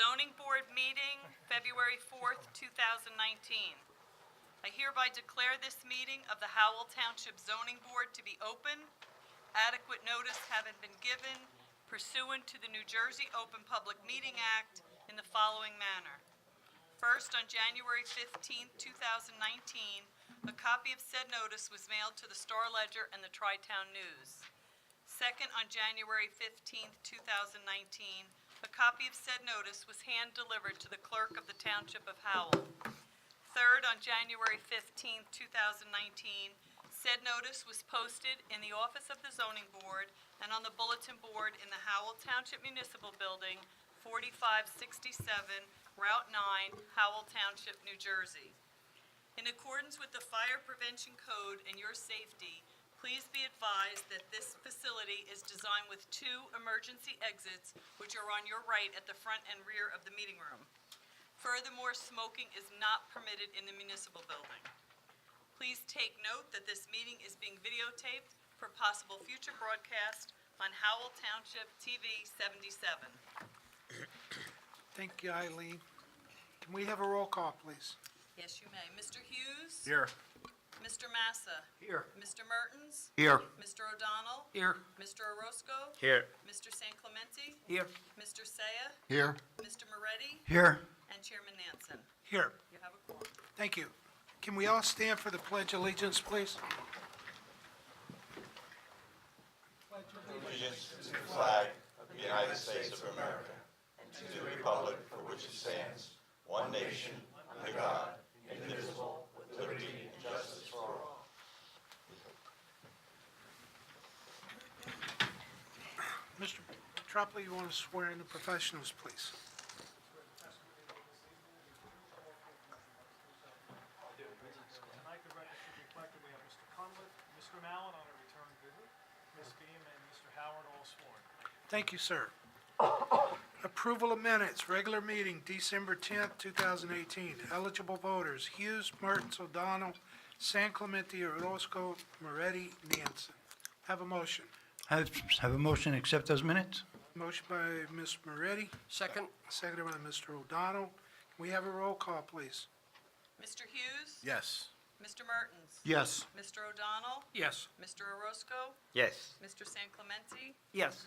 Zoning Board meeting, February 4th, 2019. I hereby declare this meeting of the Howell Township Zoning Board to be open, adequate notice having been given pursuant to the New Jersey Open Public Meeting Act in the following manner. First, on January 15th, 2019, a copy of said notice was mailed to the Star Ledger and the Tri-Town News. Second, on January 15th, 2019, a copy of said notice was hand-delivered to the clerk of the Township of Howell. Third, on January 15th, 2019, said notice was posted in the office of the Zoning Board and on the bulletin board in the Howell Township Municipal Building, 4567 Route 9, Howell Township, New Jersey. In accordance with the Fire Prevention Code and your safety, please be advised that this facility is designed with 2 emergency exits, which are on your right at the front and rear of the meeting room. Furthermore, smoking is not permitted in the municipal building. Please take note that this meeting is being videotaped for possible future broadcast on Howell Township TV 77. Thank you, Eileen. Can we have a roll call, please? Yes, you may. Mr. Hughes? Here. Mr. Massa? Here. Mr. Mertens? Here. Mr. O'Donnell? Here. Mr. Orozco? Here. Mr. St. Clemente? Here. Mr. Saya? Here. Mr. Moretti? Here. And Chairman Nansen. Here. You have a quorum. Thank you. Can we all stand for the Pledge of Allegiance, please? Allegiance to the flag of the United States of America and to the republic for which it stands, one nation, under God, indivisible, with liberty and justice for all. Mr. Tropoli, you want to swear in the professionals, please? Tonight, the record should reflect that we have Mr. Cunliffe, Mr. Mallon on a return visit, Ms. Beam, and Mr. Howard all sworn. Thank you, sir. Approval of minutes, regular meeting, December 10th, 2018. Eligible voters, Hughes, Mertens, O'Donnell, San Clemente, Orozco, Moretti, Nansen. Have a motion. Have a motion to accept those minutes? Motion by Ms. Moretti, Second. seconded by Mr. O'Donnell. Can we have a roll call, please? Mr. Hughes? Yes. Mr. Mertens? Yes. Mr. O'Donnell? Yes. Mr. Orozco? Yes. Mr. San Clemente? Yes.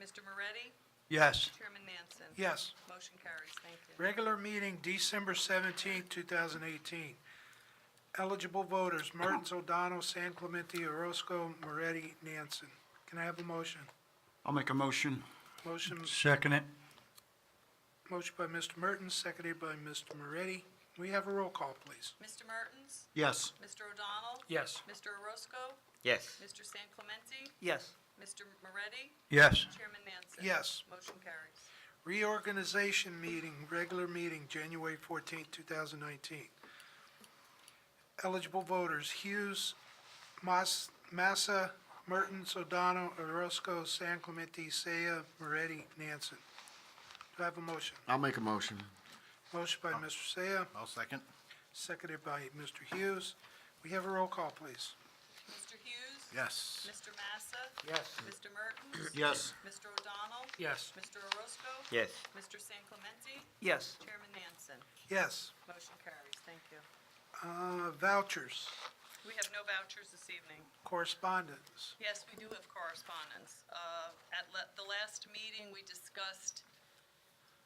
Mr. Moretti? Yes. Chairman Nansen. Yes. Motion carries. Thank you. Regular meeting, December 17th, 2018. Eligible voters, Mertens, O'Donnell, San Clemente, Orozco, Moretti, Nansen. Can I have a motion? I'll make a motion. Motion Second it. Motion by Mr. Mertens, seconded by Mr. Moretti. Can we have a roll call, please? Mr. Mertens? Yes. Mr. O'Donnell? Yes. Mr. Orozco? Yes. Mr. San Clemente? Yes. Mr. Moretti? Yes. Chairman Nansen. Yes. Motion carries. Reorganization meeting, regular meeting, January 14th, 2019. Eligible voters, Hughes, Massa, Mertens, O'Donnell, Orozco, San Clemente, Saya, Moretti, Nansen. Do I have a motion? I'll make a motion. Motion by Mr. Saya, I'll second. seconded by Mr. Hughes. We have a roll call, please. Mr. Hughes? Yes. Mr. Massa? Yes. Mr. Mertens? Yes. Mr. O'Donnell? Yes. Mr. Orozco? Yes. Mr. San Clemente? Yes. Chairman Nansen. Yes. Motion carries. Thank you. Vouchers, We have no vouchers this evening. correspondence. Yes, we do have correspondence. At the last meeting, we discussed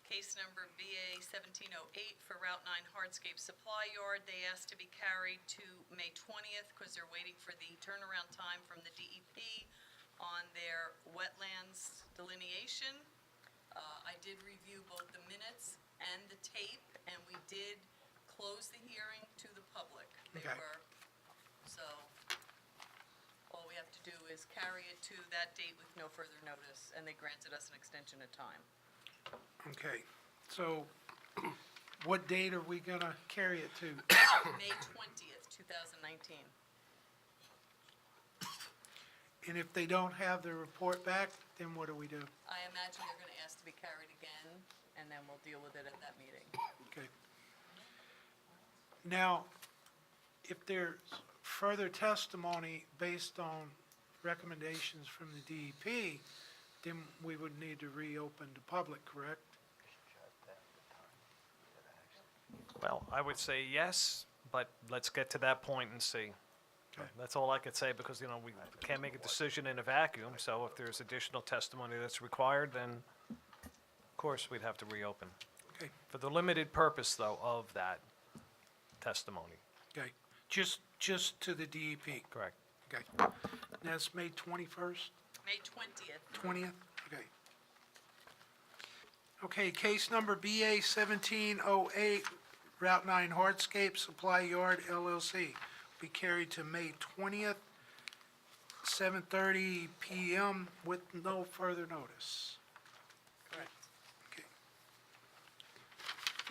case number BA 1708 for Route 9 Hardscape Supply Yard. They asked to be carried to May 20th because they're waiting for the turnaround time from the DEP on their wetlands delineation. I did review both the minutes and the tape, and we did close the hearing to the public. Okay. So all we have to do is carry it to that date with no further notice, and they granted us an extension of time. Okay, so what date are we going to carry it to? May 20th, 2019. And if they don't have the report back, then what do we do? I imagine they're going to ask to be carried again, and then we'll deal with it at that meeting. Okay. Now, if there's further testimony based on recommendations from the DEP, then we would need to reopen to public, correct? Well, I would say yes, but let's get to that point and see. Okay. That's all I could say, because, we can't make a decision in a vacuum, so if there's additional testimony that's required, then, of course, we'd have to reopen. Okay, For the limited purpose, though, of that testimony, okay. Just to the DEP. correct? Okay. That's May 21st, May 20th. 20th? Okay. Okay, case number BA 1708, Route 9 Hardscape Supply Yard LLC. Be carried to May 20th, 7:30 PM with no further notice. Correct. Okay.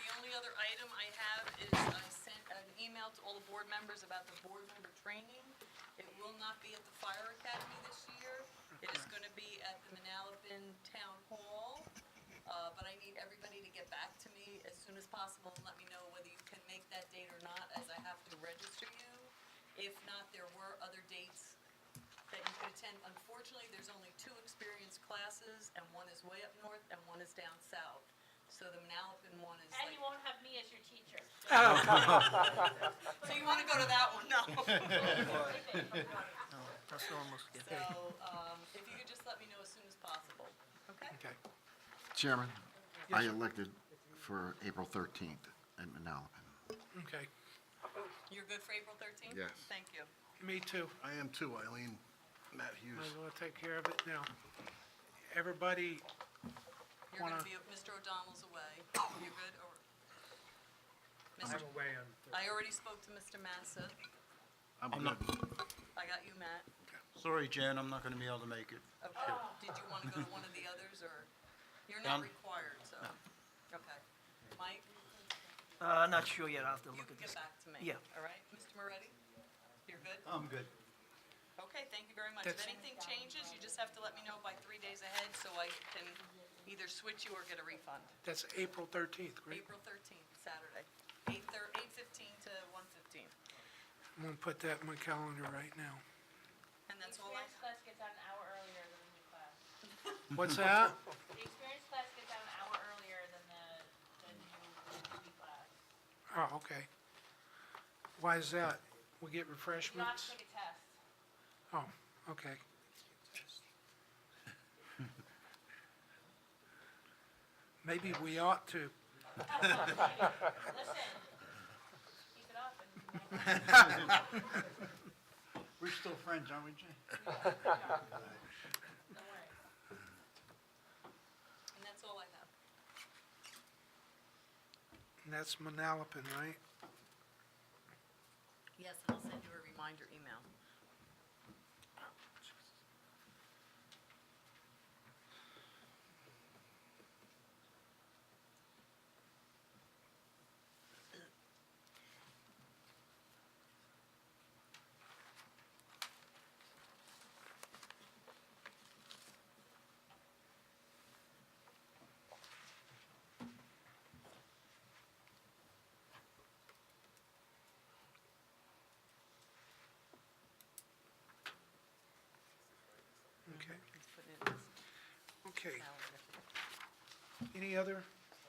The only other item I have is I sent an email to all the board members about the board member training. It will not be at the Fire Academy this year. It is going to be at the Manalapan Town Hall. But I need everybody to get back to me as soon as possible and let me know whether you can make that date or not, as I have to register you. If not, there were other dates that you could attend. Unfortunately, there's only 2 experienced classes, and one is way up north and one is down south. So the Manalapan one is And like, you won't have me as your teacher. so you want to go to that one? No. That's almost good. So, if you could just let me know as soon as possible, okay? Okay. Chairman, Yes, I sir. elected for April 13th at Manalapan. Okay, You're good for April 13th? Yes. Thank you. me too. I am too, Eileen. Matt Might Hughes. as well take care of it now. Everybody, You're going Wanna- to be, Mr. O'Donnell's away. You're good, or? I'm Mr. away on I already spoke to Mr. Massa. I'm not- good. I got you, Matt. Sorry, Jan, I'm not going to be able to make it. Okay. Did you want to go to one of the others, or? You're not None. required, so. Okay. Mike, Not sure yet, I'll have to you look can at get this. back to me. Yeah. All right, Mr. Moretti? You're good? I'm good. Okay, thank you very much. If That's- anything changes, you just have to let me know by 3 days ahead, so I can either switch you or get a refund. that's April 13th, right? April 13th, Saturday, 8:15 to 1:15. I'm gonna put that in my calendar right now. And that's all I Experience class gets out an hour earlier than the new class. What's that? The experience class gets out an hour earlier than the new class. Oh, okay. Why is that? We get You don't have refreshments? to take a test. Oh, okay. Maybe we ought to. Listen, keep it up and. We're still friends, aren't we, Jay? Don't worry. And that's all I have. And that's Manalapan, right? Yes, and I'll send you a reminder email. Okay, Let's put it in this okay. calendar. Any other?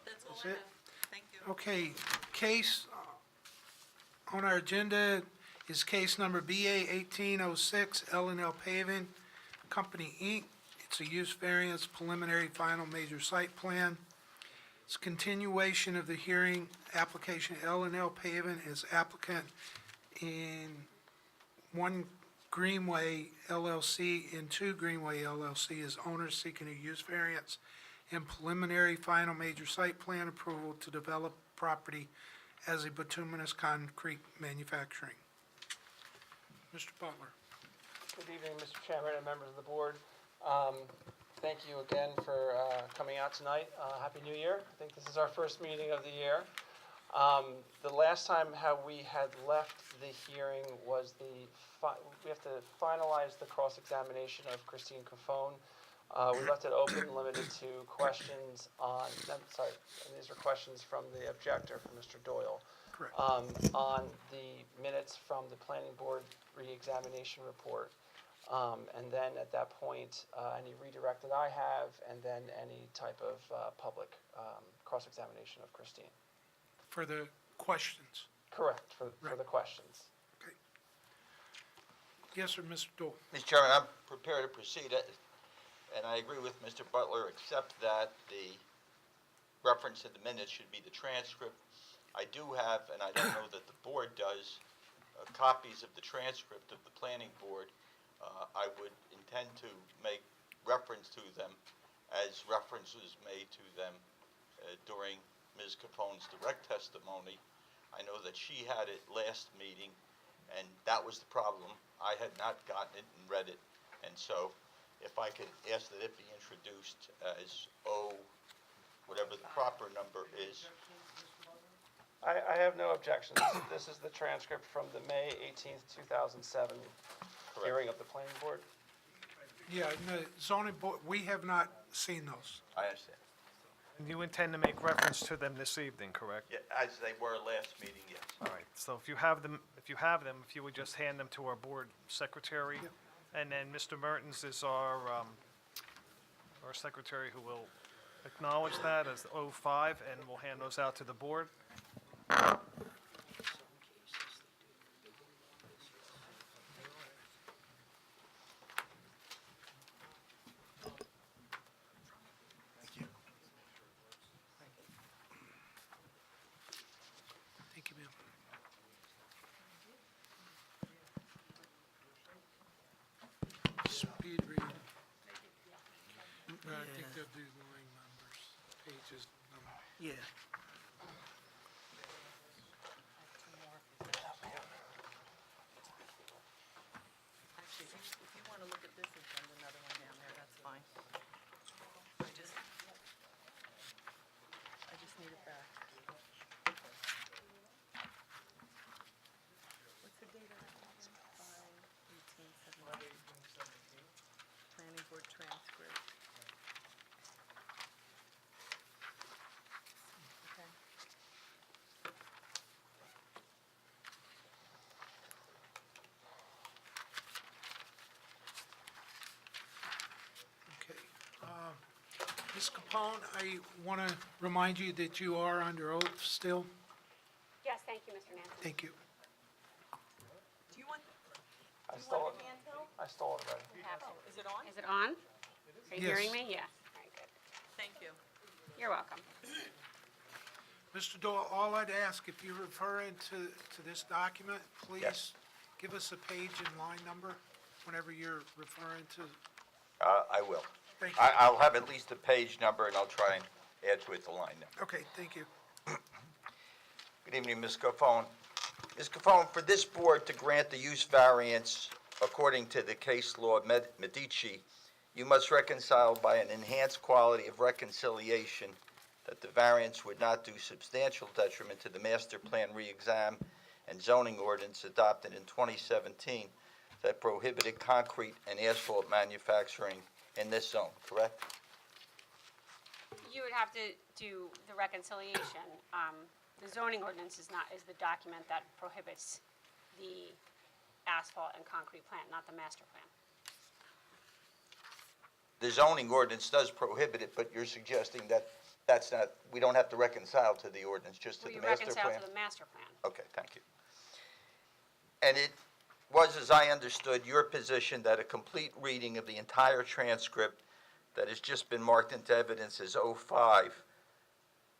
That's all That's I it? have. Thank you. Okay, case on our agenda is case number BA 1806, L&L Paving Company, Inc. It's a use variance preliminary final major site plan. It's continuation of the hearing, application L&L Paving is applicant in One Greenway LLC and Two Greenway LLC is owner seeking a use variance and preliminary final major site plan approval to develop property as a bituminous concrete manufacturing. Mr. Butler. Good evening, Mr. Chairman and members of the board. Thank you again for coming out tonight. Happy New Year. I think this is our first meeting of the year. The last time how we had left the hearing was we have to finalize the cross-examination of Christine Cofone. We left it open, limited to questions on, and these are questions from the objector, from Mr. Doyle. Correct. On the minutes from the planning board re-examination report. And then at that point, any redirect that I have, and then any type of public cross-examination of Christine. For the questions. Correct, for the questions. Okay. Yes, sir, Mr. Dole. Mr. Chairman, I'm prepared to proceed, and I agree with Mr. Butler, except that the reference in the minutes should be the transcript. I do have, and I don't know that the board does, copies of the transcript of the planning board. I would intend to make reference to them as references made to them during Ms. Capone's direct testimony. I know that she had it last meeting, and that was the problem. I had not gotten it and read it, and so if I could ask that it be introduced as whatever the proper number is. I have no objections. This is the transcript from the May 18th, 2007 hearing of the planning board. Yeah, and the zoning board, we have not seen those. I understand. And you intend to make reference to them this evening, correct? Yeah, as they were last meeting, yes. All right, so if you have them, if you would just hand them to our board secretary. Yep. And then Mr. Mertens is our secretary who will acknowledge that as 05, and we'll hand those out to the board. Thank you, ma'am. Speed read. I think they'll do line numbers, pages, numbers. Yeah. Actually, if you want to look at this and send another one down there, that's fine. I just need it back. What's the date on that one? 5/18/17. Planning board transcript. Okay. Okay. Ms. Capone, I want to remind you that you are under oath still. Yes, thank you, Mr. Nancy. Thank you. Do you want, I stole it. handheld? I stole it already. Is it on? Is it on? Are you Yes. hearing me? Yes. All right, good. Thank you. You're welcome. Mr. Doyle, all I'd ask, if you're referring to this document, please Yes. give us a page and line number whenever you're referring to. I will. Thank you. I'll have at least a page number, and I'll try and add to it the line number. Okay, thank you. Good evening, Ms. Caphone. Ms. Caphone, for this board to grant the use variance according to the case law of Medici, you must reconcile by an enhanced quality of reconciliation that the variance would not do substantial detriment to the master plan re-exam and zoning ordinance adopted in 2017 that prohibited concrete and asphalt manufacturing in this zone, correct? You would have to do the reconciliation. The zoning ordinance is the document that prohibits the asphalt and concrete plant, not the master plan. The zoning ordinance does prohibit it, but you're suggesting that that's not, we don't have to reconcile to the ordinance, just to Well, the you master plan? reconcile to the master plan. Okay, thank you. And it was, as I understood, your position that a complete reading of the entire transcript that has just been marked into evidence as 05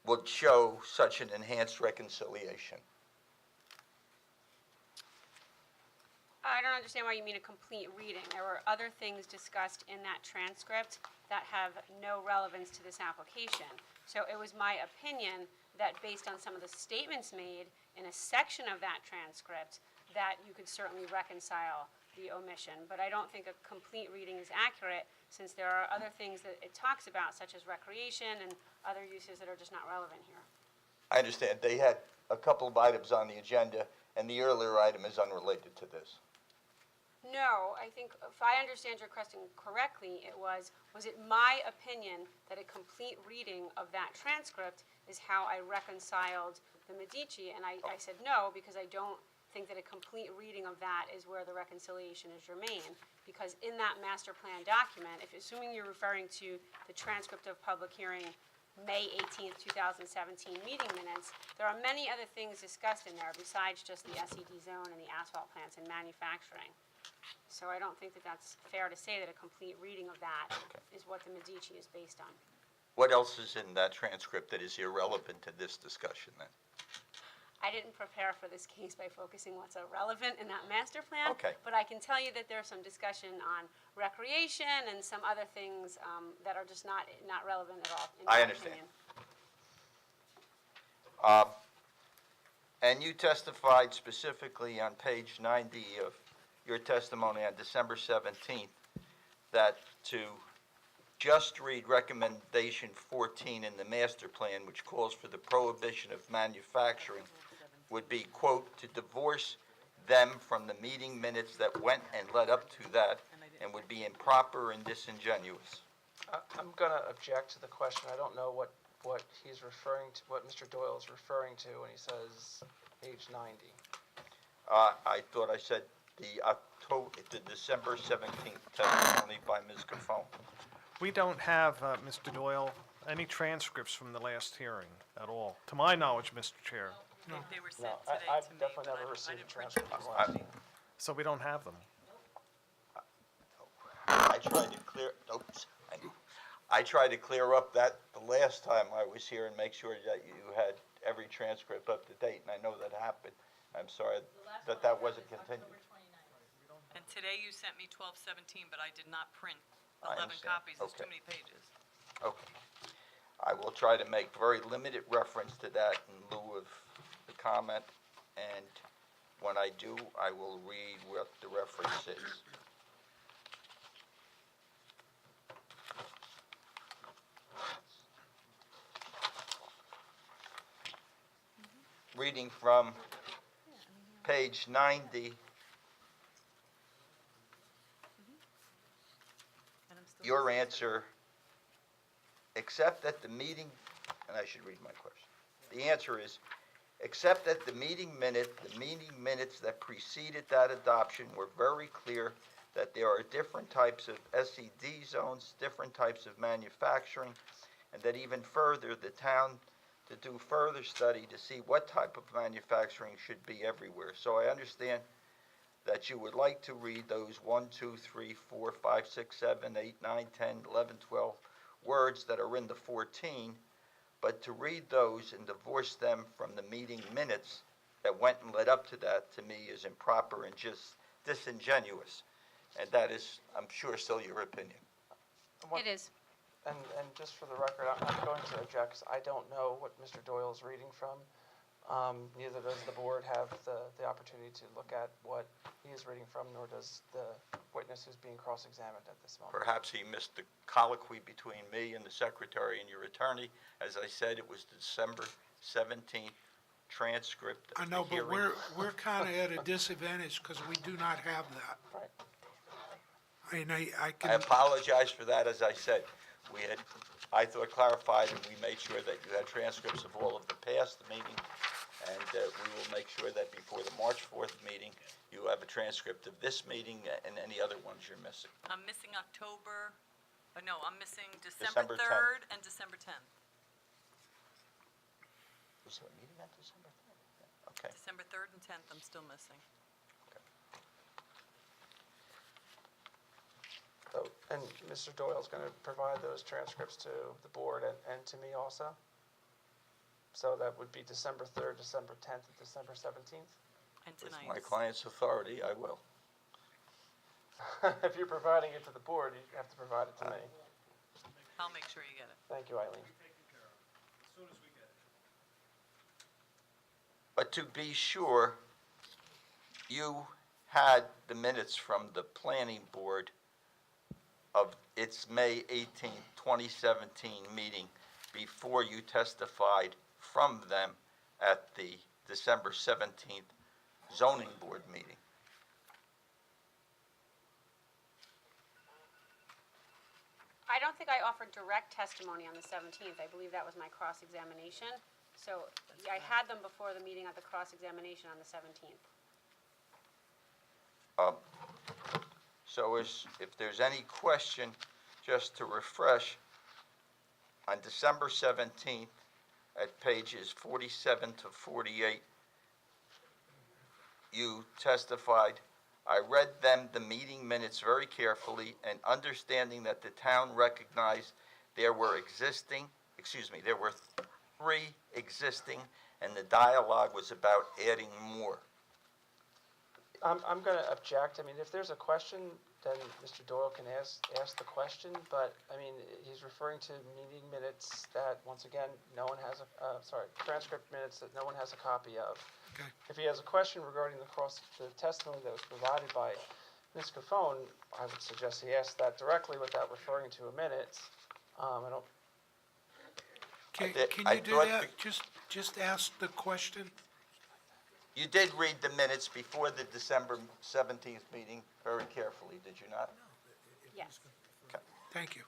would show such an enhanced reconciliation. I don't understand why you mean a complete reading. There were other things discussed in that transcript that have no relevance to this application. So it was my opinion that based on some of the statements made in a section of that transcript, that you could certainly reconcile the omission. But I don't think a complete reading is accurate, since there are other things that it talks about, such as recreation and other uses that are just not relevant here. I understand. They had a couple of items on the agenda, and the earlier item is unrelated to this. No, I think, if I understand your question correctly, was it my opinion that a complete reading of that transcript is how I reconciled the Medici? And I said no, because I don't think that a complete reading of that is where the reconciliation is germane. Because in that master plan document, assuming you're referring to the transcript of public hearing May 18th, 2017 meeting minutes, there are many other things discussed in there besides just the SED zone and the asphalt plants and manufacturing. So I don't think that that's fair to say that a complete reading of that is what the Medici is based on. What else is in that transcript that is irrelevant to this discussion then? I didn't prepare for this case by focusing what's irrelevant in that master plan. Okay. But I can tell you that there's some discussion on recreation and some other things that are just not relevant at all, in I my understand. opinion. And you testified specifically on page 90 of your testimony on December 17th that to just read recommendation 14 in the master plan, which calls for the prohibition of manufacturing, would be, quote, to divorce them from the meeting minutes that went and led up to that, and would be improper and disingenuous. I'm going to object to the question. I don't know what he's referring to, what Mr. Doyle is referring to when he says page 90. I thought I said the December 17th testimony by Ms. Gaffone. We don't have, Mr. Doyle, any transcripts from the last hearing at all, to my knowledge, Mr. Chair. They were No, sent today I've to me, definitely but never I received a didn't print transcript them. from last meeting. So we don't have them. I tried to clear up that the last time I was here and make sure that you had every transcript up to date, and I know that happened. I'm sorry that wasn't continued. And today you sent me 1217, but I did not print I 11 understand. copies. It's too Okay. many pages. Okay. I will try to make very limited reference to that in lieu of the comment, and when I do, I will read what the reference is. Reading from page 90, And I'm still your answer, except that the meeting, and I should read my question. The answer is, except that the meeting minutes that preceded that adoption were very clear that there are different types of SED zones, different types of manufacturing, and that even further, the town to do further study to see what type of manufacturing should be everywhere. So I understand that you would like to read those 1, 2, 3, 4, 5, 6, 7, 8, 9, 10, 11, 12 words that are in the 14, but to read those and divorce them from the meeting minutes that went and led up to that, to me, is improper and just disingenuous. And that is, I'm sure, still your opinion. It is. And just for the record, I'm going to object because I don't know what Mr. Doyle is reading from. Neither does the board have the opportunity to look at what he is reading from, nor does the witness who's being cross-examined at this moment. Perhaps he missed the colloquy between me and the secretary and your attorney. As I said, it was the December 17th transcript I of know, the but hearing. we're kind of at a disadvantage because we do not have that. Right. I mean, I I can, apologize for that. As I said, I thought clarified, and we made sure that you had transcripts of all of the past meetings, and we will make sure that before the March 4th meeting, you have a transcript of this meeting and any other ones you're missing. I'm missing October, I'm missing December December 10th. 3rd and December 10th. Was there a meeting on December 3rd? Yeah, okay. December 3rd and 10th, I'm still missing. So, and Mr. Doyle's going to provide those transcripts to the board and to me also? So that would be December 3rd, December 10th, and December 17th? And With tonight. my client's authority, I will. If you're providing it to the board, you have to provide it to me. I'll make sure you get it. Thank you, Eileen. But to be sure, you had the minutes from the planning board of its May 18, 2017 meeting before you testified from them at the December 17th zoning board meeting. I don't think I offered direct testimony on the 17th. I believe that was my cross-examination. So I had them before the meeting at the cross-examination on the 17th. So if there's any question, just to refresh, on December 17th, at pages 47 to 48, you testified, "I read them, the meeting minutes, very carefully, and understanding that the town recognized there were three existing, and the dialogue was about adding more." I'm going to object. I mean, if there's a question, then Mr. Doyle can ask the question, but, I mean, he's referring to meeting minutes that, once again, no one has transcript minutes that no one has a copy of. Okay. If he has a question regarding the testimony that was provided by Ms. Cofone, I would suggest he ask that directly without referring to a minutes. I don't, Can I you do thought that? Just ask the question? You did read the minutes before the December 17th meeting very carefully, did you not? Yes. Okay. Thank you.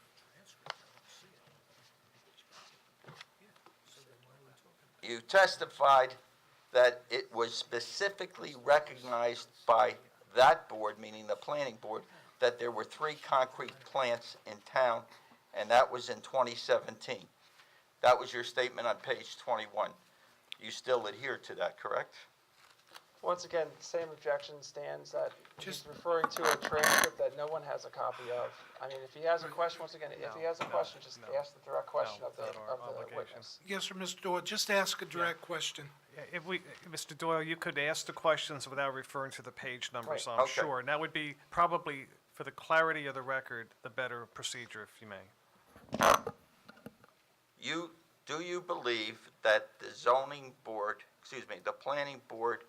You testified that it was specifically recognized by that board, meaning the planning board, that there were three concrete plants in town, and that was in 2017. That was your statement on page 21. You still adhere to that, correct? once again, same objection stands that he's Just- referring to a transcript that no one has a copy of. I mean, if he has a question, once again, if he has a question, just ask the direct question of the witness. Yes, sir, Mr. Doyle, just ask a direct question. If Mr. Doyle, you could ask the questions without referring to the page numbers, Right. I'm Okay. sure. And that would be probably, for the clarity of the record, the better procedure, if you may. Do you believe that the the planning board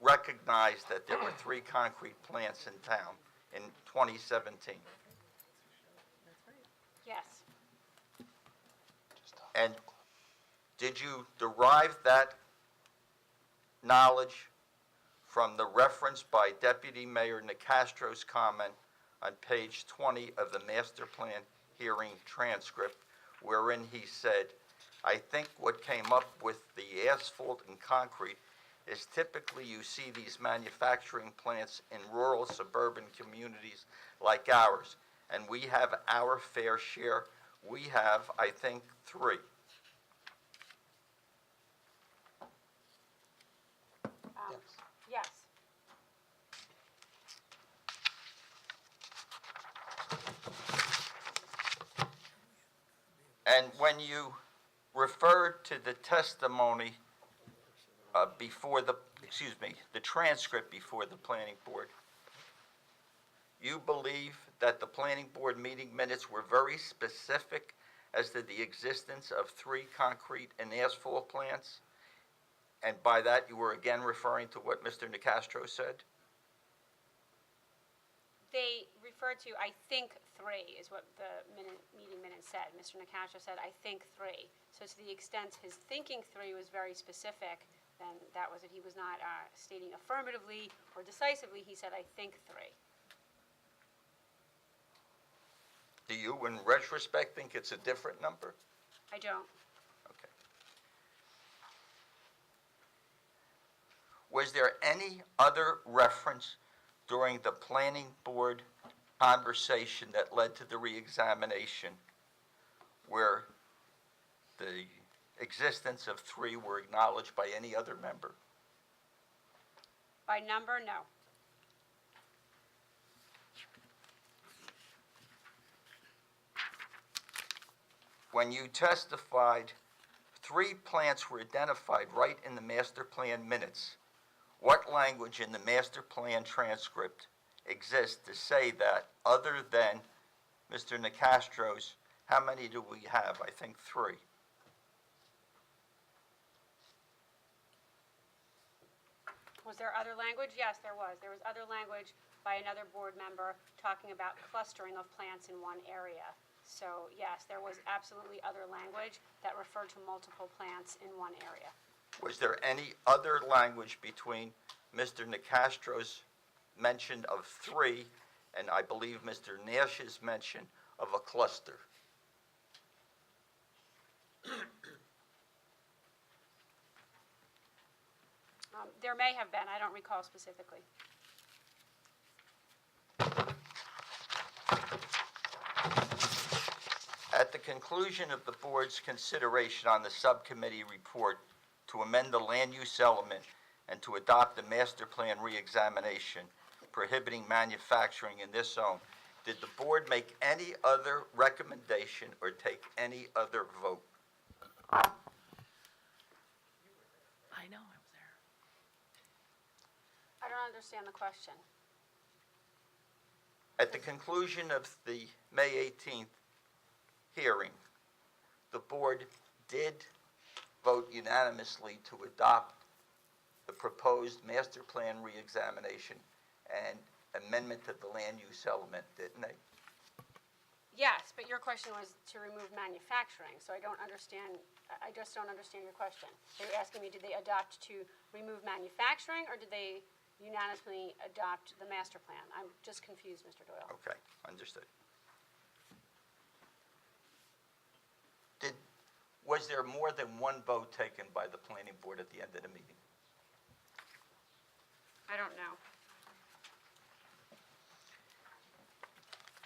recognized that there were three concrete plants in town in 2017? Yes. And did you derive that knowledge from the reference by Deputy Mayor Nicastro's comment on page 20 of the master plan hearing transcript, wherein he said, "I think what came up with the asphalt and concrete is typically you see these manufacturing plants in rural suburban communities like ours, and we have our fair share. We have, I think, three." Yes. Yes. And when you referred to the testimony the transcript before the planning board, you believe that the planning board meeting minutes were very specific as to the existence of three concrete and asphalt plants? And by that, you were again referring to what Mr. Nicastro said? They referred to, I think, three, is what the meeting minutes said. Mr. Nacasio said, I think three. So to the extent his thinking three was very specific, then that was it. He was not stating affirmatively or decisively. He said, I think three. Do you, in retrospect, think it's a different number? I don't. Okay. Was there any other reference during the planning board conversation that led to the reexamination where the existence of three were acknowledged by any other member? By number, no. When you testified, three plants were identified right in the master plan minutes. What language in the master plan transcript exists to say that, other than Mr. Nicastro's, how many do we have? I think three. Was there other language? Yes, there was. There was other language by another board member talking about clustering of plants in one area. So yes, there was absolutely other language that referred to multiple plants in one area. Was there any other language between Mr. Nicastro's mention of three and I believe Mr. Nash's mention of a cluster? There may have been. I don't recall specifically. At the the conclusion of the board's consideration on the subcommittee report to amend the land use element and to adopt the master plan reexamination prohibiting manufacturing in this zone, did the board make any other recommendation or take any other vote? I know, I was there. I don't understand the question. At the conclusion of the May 18th hearing, the board did vote unanimously to adopt the proposed master plan reexamination and amendment to the land use element, didn't they? Yes, but your question was to remove manufacturing, so I don't understand, I just don't understand your question. Are you asking me, did they adopt to remove manufacturing, or did they unanimously adopt the master plan? I'm just confused, Mr. Doyle. Okay, understood. Was there more than one vote taken by the planning board at the end of the meeting? I don't know.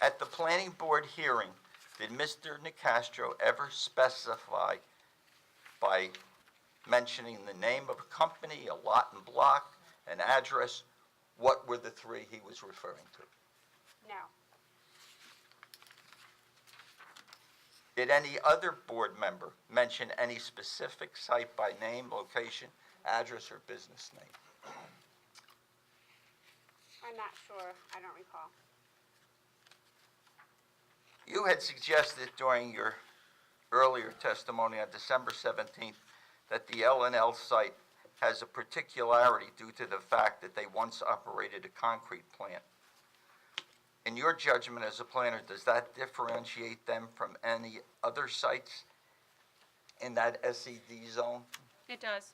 At the planning board hearing, did Mr. Nicastro ever specify by mentioning the name of a company, a lot and block, an address, what were the three he was referring to? No. Did any other board member mention any specific site by name, location, address, or business name? I'm not sure. I don't recall. You had suggested during your earlier testimony on December 17th that the L&L site has a particularity due to the fact that they once operated a concrete plant. In your judgment as a planner, does that differentiate them from any other sites in that SED zone? It does.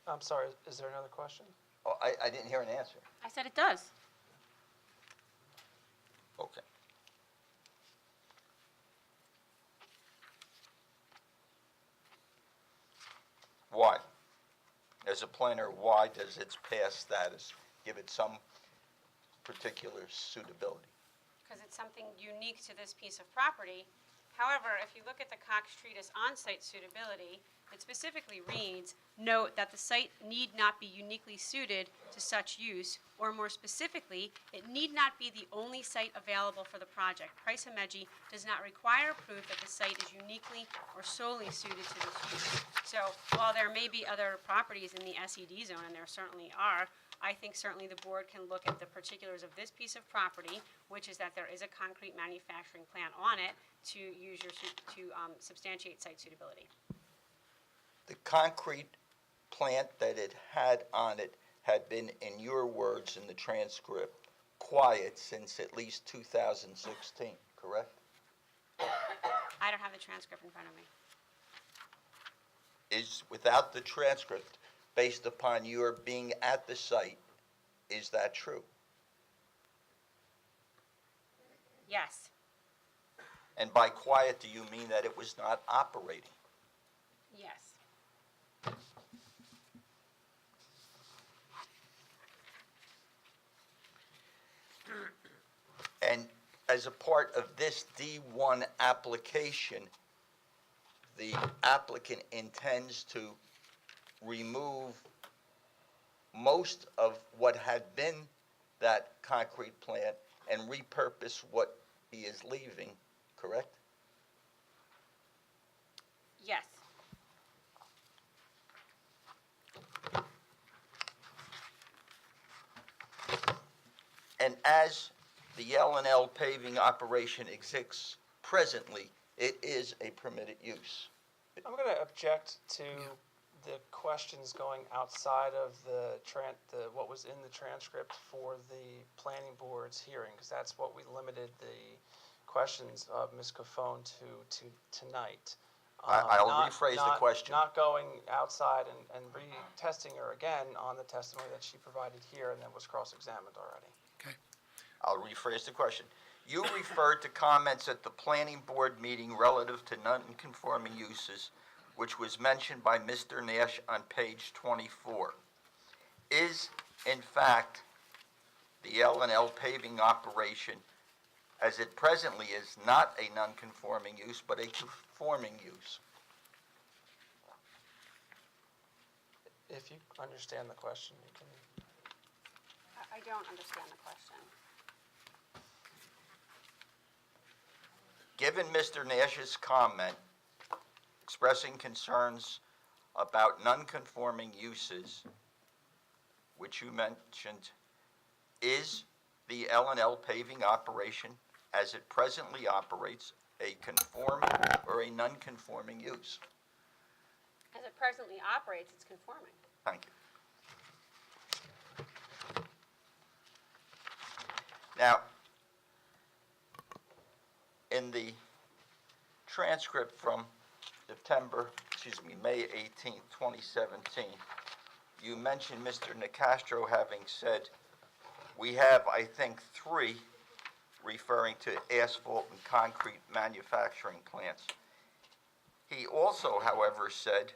I'm sorry, is there another question? Oh, I didn't hear an answer. I said it does. Okay. Why? As a planner, why does its past status give it some particular suitability? Because it's something unique to this piece of property. However, if you look at the Cox Treatise on-site suitability, it specifically reads, "Note that the site need not be uniquely suited to such use, or more specifically, it need not be the only site available for the project. Price Himeji does not require proof that the site is uniquely or solely suited to this use." So while there may be other properties in the SED zone, and there certainly are, I think certainly the board can look at the particulars of this piece of property, which is that there is a concrete manufacturing plant on it, to use your, to substantiate site suitability. The concrete plant that it had on it had been, in your words in the transcript, quiet since at least 2016, correct? I don't have the transcript in front of me. Is, without the transcript, based upon your being at the site, is that true? Yes. And by quiet, do you mean that it was not operating? Yes. And as a part of this D1 application, the applicant intends to remove most of what had been that concrete plant and repurpose what he is leaving, correct? Yes. And as the L&L paving operation exists presently, it is a permitted use. I'm going to object to the questions going outside of what was in the transcript for the planning board's hearing, because that's what we limited the questions of Ms. Cofone to tonight. I'll not- rephrase the not- question. Not going outside and retesting her again on the testimony that she provided here and that was cross-examined already. Okay. I'll rephrase the question. You referred to comments at the planning board meeting relative to non-conforming uses, which was mentioned by Mr. Nash on page 24. Is, in fact, the L&L paving operation, as it presently is, not a non-conforming use, but a conforming use? If you understand the question, you can. I don't understand the question. Given Mr. Nash's comment expressing concerns about non-conforming uses, which you mentioned, is the L&L paving operation, as it presently operates, a conforming or a non-conforming use? As it presently operates, it's conforming. Thank you. Now, in the transcript from May 18th, 2017, you mentioned Mr. Nicastro having said, "We have, I think, 3," referring to asphalt and concrete manufacturing plants. He also, however, said,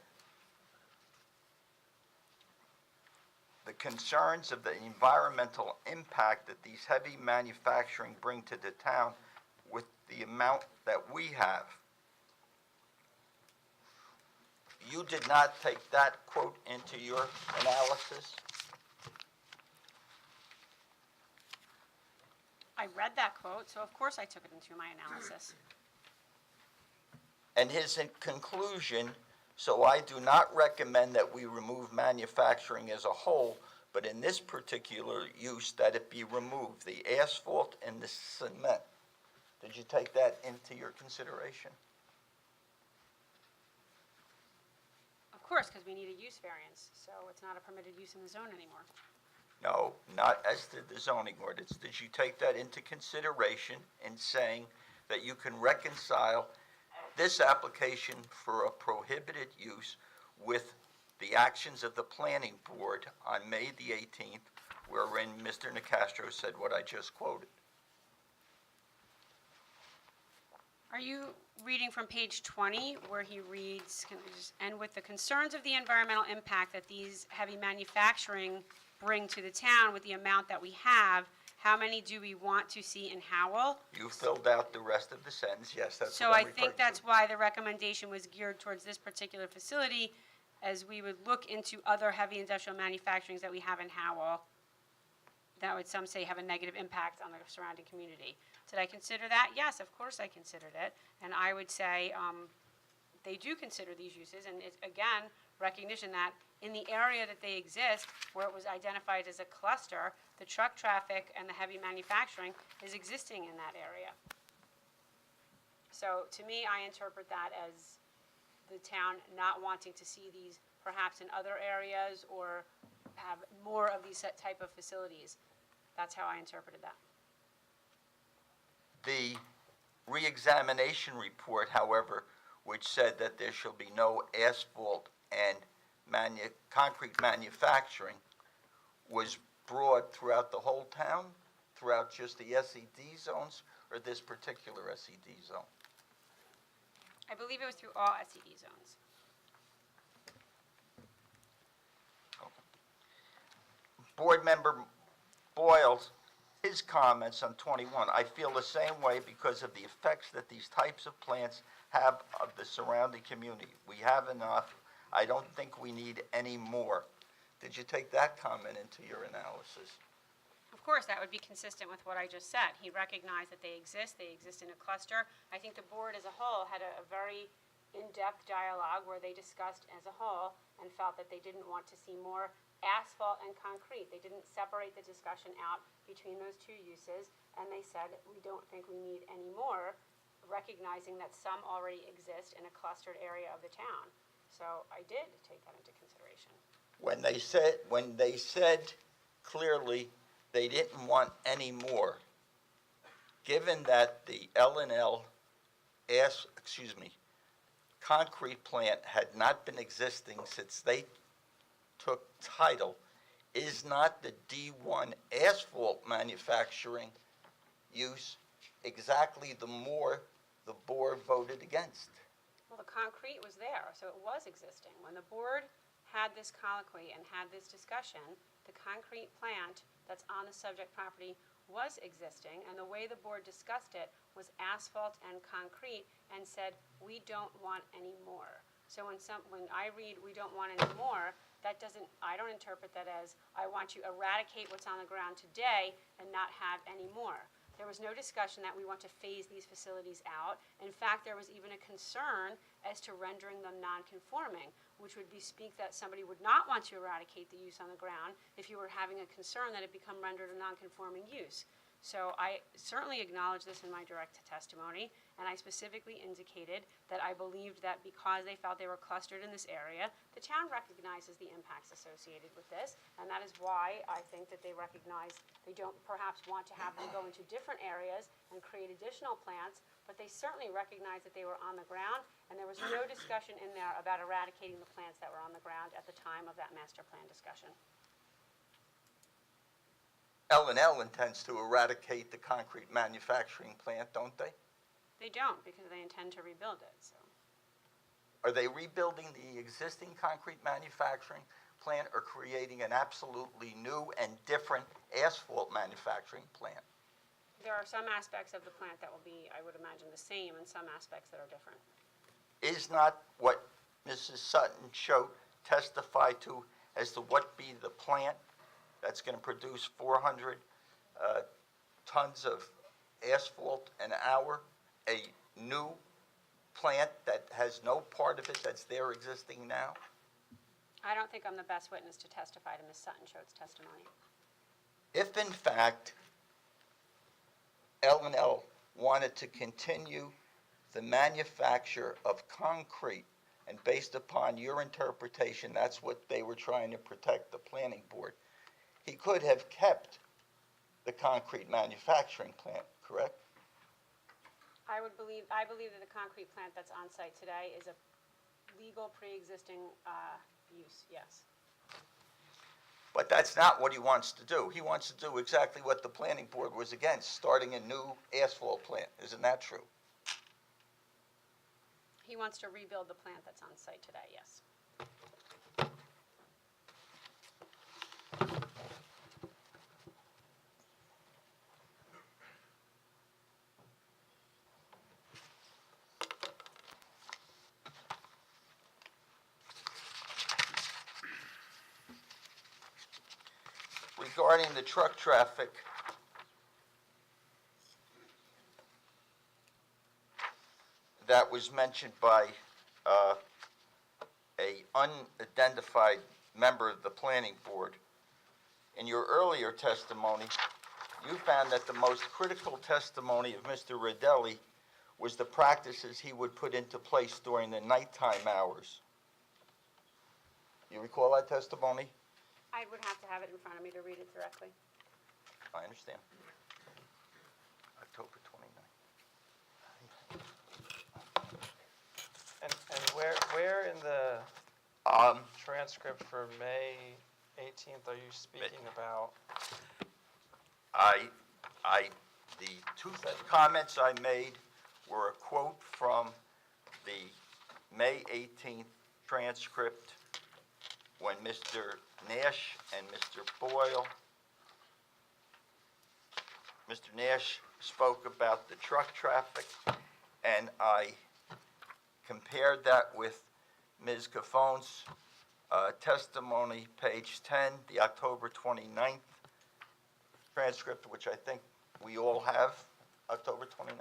"The concerns of the environmental impact that these heavy manufacturing bring to the town with the amount that we have." You did not take that quote into your analysis? I read that quote, so of course I took it into my analysis. And his conclusion, "So I do not recommend that we remove manufacturing as a whole, but in this particular use that it be removed, the asphalt and the cement." Did you take that into your consideration? Of course, because we need a use variance, so it's not a permitted use in the zone anymore. No, not as to the zoning ordinance. Did you take that into consideration in saying that you can reconcile this application for a prohibited use with the actions of the planning board on May the 18th, wherein Mr. Nicastro said what I just quoted? Are you reading from page 20, where he reads, "And with the concerns of the environmental impact that these heavy manufacturing bring to the town with the amount that we have, how many do we want to see in Howell?" You filled out the rest of the sentence, yes, that's So what I I'm referring think to. that's why the recommendation was geared towards this particular facility, as we would look into other heavy industrial manufacturings that we have in Howell that would, some say, have a negative impact on the surrounding community. Did I consider that? Yes, of course I considered it. And I would say they do consider these uses, and it's, again, recognition that in the area that they exist, where it was identified as a cluster, the truck traffic and the heavy manufacturing is existing in that area. So to me, I interpret that as the town not wanting to see these perhaps in other areas or have more of these set type of facilities. That's how I interpreted that. The reexamination report, however, which said that there shall be no asphalt and concrete manufacturing, was broad throughout the whole town, throughout just the SED zones, or this particular SED zone? I believe it was through all SED zones. Board Member Boyle's, his comments on 21, "I feel the same way because of the effects that these types of plants have of the surrounding community. We have enough. I don't think we need any more." Did you take that comment into your analysis? Of course, that would be consistent with what I just said. He recognized that they exist in a cluster. I think the board as a whole had a very in-depth dialogue where they discussed as a whole and felt that they didn't want to see more asphalt and concrete. They didn't separate the discussion out between those two uses, and they said, "We don't think we need any more," recognizing that some already exist in a clustered area of the town. So I did take that into consideration. When they said clearly they didn't want any more, given that the L&L concrete plant had not been existing since they took title, is not the D1 asphalt manufacturing use exactly the more the board voted against? Well, the concrete was there, so it was existing. When the board had this colloquy and had this discussion, the concrete plant that's on the subject property was existing, and the way the board discussed it was asphalt and concrete, and said, we don't want any more. So when I read, we don't want any more, I don't interpret that as, I want to eradicate what's on the ground today and not have any more. There was no discussion that we want to phase these facilities out. In fact, there was even a concern as to rendering them non-conforming, which would bespeak that somebody would not want to eradicate the use on the ground if you were having a concern that it become rendered a non-conforming use. So I certainly acknowledge this in my direct testimony, and I specifically indicated that I believed that because they felt they were clustered in this area, the town recognizes the impacts associated with this, and that is why I think that they recognize they don't perhaps want to have them go into different areas and create additional plants, but they certainly recognize that they were on the ground, and there was no discussion in there about eradicating the plants that were on the ground at the time of that master plan discussion. L&L intends to eradicate the concrete manufacturing plant, don't they? They don't, because they intend to rebuild it, so. Are they rebuilding the existing concrete manufacturing plant or creating an absolutely new and different asphalt manufacturing plant? There are some aspects of the plant that will be, I would imagine, the same, and some aspects that are different. Is not what Mrs. Sutton showed, testified to as to what be the plant that's going to produce 400 tons of asphalt an hour, a new plant that has no part of it that's there existing now? I don't think I'm the best witness to testify to Ms. Sutton-Choate's testimony. If in fact L&L wanted to continue the manufacture of concrete, and based upon your interpretation, that's what they were trying to protect the planning board, he could have kept the concrete manufacturing plant, correct? I believe that the concrete plant that's on site today is a legal pre-existing use, yes. But that's not what he wants to do. He wants to do exactly what the planning board was against, starting a new asphalt plant. Isn't that true? He wants to rebuild the plant that's on site today, yes. Regarding the truck traffic, that was mentioned by a unidentified member of the planning board. In your earlier testimony, you found that the most critical testimony of Mr. Rodelli was the practices he would put into place during the nighttime hours. You recall that testimony? I would have to have it in front of me to read it directly. I understand. October 29th. And where in the transcript for May 18th are you speaking about? The two comments I made were a quote from the May 18th transcript when Mr. Nash and Mr. Boyle, Mr. Nash spoke about the truck traffic, and I compared that with Ms. Caffone's testimony, page 10, the October 29th transcript, which I think we all have, October 29th?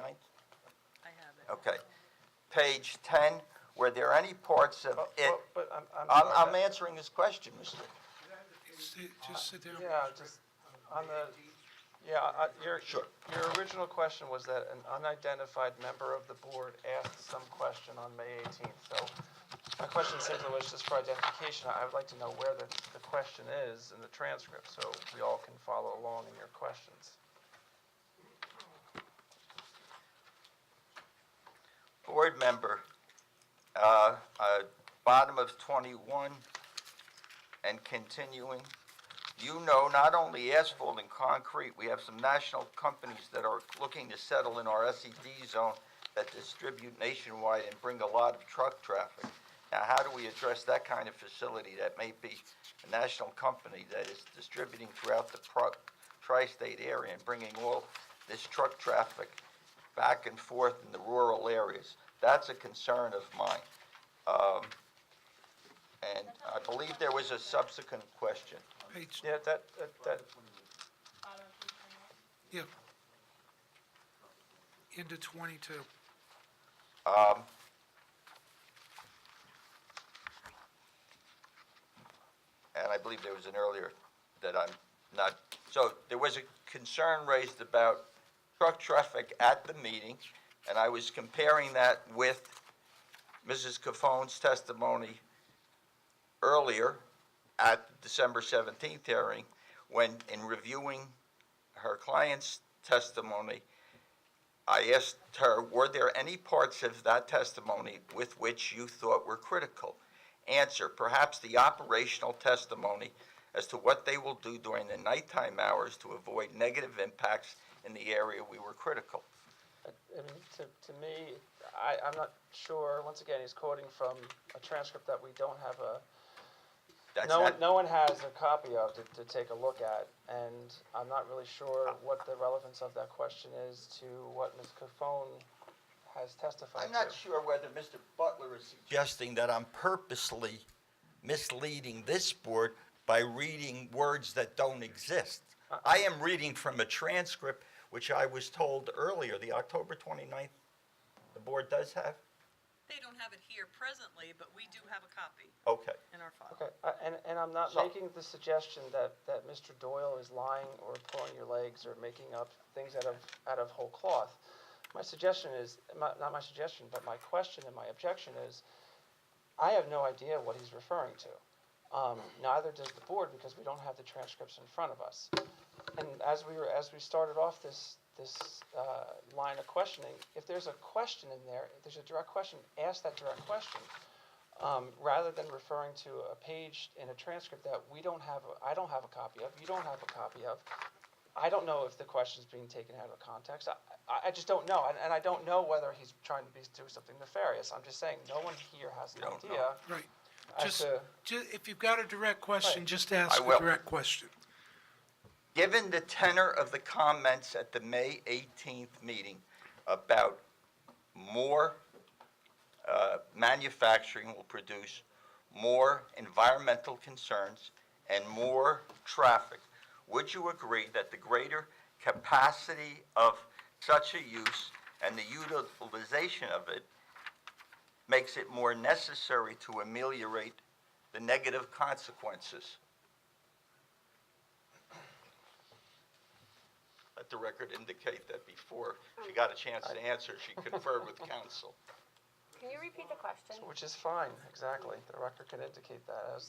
I have it. Okay. Page 10, were there any parts of it? But I'm answering this question, Mr. Just sit down. Yeah, just on the, your original question was that an unidentified member of the board asked some question on May 18th. So my question simply was just for identification. I would like to know where the question is in the transcript so we all can follow along in your questions. Board member of 21 and continuing, you know, not only asphalt and concrete, we have some national companies that are looking to settle in our SED zone that distribute nationwide and bring a lot of truck traffic. Now, how do we address that kind of facility that may be a national company that is distributing throughout the tri-state area and bringing all this truck traffic back and forth in the rural areas? That's a concern of mine. And I believe there was a subsequent question. Page, Yeah, that, yeah. Into 22. And I believe there was an earlier that I'm not, so there was a concern raised about truck traffic at the meeting, and I was comparing that with Mrs. Caffone's testimony earlier at the December 17th hearing, when in reviewing her client's testimony, I asked her, were there any parts of that testimony with which you thought were critical? Answer, perhaps the operational testimony as to what they will do during the nighttime hours to avoid negative impacts in the area we were critical. I mean, to me, I'm not sure, once again, he's quoting from a transcript that we don't have no one has a copy of to take a look at, and I'm not really sure what the relevance of that question is to what Ms. Caffone has testified to. I'm not sure whether Mr. Butler is suggesting that I'm purposely misleading this board by reading words that don't exist. I am reading from a transcript, which I was told earlier, the October 29th, the board does have? They don't have it here presently, but we do have a copy Okay. in our file. Okay, and I'm not So- making the suggestion that Mr. Doyle is lying or pulling your legs or making up things out of whole cloth. My suggestion is, not my suggestion, but my question and my objection is, I have no idea what he's referring to. Neither does the board, because we don't have the transcripts in front of us. And as we started off this line of questioning, if there's a question in there, if there's a direct question, ask that direct question, rather than referring to a page in a transcript that I don't have a copy of, you don't have a copy of. I don't know if the question's being taken out of context. I just don't know, and I don't know whether he's trying to do something nefarious. I'm just saying, no one here has an don't idea. Right. As Just, if you've got a direct question, Right. just ask I a will. direct question. Given the tenor of the comments at the May 18th meeting about more manufacturing will produce more environmental concerns and more traffic, would you agree that the greater capacity of such a use and the utilization of it makes it more necessary to ameliorate the negative consequences? Let the record indicate that before she got a chance to answer, she conferred with counsel. Can you repeat the question? Which is fine, exactly. The record can indicate that,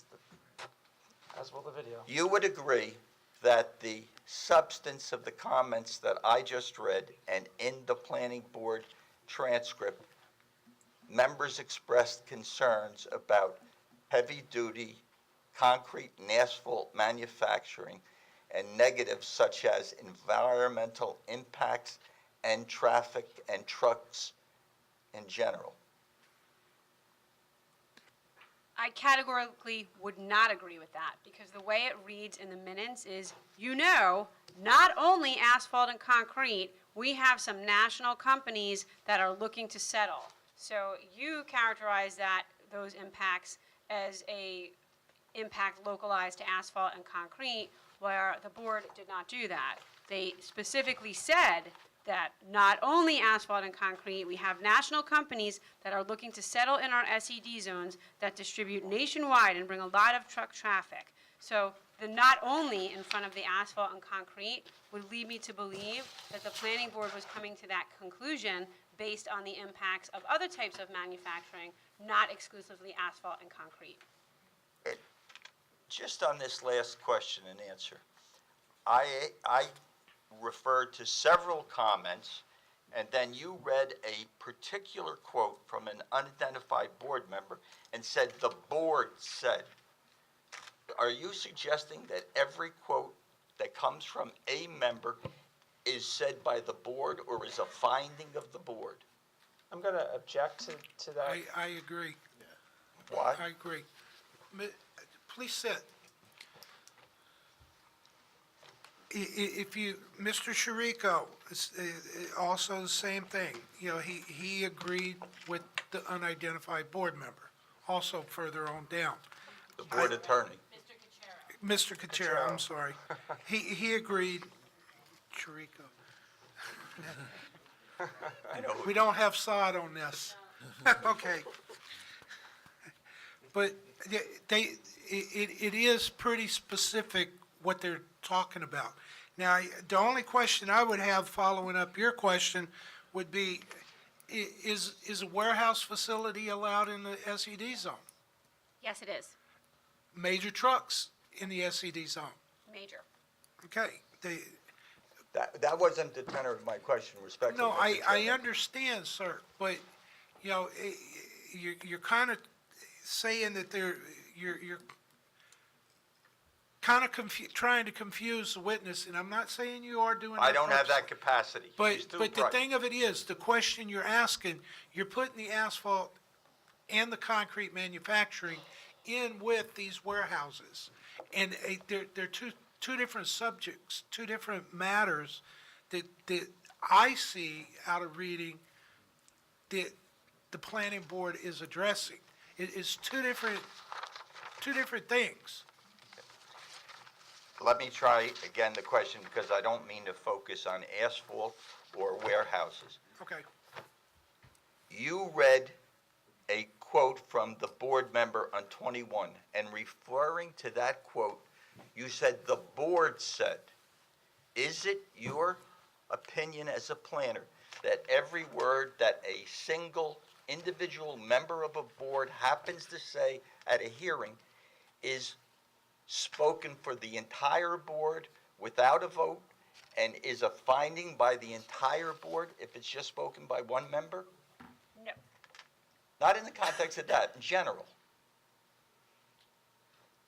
as will the video. You would agree that the substance of the comments that I just read and in the planning board transcript, members expressed concerns about heavy-duty concrete and asphalt manufacturing and negatives such as environmental impacts and traffic and trucks in general. I categorically would not agree with that, because the way it reads in the minutes is, not only asphalt and concrete, we have some national companies that are looking to settle. So you characterize those impacts as a impact localized to asphalt and concrete, where the board did not do that. They specifically said that not only asphalt and concrete, we have national companies that are looking to settle in our SED zones that distribute nationwide and bring a lot of truck traffic. So the not only in front of the asphalt and concrete would lead me to believe that the planning board was coming to that conclusion based on the impacts of other types of manufacturing, not exclusively asphalt and concrete. Just on this last question and answer, I referred to several comments and then you read a particular quote from an unidentified board member and said, "The board said." Are you suggesting that every quote that comes from a member is said by the board or is a finding of the board? I'm going to object to that. I agree. Why? I agree. Please sit. If you, Mr. Shariko, also the same thing. You know, he agreed with the unidentified board member, also further on down. The board attorney. Mr. Kuchera, I'm sorry. He agreed, Shariko. I know. We don't have sod on this. Okay. But it is pretty specific what they're talking about. Now, the only question I would have following up your question would be, is a warehouse facility allowed in the SED zone? Yes, it is. Major trucks in the SED zone? Major. Okay, That wasn't the tenor of my question, respectfully. no, Mr. I Chairman. understand, sir, but, you know, you're kind of saying that you're kind of trying to confuse the witness, and I'm not saying you are doing that I don't have that purposely. capacity. He's But, too the bright. thing of it is, the question you're asking, you're putting the asphalt and the concrete manufacturing in with these warehouses. And they're two different subjects, two different matters that I see out of reading that the planning board is addressing. It is two different things. Let me try again the question, because I don't mean to focus on asphalt or warehouses. Okay. You read a quote from the board member on 21, and referring to that quote, you said, "The board said." Is it your opinion as a planner that every word that a single individual member of a board happens to say at a hearing is spoken for the entire board without a vote, and is a finding by the entire board if it's just spoken by one member? No. Not in the context of that, in general.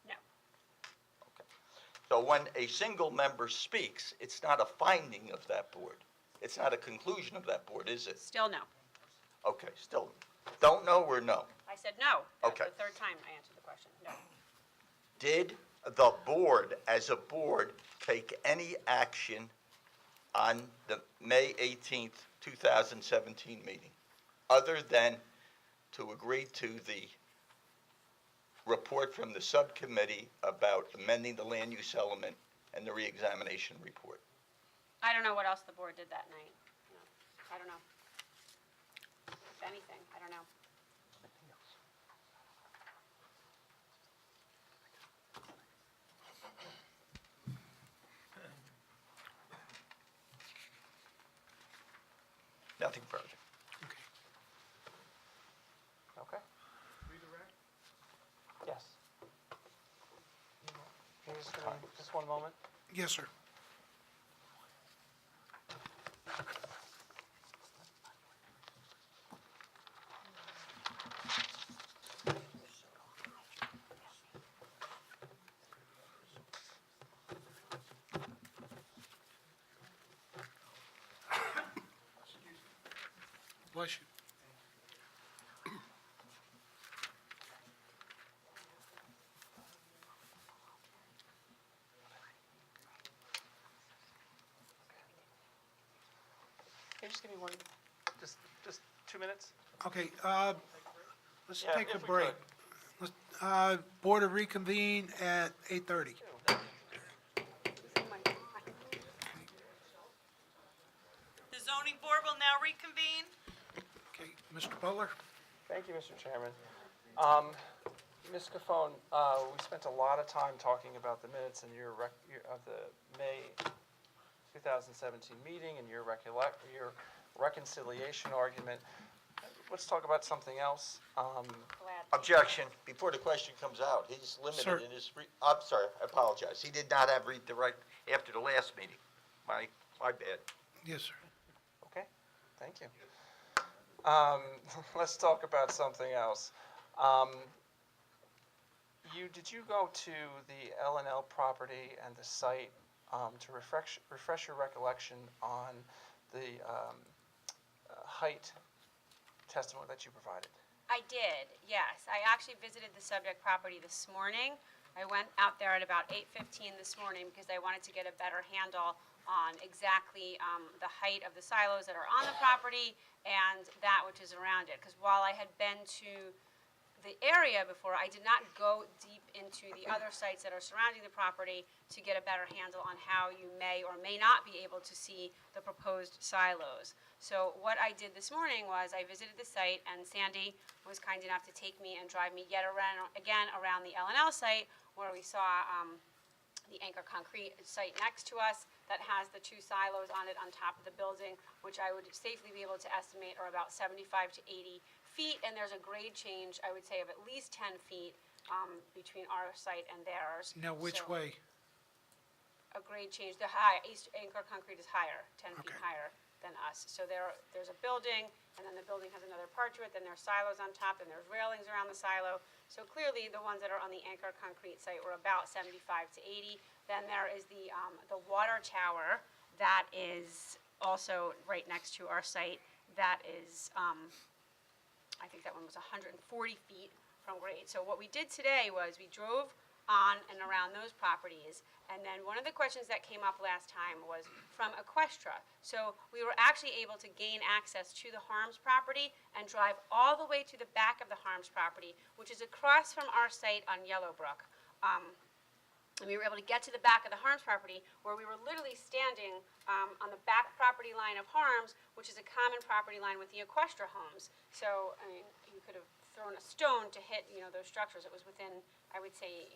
No. Okay. So when a single member speaks, it's not a finding of that board. It's not a conclusion of that board, is it? Still no. Okay, still, don't know or no? I said no. That's Okay. the third time I answered the question. No. Did the board, as a board, take any action on the May 18th, 2017 meeting, other than to agree to the report from the subcommittee about amending the land use element and the reexamination report? I don't know what else the board did that night. No. I don't know. If anything, I don't know. Nothing further. Okay. Yes. Can you just give me just one moment? Yes, sir. Bless you. Can you just give me one, just 2 minutes? Okay, let's Yeah, take a if we break. could. Board to reconvene at 8:30. The zoning board will now reconvene. Okay, Mr. Butler? Thank you, Mr. Chairman. Ms. Cofone, we spent a lot of time talking about the minutes and of the May 2017 meeting and your reconciliation argument. Let's talk about something else. Glad. Objection, before the question comes out, he's limited Sir. in his, I'm sorry, I apologize. He did not have read the right, after the last meeting. My bad. Yes, sir. Okay, Thank you. Let's talk about something else. Did you go to the L&L property and the site to refresh your recollection on the height testimony that you provided? I did, yes. I actually visited the subject property this morning. I went out there at about 8:15 this morning because I wanted to get a better handle on exactly the height of the silos that are on the property and that which is around it. Because while I had been to the area before, I did not go deep into the other sites that are surrounding the property to get a better handle on how you may or may not be able to see the proposed silos. So what I did this morning was I visited the site, and Sandy was kind enough to take me and drive me yet again around the L&L site, where we saw the Anchor Concrete site next to us that has the 2 silos on it on top of the building, which I would safely be able to estimate are about 75 to 80 feet, and there's a grade change, I would say, of at least 10 feet between our site and theirs. Now, which So, way? A grade change, East Anchor Concrete is higher, 10 feet Okay. higher than us. So there's a building, and then the building has another part to it, then there's silos on top, and there's railings around the silo. So clearly, the ones that are on the Anchor Concrete site were about 75 to 80. Then there is the water tower that is also right next to our site. That is, I think that one was 140 feet from grade. So what we did today was we drove on and around those properties, and then one of the questions that came up last time was from Equestra. So we were actually able to gain access to the Harms property and drive all the way to the back of the Harms property, which is across from our site on Yellowbrook. And we were able to get to the back of the Harms property, where we were literally standing on the back property line of Harms, which is a common property line with the Equestra homes. So, I mean, you could have thrown a stone to hit, those structures. It was within, I would say,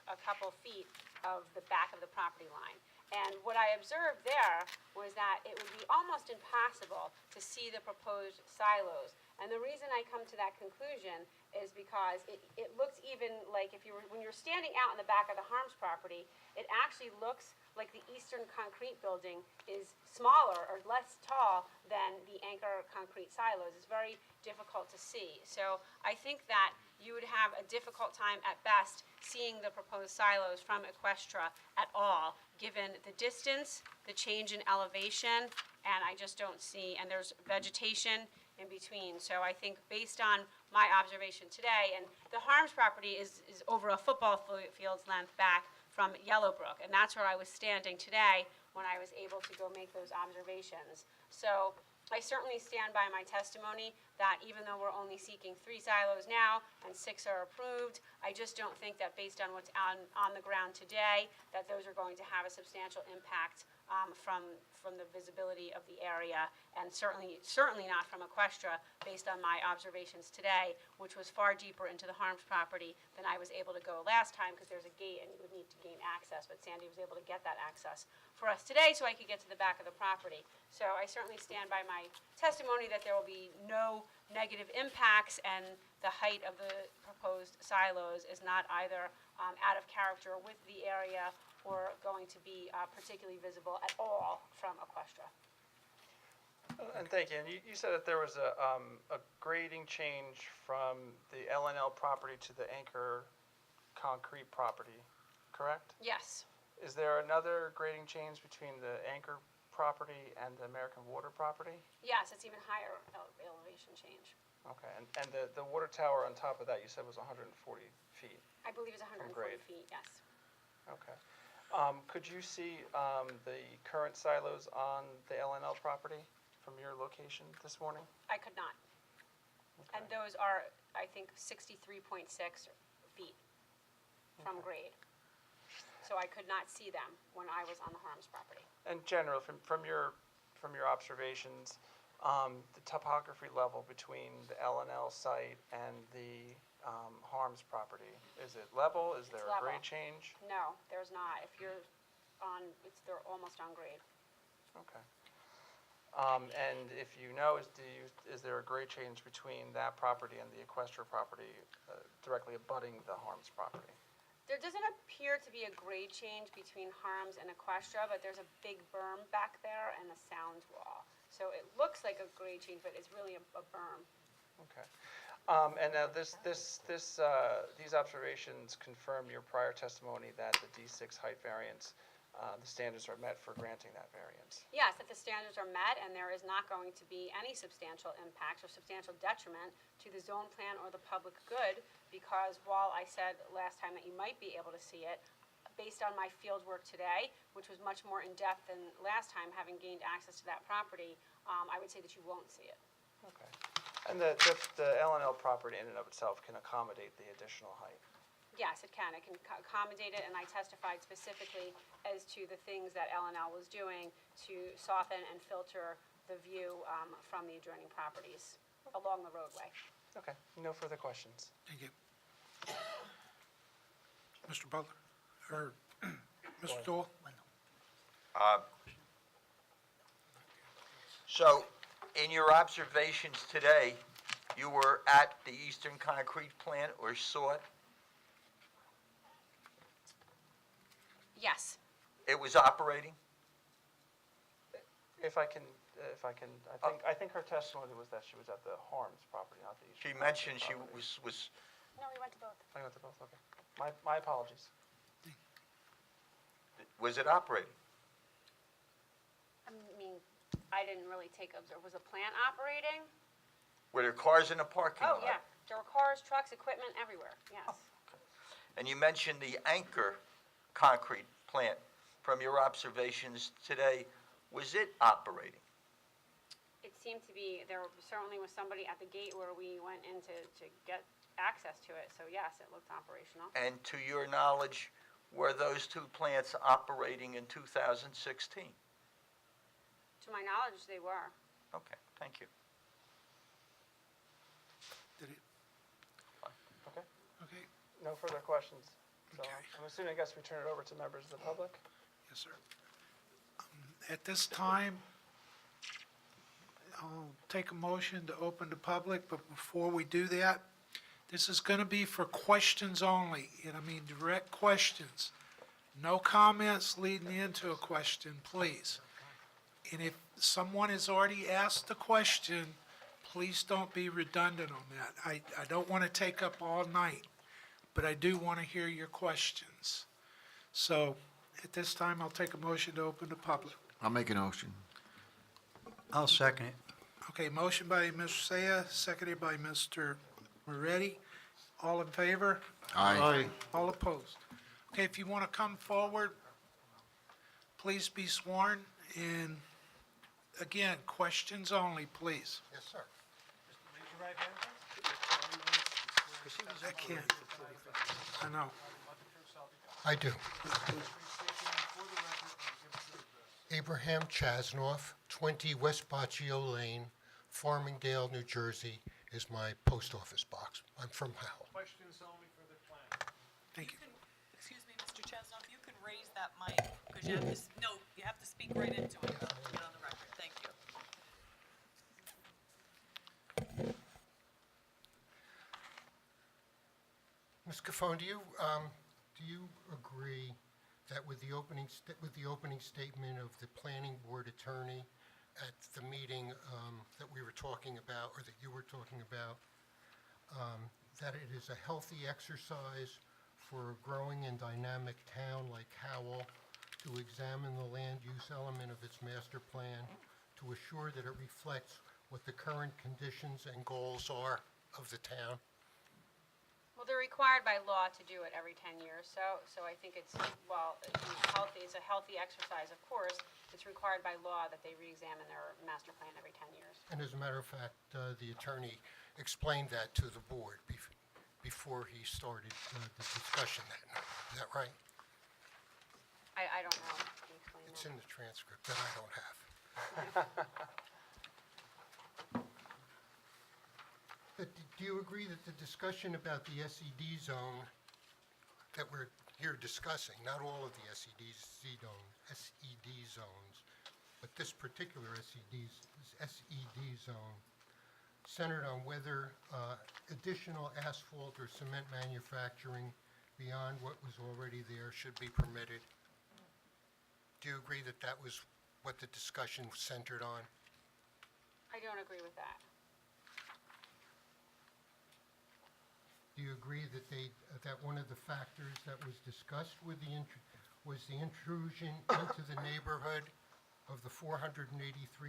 a couple feet of the back of the property line. And what I observed there was that it would be almost impossible to see the proposed silos. And the reason I come to that conclusion is because it looks even like when you're standing out in the back of the Harms property, it actually looks like the Eastern Concrete building is smaller or less tall than the Anchor Concrete silos. It's very difficult to see. So I think that you would have a difficult time at best seeing the proposed silos from Equestra at all, given the distance, the change in elevation, and I just don't see, and there's vegetation in between. So I think based on my observation today, and the Harms property is over a football field's length back from Yellowbrook, and that's where I was standing today when I was able to go make those observations. So I certainly stand by my testimony that even though we're only seeking 3 silos now and 6 are approved, I just don't think that based on what's on the ground today, that those are going to have a substantial impact from the visibility of the area, and certainly not from Equestra, based on my observations today, which was far deeper into the Harms property than I was able to go last time, because there's a gate and you would need to gain access, but Sandy was able to get that access for us today so I could get to the back of the property. So I certainly stand by my testimony that there will be no negative impacts, and the height of the proposed silos is not either out of character with the area or going to be particularly visible at all from Equestra. And thank you. And you said that there was a grading change from the L&L property to the Anchor Concrete property, correct? Yes. Is there another grading change between the Anchor property and the American Water property? Yes, it's even higher elevation change. Okay, and the water tower on top of that, you said was 140 feet? I believe it's 140 grade. feet, yes. Okay. Could you see the current silos on the L&L property from your location this morning? I could not. Okay. And those are, I think, 63.6 feet from grade. So I could not see them when I was on the Harms property. And generally, from your observations, the topography level between the L&L site and the Harms property, is it level? Is there a level. grade change? No, there's not. If you're on, they're almost on grade. Okay. And if you know, is there a grade change between that property and the Equestra property directly abutting the Harms property? There doesn't appear to be a grade change between Harms and Equestra, but there's a big berm back there and a sound wall. So it looks like a grade change, but it's really a berm. Okay. And now these observations confirm your prior testimony that the D6 height variance, the standards are met for granting that variance. Yes, if the standards are met and there is not going to be any substantial impacts or substantial detriment to the zone plan or the public good, because while I said last time that you might be able to see it, based on my field work today, which was much more in-depth than last time, having gained access to that property, I would say that you won't see it. Okay. And the L&L property in and of itself can accommodate the additional height? Yes, it can. It can accommodate it, and I testified specifically as to the things that L&L was doing to soften and filter the view from the adjoining properties along the roadway. Okay, no further questions. Thank you. Mr. Butler, or Mr. Doyle? So, in your observations today, you were at the Eastern Concrete plant or saw it? Yes. It was operating? If I think her testimony was that she was at the Harms property, not the She Eastern mentioned she property. was, No, we went to both. I went to both, okay. My apologies. was it operating? I mean, I didn't really was a plant operating? Were there cars in the parking lot? Oh, yeah. There were cars, trucks, equipment everywhere, yes. And you mentioned the Anchor Concrete plant. From your observations today, was it operating? It seemed to be, there certainly was somebody at the gate where we went in to get access to it, so yes, it looked operational. And to your knowledge, were those two plants operating in 2016? To my knowledge, they were. Okay, thank you. Did it? Okay, Okay, no further questions. So Okay. I'm assuming, I guess we turn it over to members of the public? yes, sir. At this time, I'll take a motion to open to public, but before we do that, this is going to be for questions only, and I mean direct questions. No comments leading into a question, please. And if someone has already asked a question, please don't be redundant on that. I don't want to take up all night, but I do want to hear your questions. So at this time, I'll take a motion to open to public. I'll make a motion. I'll second it. Okay, motion by Mr. Seiya, seconded by Mr. Moretti. All in favor? Aye. All opposed? Okay, if you want to come forward, please be sworn. And again, questions only, please. Yes, sir. I can't. I know. I do. Abraham Chasnoff, 20 West Boccio Lane, Farmingdale, New Jersey, is my post office box. I'm from Howell. Questions only for the plan. Thank you. Excuse me, Mr. Chesnoff, you can raise that mic, because you have to speak right into it, to get on the record. Thank you. Ms. Cafone, do you agree that with the opening statement of the planning board attorney at the meeting that we were talking about, or that you were talking about, that it is a healthy exercise for a growing and dynamic town like Howell to examine the land use element of its master plan to assure that it reflects what the current conditions and goals are of the town? Well, they're required by law to do it every 10 years, so I think it's a healthy exercise, of course. It's required by law that they reexamine their master plan every 10 years. And as a matter of fact, the attorney explained that to the board before he started the discussion that night. Is that right? I don't know. Can you explain It's that? in the transcript that I don't have. But do you agree that the discussion about the SED zone that we're here discussing, not all of the SED zones, but this particular SED zone, centered on whether additional asphalt or cement manufacturing beyond what was already there should be permitted? Do you agree that that was what the discussion was centered on? I don't agree with that. Do you agree that that one of the factors that was discussed with was the intrusion into the neighborhood of the 483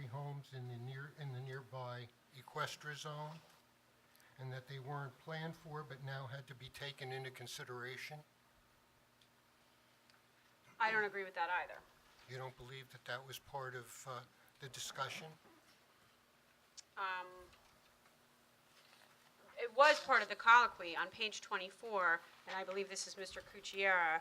homes in the nearby Equestra zone? And that they weren't planned for, but now had to be taken into consideration? I don't agree with that either. You don't believe that that was part of the discussion? It was part of the colloquy on page 24, and I believe this is Mr. Cucchiara,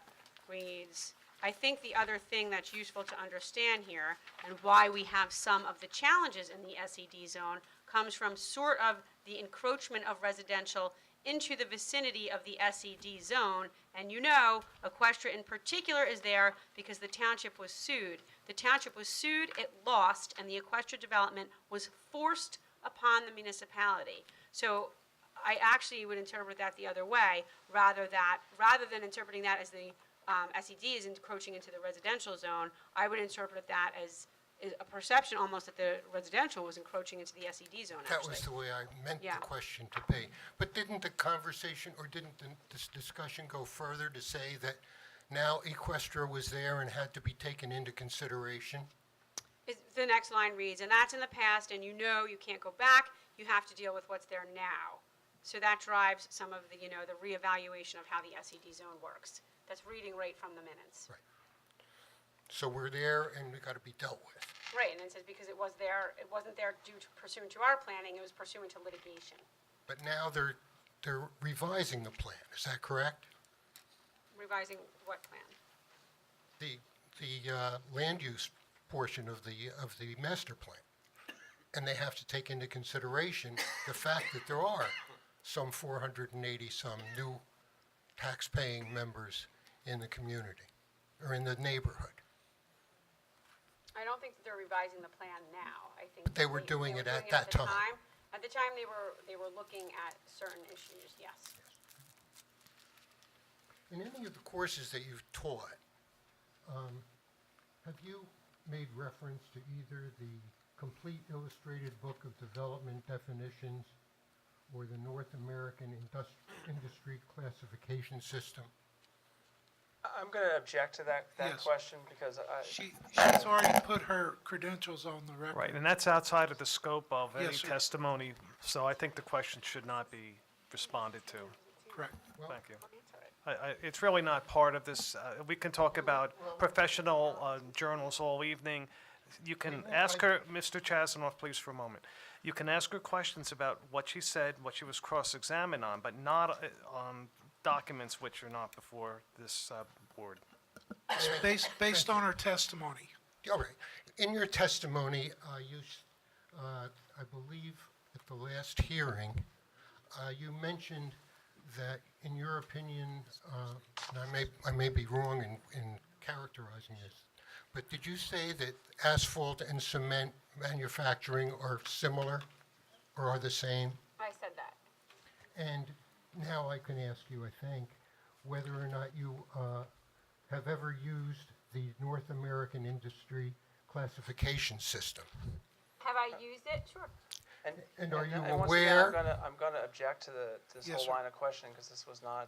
reads, I think the other thing that's useful to understand here, and why we have some of the challenges in the SED zone, comes from sort of the encroachment of residential into the vicinity of the SED zone, and you know, Equestra in particular is there because the township was sued. The township was sued, it lost, and the Equestra development was forced upon the municipality. So I actually would interpret that the other way, rather than interpreting that as the SED is encroaching into the residential zone, I would interpret that as a perception almost that the residential was encroaching into the SED zone, actually. That was the way I meant Yeah. the question to be. But didn't the conversation, or didn't this discussion go further to say that now Equestra was there and had to be taken into consideration? The next line reads, and that's in the past, and you know you can't go back, you have to deal with what's there now. So that drives some of the, the reevaluation of how the SED zone works. That's reading right from the minutes. Right. So we're there and we got to be dealt with. Right, and it says because it wasn't there pursuant to our planning, it was pursuant to litigation. But now they're revising the plan, is that correct? Revising what plan? The land use portion of the master plan. And they have to take into consideration the fact that there are some 480-some new tax-paying members in the community, or in the neighborhood. I don't think that they're revising the plan now. I think They were doing it at that time. At the time, they were looking at certain issues, yes. In any of the courses that you've taught, have you made reference to either the complete illustrated book of development definitions or the North American Industry Classification System? I'm going to object to that Yes. question because She's already put her credentials on the record. Right, and that's outside of the scope of any Yes, sir. testimony, so I think the question should not be responded to. Correct. Thank you. It's really not part of this. We can talk about professional journals all evening. You can ask her, Mr. Chasanoff, please, for a moment. You can ask her questions about what she said, what she was cross-examined on, but not on documents which are not before this board. Based on her testimony. All right. In your testimony, I believe at the last hearing, you mentioned that, in your opinion, and I may be wrong in characterizing this, but did you say that asphalt and cement manufacturing are similar or are the same? I said that. And now I can ask you, I think, whether or not you have ever used the North American Industry Classification System. Have I used it? Sure. And are you once again, aware? I'm going to object to this Yes, whole sir. line of questioning because this was not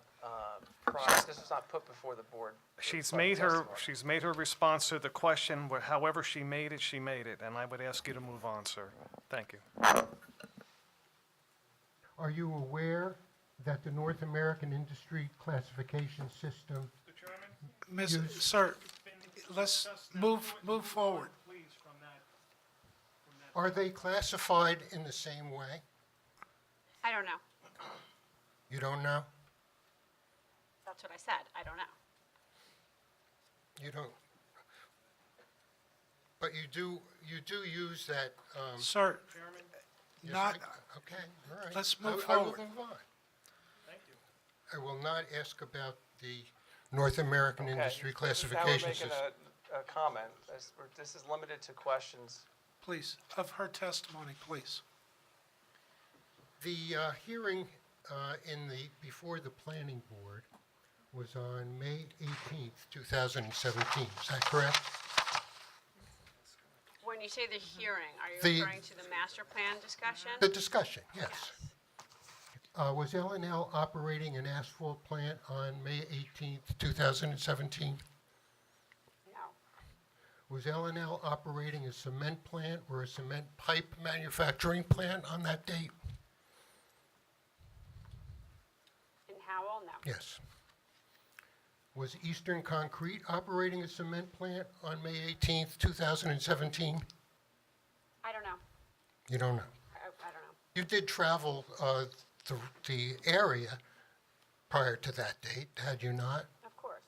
put before the board. She's by made her testimony. response to the question, however she made it, and I would ask you to move on, sir. Thank you. Are you aware that the North American Industry Classification System, Sir, let's move forward. are they classified in the same way? I don't know. You don't know? That's what I said. I don't know. You don't? But you do use that, Sir, yes, not, okay, all right. let's move I will forward. move on. Thank you. I will not ask about the North American Okay, Industry now we're Classification making System. a comment. This is limited to questions. please, of her testimony, please. The hearing before the planning board was on May 18th, 2017. Is that correct? When When you say the hearing, are you The- referring to the master plan discussion? The discussion, yes. Was L&L operating an asphalt plant on May 18th, 2017? No. Was L&L operating a cement plant or a cement pipe manufacturing plant on that date? In Howell, no. Yes. Was Eastern Concrete operating a cement plant on May 18th, 2017? I don't know. You don't know. I don't know. You did travel the area prior to that date, had you not? Of course.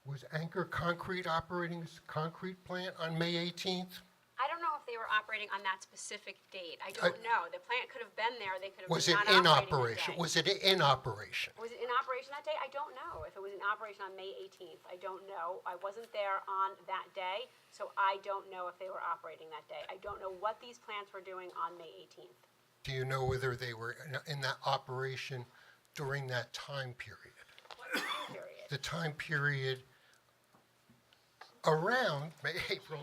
Was Anchor Concrete operating a concrete plant on May 18th? I don't know if they were operating on that specific date. I don't know. The plant could have been there, they could have Was been it not in operating that operation? day. Was it in operation? Was it in operation that day? I don't know. If it was in operation on May 18th, I don't know. I wasn't there on that day, so I don't know if they were operating that day. I don't know what these plants were doing on May 18th. Do you know whether they were in that operation during that time period? What time period? The time period around May, April.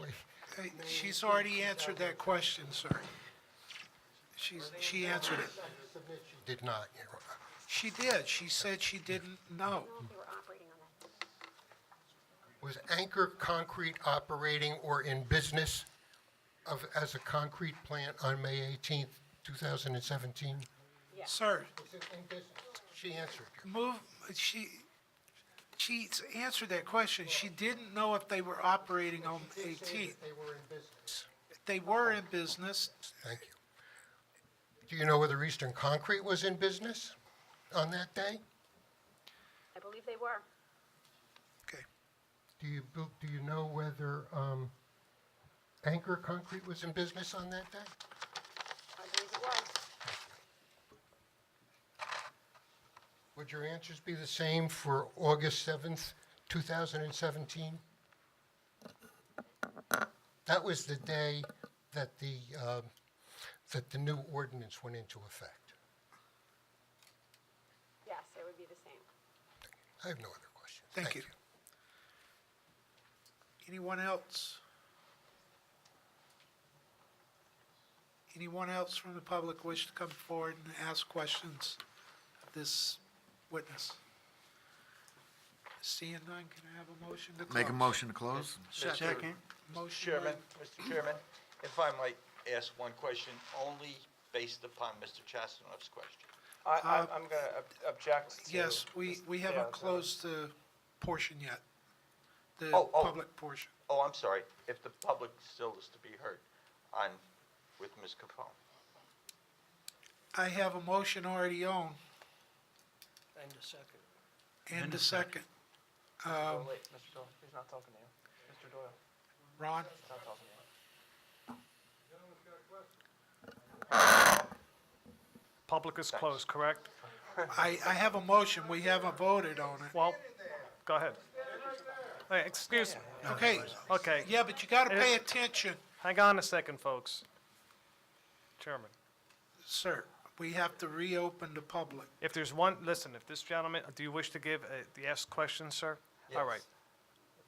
Hey, she's already answered that question, sir. She answered it. She did not, Your Honor. She did. She said she didn't know. I don't know if they were operating on that day. Was Anchor Concrete operating or in business as a concrete plant on May 18th, 2017? Yes. Sir, Was it in business? She answered. she's answered that question. She didn't know if they were operating on 18th. They were in business. They were in business. Thank you. Do you know whether Eastern Concrete was in business on that day? I believe they were. Okay. Do you know whether Anchor Concrete was in business on that day? I believe it was. Would your answers be the same for August 7th, 2017? That was the day that the new ordinance went into effect. Yes, it would be the same. I have no other questions. Thank you. Anyone else? Anyone else from the public wish to come forward and ask questions of this witness? Seeing none, can I have a motion to close? Make a motion to close? Second. Motion Mr. Chairman, if I might ask one question, only based upon Mr. Chastanoff's question. I'm going to object to. Yes, we Yeah, haven't so- closed the portion yet, the Oh. public portion. Oh, I'm sorry, if the public still is to be heard with Ms. Capone. I have a motion already on And a second. and a second. Oh, wait, Mr. Doyle, he's not talking to you. Mr. Doyle, Ron? he's not talking to you. Public is closed, correct? I have a motion, we haven't voted on it. Well, go ahead. Hey, excuse me. Okay, Okay, yeah, but you gotta pay attention, hang on a second, folks. Chairman, sir. We have to reopen the public. if there's one, listen, if this gentleman, do you wish to give, the ask questions, sir? All Yes.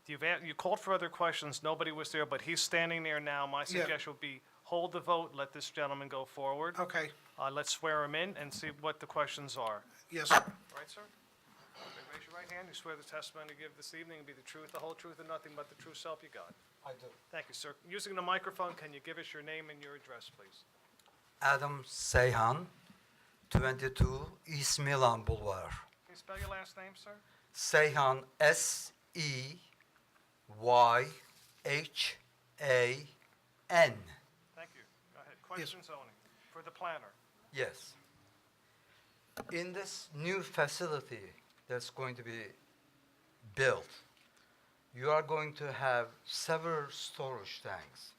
right. You called for other questions, nobody was there, but he's standing there now. My Yeah. suggestion would be, hold the vote, let this gentleman go forward. Okay, Let's swear him in and see what the questions are. yes, sir. All right, sir? Raise your right hand. You swear the testimony you give this evening will be the truth, the whole truth, and nothing but the true self you got. I do. Thank you, sir. Using the microphone, can you give us your name and your address, please? Adam Seyhan, 22 East Milan Boulevard. Can you spell your last name, sir? Seyhan, Seyhan. Thank you. Go ahead. Questions only. For the planner. Yes. In this new facility that's going to be built, you are going to have several storage tanks,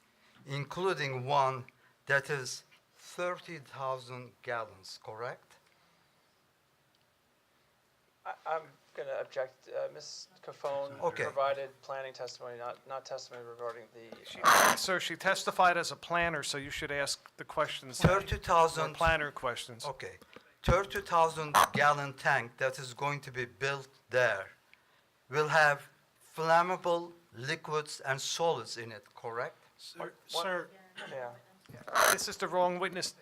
including one that is 30,000 gallons, correct? I'm going to object. Ms. Cafone Okay. provided planning testimony, not testimony regarding the. Sir, she testified as a planner, so you should ask the questions. 30,000. Planner questions. Okay. 30,000 gallon tank that is going to be built there will have flammable liquids and solids in it, correct? Sir, Yeah. This is the wrong witness.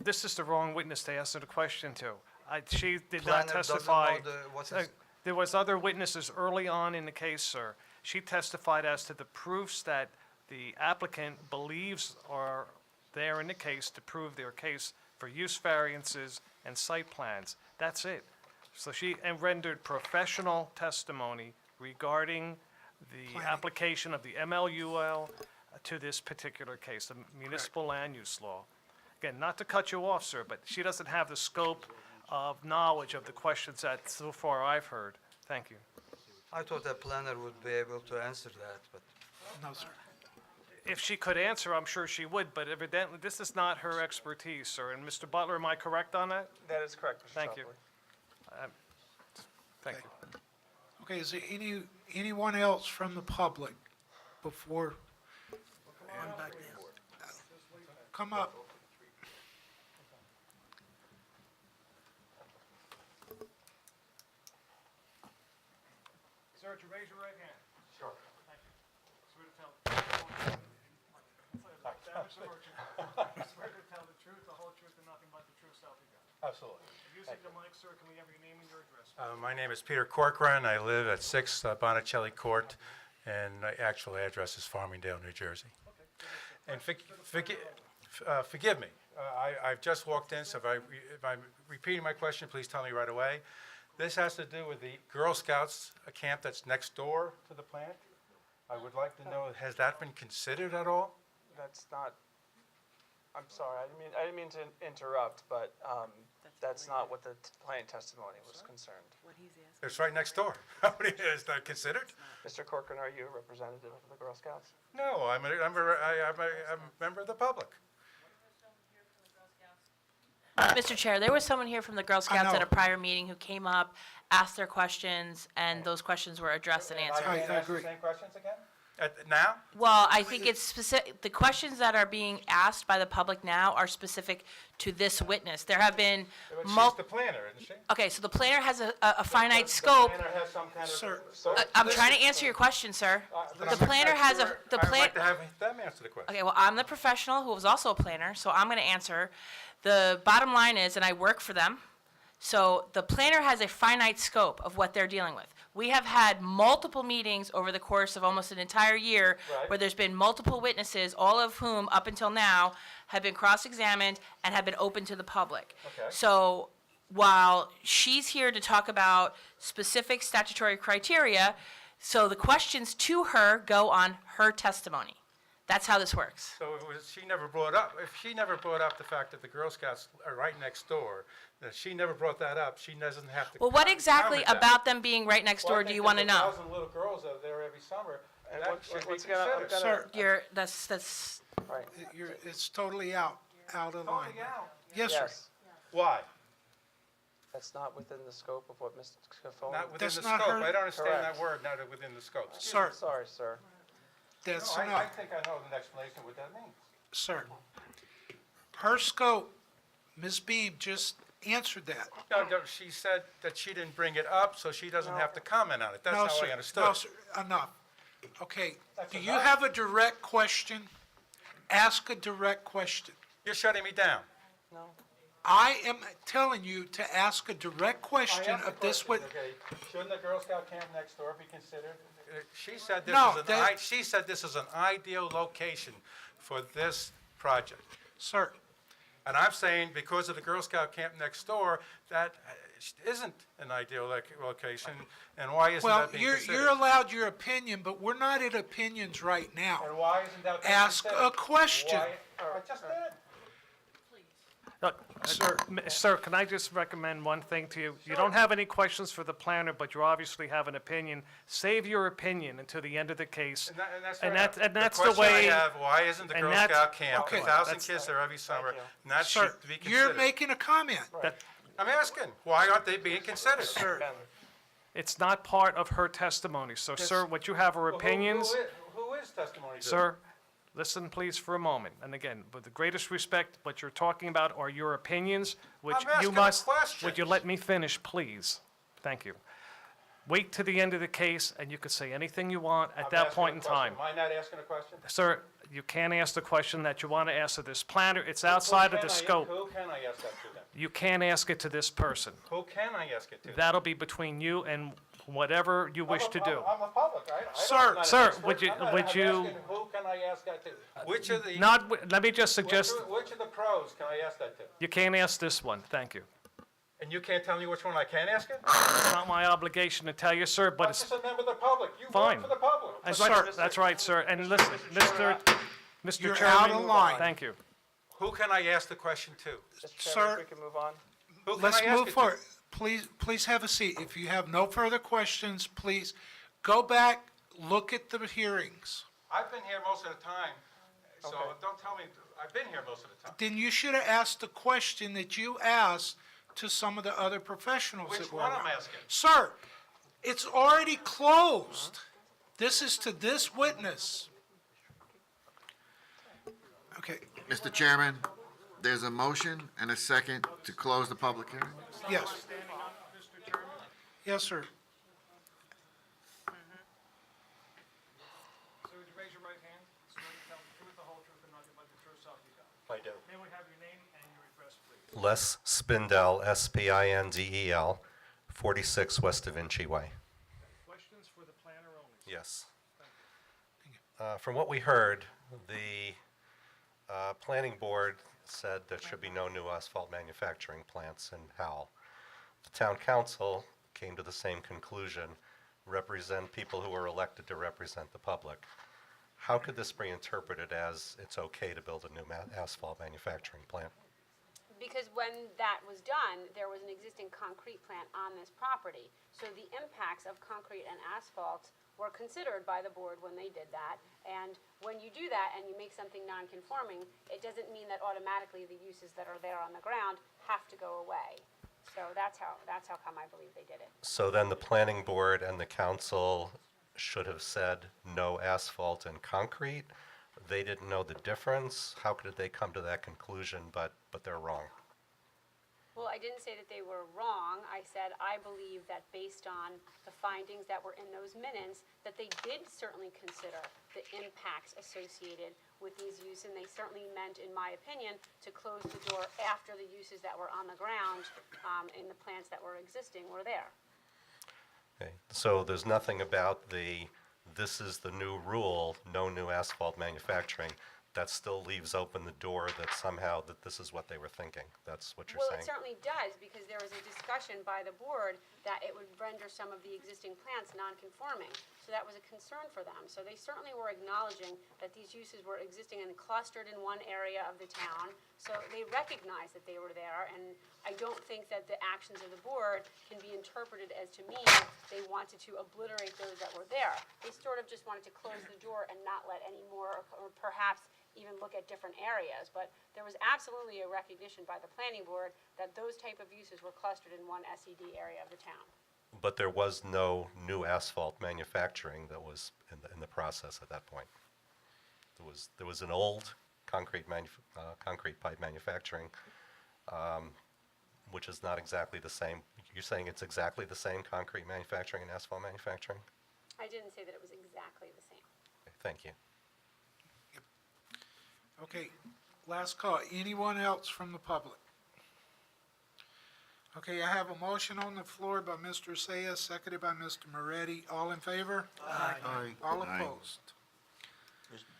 This is the wrong witness to answer the question to. She did not Planner doesn't testify. know what's There was other witnesses early on in the case, sir. She testified as to the proofs that the applicant believes are there in the case to prove their case for use variances and site plans. That's it. So she rendered professional testimony regarding the Planning. application of the MLUL to this particular case, the municipal land use law. Again, not to cut you off, sir, but she doesn't have the scope of knowledge of the questions that so far I've heard. Thank you. I thought a planner would be able to answer that, but no, sir. If she could answer, I'm sure she would, but evidently, this is not her expertise, sir. And Mr. Butler, am I correct on that? That is correct, Mr. Thank you. Tropoli. Thank Okay. you. Okay, is there anyone else from the public before? Come up. Sir, would you raise your right hand? Sure. Thank you. Swear to tell. Damage the virtue. Swear to tell the truth, the whole truth, and nothing but the truth, so help you God. Absolutely. Using the mic, sir, can we have your name and your address? My name is Peter Corcoran. I live at 6 Bonicelli Court, and my actual address is Farmingdale, New Jersey. And forgive me. I've just walked in, so if I'm repeating my question, please tell me right away. This has to do with the Girl Scouts camp that's next door to the plant. I would like to know, has that been considered at all? That's not, I'm sorry, I didn't mean to interrupt, but that's not what the client testimony was concerned. It's right next door. Is that considered? Mr. Corcoran, are you a representative of the Girl Scouts? No, I'm a member of the public. Mr. Chair, there was someone here from the Girl Scouts at know. a prior meeting who came up, asked their questions, and those questions were addressed and answered. I Can ask the agree. same questions again? Now? Well, I think it's specific, the questions that are being asked by the public now are specific to this witness. There have been But she's mul- the planner, isn't she? okay, so the planner has a finite scope. The planner has some kind of... Sir, I'm trying to answer your question, sir. But The I'm planner has a, sure the I'd plan. like to have them answer the question. Okay, well, I'm the professional who was also a planner, so I'm gonna answer. The bottom line is, and I work for them, so the planner has a finite scope of what they're dealing with. We have had multiple meetings over the course of almost an entire year Right. where there's been multiple witnesses, all of whom, up until now, have been cross-examined and have been open to the public. Okay. So while she's here to talk about specific statutory criteria, so the questions to her go on her testimony. That's how this works. So if she never brought up the fact that the Girl Scouts are right next door, that she never brought that up, she doesn't have to Well, what comment exactly that. about them being right next Well, I door do think you want to there's know? 1,000 little girls out there every summer, and And that should be once again, I'm considered. gonna- sir, That's, Right. it's totally out of line. Totally out. Yes, sir. Yes, Why? that's not within the scope of what Mr. Scafone. Not within That's the not scope. her- I don't understand Correct. that word, not within the scope. Excuse Sir, Sorry, sir. that's No, I not, think I know an explanation of what that means. sir. Her scope, Ms. Beam just answered that. No, she said that she didn't bring it up, so she doesn't have to comment on it. That's No, how sir. I understood No, it. sir, enough. Okay, That's do you enough. have a direct question? Ask a direct question. You're shutting me down. No? I am telling you to ask a direct I question asked the of this question, witness. okay, shouldn't the Girl Scout camp next door be considered? She said No, she said this is an ideal location for this project. Sir, And I'm saying because of the Girl Scout camp next door, that isn't an ideal location, and why isn't well, that being considered? you're allowed your opinion, but we're not at opinions right now. And why isn't that being Ask considered? a question. Why- I just did. Sir, can I just recommend one thing to you? You don't have any questions for the planner, but you obviously have an opinion. Save your opinion until the end of the case. And that's And fair that's- enough. and that's the question I way- have, why isn't the and Girl that's- Scout camp, Okay. 1,000 That's- kids there every summer, you. and that Sir, should be you're considered? making a comment. I'm asking, why aren't they being considered? Sir, Ben, It's not part of her testimony. So, sir, what you have are Well, opinions. Who is testimony to? Sir, listen please for a moment. And again, with the greatest respect, what you're talking about are your opinions, which I'm asking you a must, question. would you let me finish, please? Thank you. wait to the end of the case, and you can say anything you want at I'm that asking point a in question. time. Am I not asking a question? Sir, you can't ask the question that you want to ask of this planner. It's outside of the scope. Who can I ask that to then? You can't ask it to this person. Who can I ask it to? That'll be between you and whatever you wish to do. I'm a public, right? Sir, I'm not an sir, expert. would you- I'm not- would I'm you- asking who can I ask that to? Which of the, Let me just suggest, which of the pros can I ask that to? you can't ask this one, thank you. And you can't tell me which one I can ask it? It's not my obligation to tell you, sir, but I'm it's just a member of the public. You Fine. work for the public. That's right, sir. And listen, Mr. You're Chairman. out of line. Thank you. Who can I ask the question to? Mr. Chairman, Sir. if we can move on. Who can Let's I ask move it to? forward. Please have a seat. If you have no further questions, please go back, look at the hearings. I've been here most of the time, so Okay. don't tell me, I've been here most of the time. Then you should have asked the question that you asked to some of the other professionals Which that were one I'm around. asking? Sir, it's already closed. This is to this witness. Okay, Mr. Chairman, there's a motion and a second to close the public hearing. yes. Yes, sir. Sir, would you raise your right hand? Swear to tell the truth, the whole truth, and nothing but the truth, so help you God. I do. May we have your name and your address, please? Les Spindel, Spindel, 46 West Da Vinci Way. Questions for the planner only? Yes. From what we heard, the planning board said there should be no new asphalt manufacturing plants in Howell. The town council came to the same conclusion, represent people who are elected to represent the public. How could this be interpreted as it's okay to build a new asphalt manufacturing plant? Because when that was done, there was an existing concrete plant on this property. So the impacts of concrete and asphalt were considered by the board when they did that. And when you do that and you make something non-conforming, it doesn't mean that automatically the uses that are there on the ground have to go away. So that's how come I believe they did it. So then the planning board and the council should have said no asphalt and concrete? They didn't know the difference? How could they come to that conclusion, but they're wrong? Well, I didn't say that they were wrong. I said I believe that based on the findings that were in those minutes, that they did certainly consider the impacts associated with these uses, and they certainly meant, in my opinion, to close the door after the uses that were on the ground in the plants that were existing were there. Okay, so there's nothing about this is the new rule, no new asphalt manufacturing, that still leaves open the door that somehow that this is what they were thinking. That's what you're Well, it saying? certainly does, because there was a discussion by the board that it would render some of the existing plants non-conforming. So that was a concern for them. So they certainly were acknowledging that these uses were existing and clustered in one area of the town. So they recognized that they were there, and I don't think that the actions of the board can be interpreted as to mean they wanted to obliterate those that were there. They sort of just wanted to close the door and not let any more, or perhaps even look at different areas. But there was absolutely a recognition by the planning board that those type of uses were clustered in one SED area of the town. But there was no new asphalt manufacturing that was in the process at that point. There was an old concrete pipe manufacturing, which is not exactly the same. You're saying it's exactly the same concrete manufacturing and asphalt manufacturing? I didn't say that it was exactly the same. Okay, thank you. Okay, last call. Anyone else from the public? Okay, I have a motion on the floor by Mr. Saya, seconded by Mr. Moretti. All in favor? Aye. All Aye. opposed?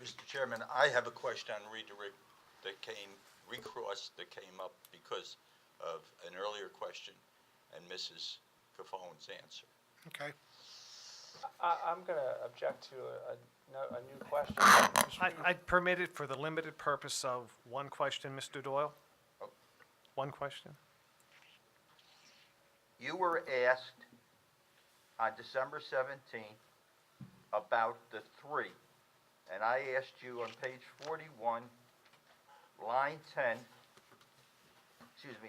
Mr. Chairman, I have a question on redirect that came, recross that came up because of an earlier question and Mrs. Caffone's answer. Okay. I'm going to object to a new question. I'd permit it for the limited purpose of one question, Mr. Doyle. One question. You were asked on December 17th about the three, and I asked you on page 41, line 10,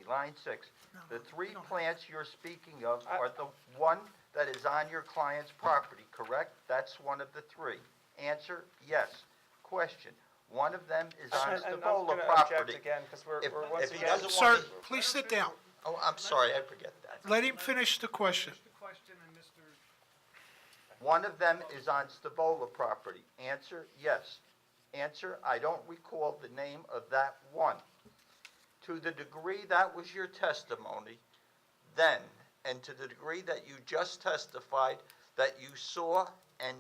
line 6, the three plants you're speaking of are the one that is on your client's property, correct? That's one of the three. Answer, yes. Question, one of them is on And I'm Stavola going to property. object again, because we're If- once if he again. doesn't Sir, want to- please sit down. Oh, I'm sorry, I forget that. Let him finish the question. The question and Mr. One of them is on Stavola property. Answer, yes. Answer, I don't recall the name of that one. To the degree that was your testimony, then, and to the degree that you just testified that you saw and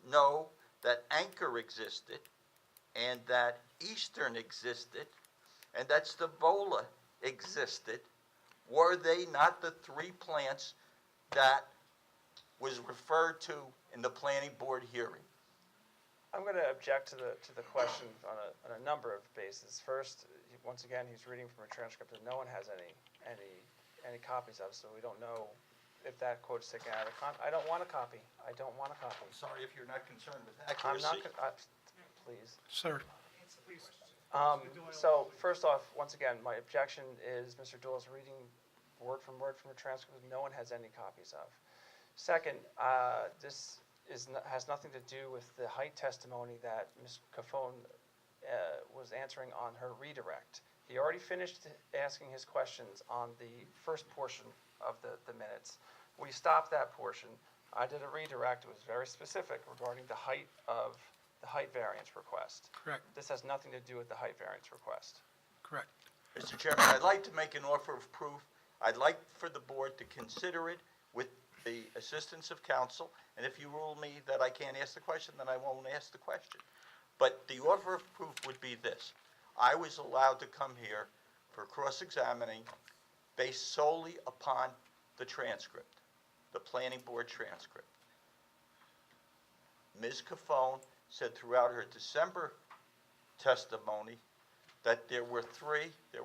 know that Anchor existed, and that Eastern existed, and that Stavola existed, were they not the three plants that was referred to in the planning board hearing? I'm going to object to the question on a number of bases. First, once again, he's reading from a transcript that no one has any copies of, so we don't know if that quote's taken out of context. I don't want a copy. I don't want a copy. Sorry if you're not concerned with I'm accuracy. not, please. Sir, So first off, once again, my objection is Mr. Doyle's reading word from the transcript that no one has any copies of. Second, this has nothing to do with the height testimony that Ms. Cofone was answering on her redirect. He already finished asking his questions on the first portion of the minutes. We stopped that portion. I did a redirect. It was very specific regarding the height variance request. correct, This has nothing to do with the height variance request. correct. Mr. Chairman, I'd like to make an offer of proof. I'd like for the board to consider it with the assistance of counsel, and if you rule me that I can't ask the question, then I won't ask the question. But the offer of proof would be this. I was allowed to come here for cross-examining based solely upon the transcript, the planning board transcript. Ms. Cofone said throughout her December testimony that there were three. The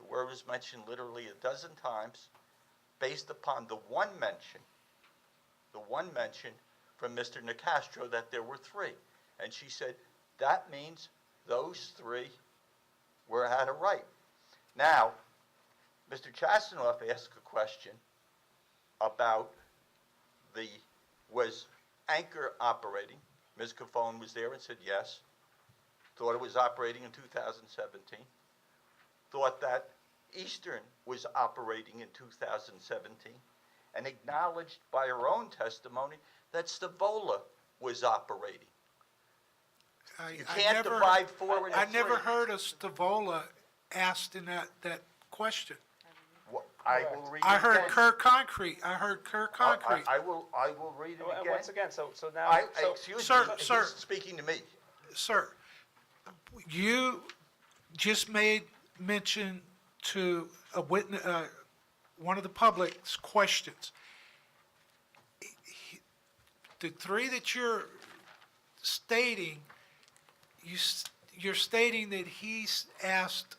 word was mentioned literally a dozen times based upon the one mention from Mr. Nicastro that there were three. And she said, that means those three were had a right. Now, Mr. Chasanoff asked a question about was Anchor operating? Ms. Cofone was there and said yes. Thought it was operating in 2017. Thought that Eastern was operating in 2017, and acknowledged by her own testimony that Stavola was operating. You can't divide four into I three. never heard of Stavola asked in that question. I will read it I heard again. Kerr Concrete. I heard Kerr Concrete. I will read it And again. once again, so now, Excuse Sir, me, sir. he's speaking to me. Sir, you just made mention to a witness, one of the public's questions. The three that you're stating, you're stating that he's asked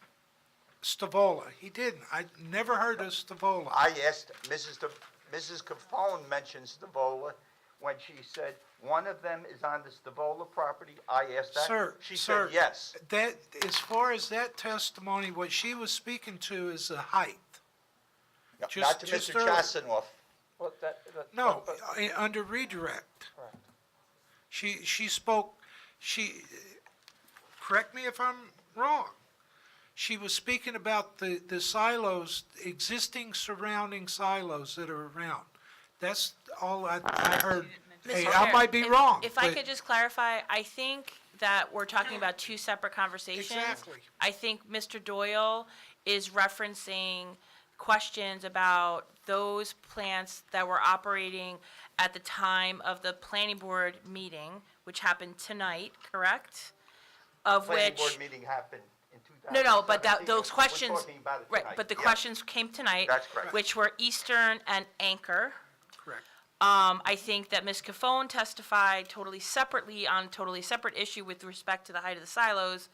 Stavola. He didn't. I never heard of Stavola. I asked, Mrs. Cofone mentioned Stavola when she said, one of them is on the Stavola property. I asked that. Sir, She sir, said yes. That, as far as that testimony, what she was speaking to is the height. No, just- not to just Mr. earlier. Chasanoff. well, No, but- under redirect. correct. She spoke, correct me if I'm wrong. She was speaking about the silos, existing surrounding silos that are around. That's all I heard. Hey, Mr. I Chair, might be wrong. If I but- could just clarify, I think that we're talking about two separate conversations. Exactly. I think Mr. Doyle is referencing questions about those plants that were operating at the time of the planning board meeting, which happened tonight, correct? Of Planning which. board meeting happened in 2017. No, but those We're questions, talking about it right, tonight. but the Yeah. questions came tonight. That's correct. Which were Eastern and Anchor. Correct. I think that Ms. Cofone testified totally separately on a totally separate issue with respect to the height of the silos,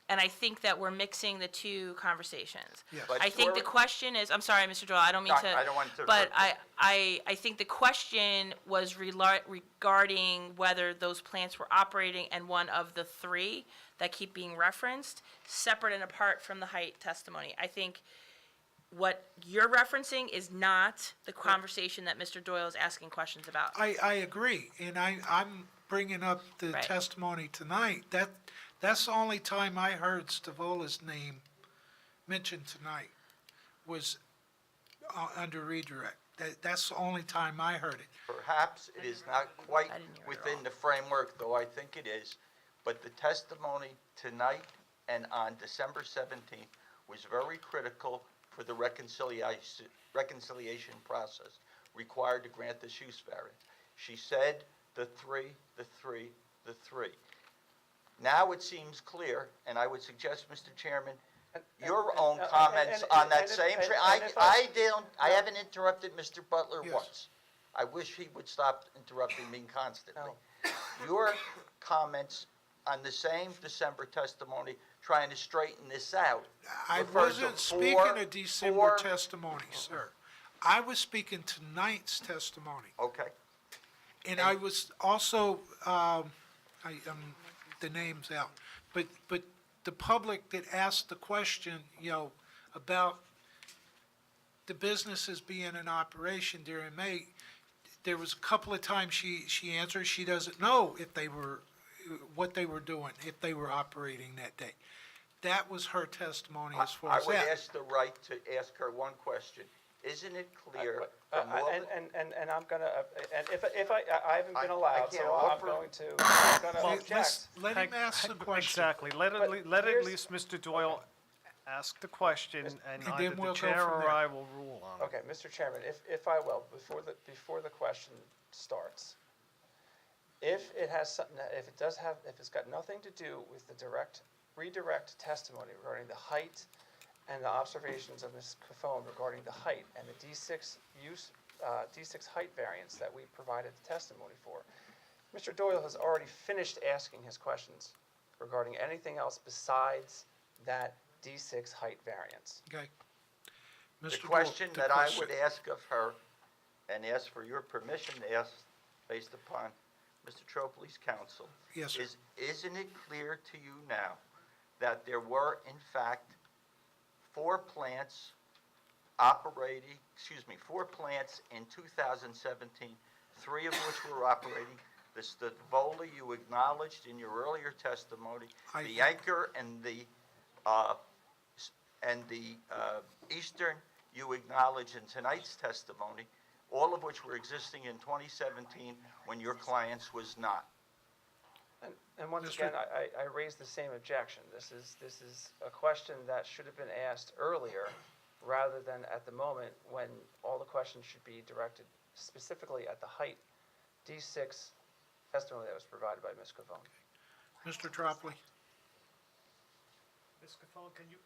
and I think that we're mixing the two conversations. Yes. But I think the for- question is, I'm sorry, Mr. Doyle, I don't mean No, to. I don't want to But interrupt. I think the question was regarding whether those plants were operating and one of the three that keep being referenced, separate and apart from the height testimony. I think what you're referencing is not the conversation that Mr. Doyle is asking questions about. I agree, and I'm bringing up the Right. testimony tonight. That's the only time I heard Stavola's name mentioned tonight, was under redirect. That's the only time I heard it. Perhaps it is not quite I didn't hear it within the framework, though I think it is, but the testimony tonight and on December 17th was very critical for the reconciliation process required to grant this use variance. She said the three. Now it seems clear, and I would suggest, Mr. Chairman, your own comments on that same, I haven't interrupted Mr. Butler Yes. once. I wish he would stop interrupting me constantly. Your comments on the same December testimony, trying to straighten this out. I refers to wasn't speaking of December four- testimony, sir. I was speaking tonight's testimony. Okay, And I was also, the name's out, but the public that asked the question, about the businesses being in operation during May, there was a couple of times she answered, she doesn't know if they were, what they were doing, if they were operating that day. That was her testimony as far I as would that. ask the right to ask her one question. Isn't it clear from all the... And I'm gonna, and if I haven't been I allowed, can't so I'm offer- going to, I'm gonna Well, object. Let him ask the question. Exactly. Let at here's- least Mr. Doyle ask the question, and And either then the we'll go chair from or there. I will rule on it. Okay, Mr. Chairman, if I will, before the question starts, if it has something, if it's got nothing to do with the redirect testimony regarding the height and the observations of Ms. Cofone regarding the height and the D6 height variance that we provided the testimony for, Mr. Doyle has already finished asking his questions regarding anything else besides that D6 height variance. Okay. The Mr. Doyle, question the that I question. would ask of her, and ask for your permission to ask based upon Mr. Tropoli's counsel, Yes, sir. isn't it clear to you now that there were, in fact, four plants in 2017, three of which were operating? The Stavola you acknowledged in your earlier testimony, the Anchor and the Eastern you acknowledged in tonight's testimony, all of which were existing in 2017 when your client's was not. And once Mr. again, I raised the same objection. This is a question that should have been asked earlier rather than at the moment when all the questions should be directed specifically at the height D6 testimony that was provided by Ms. Cofone. Mr. Tropoli. Ms. Cofone, can you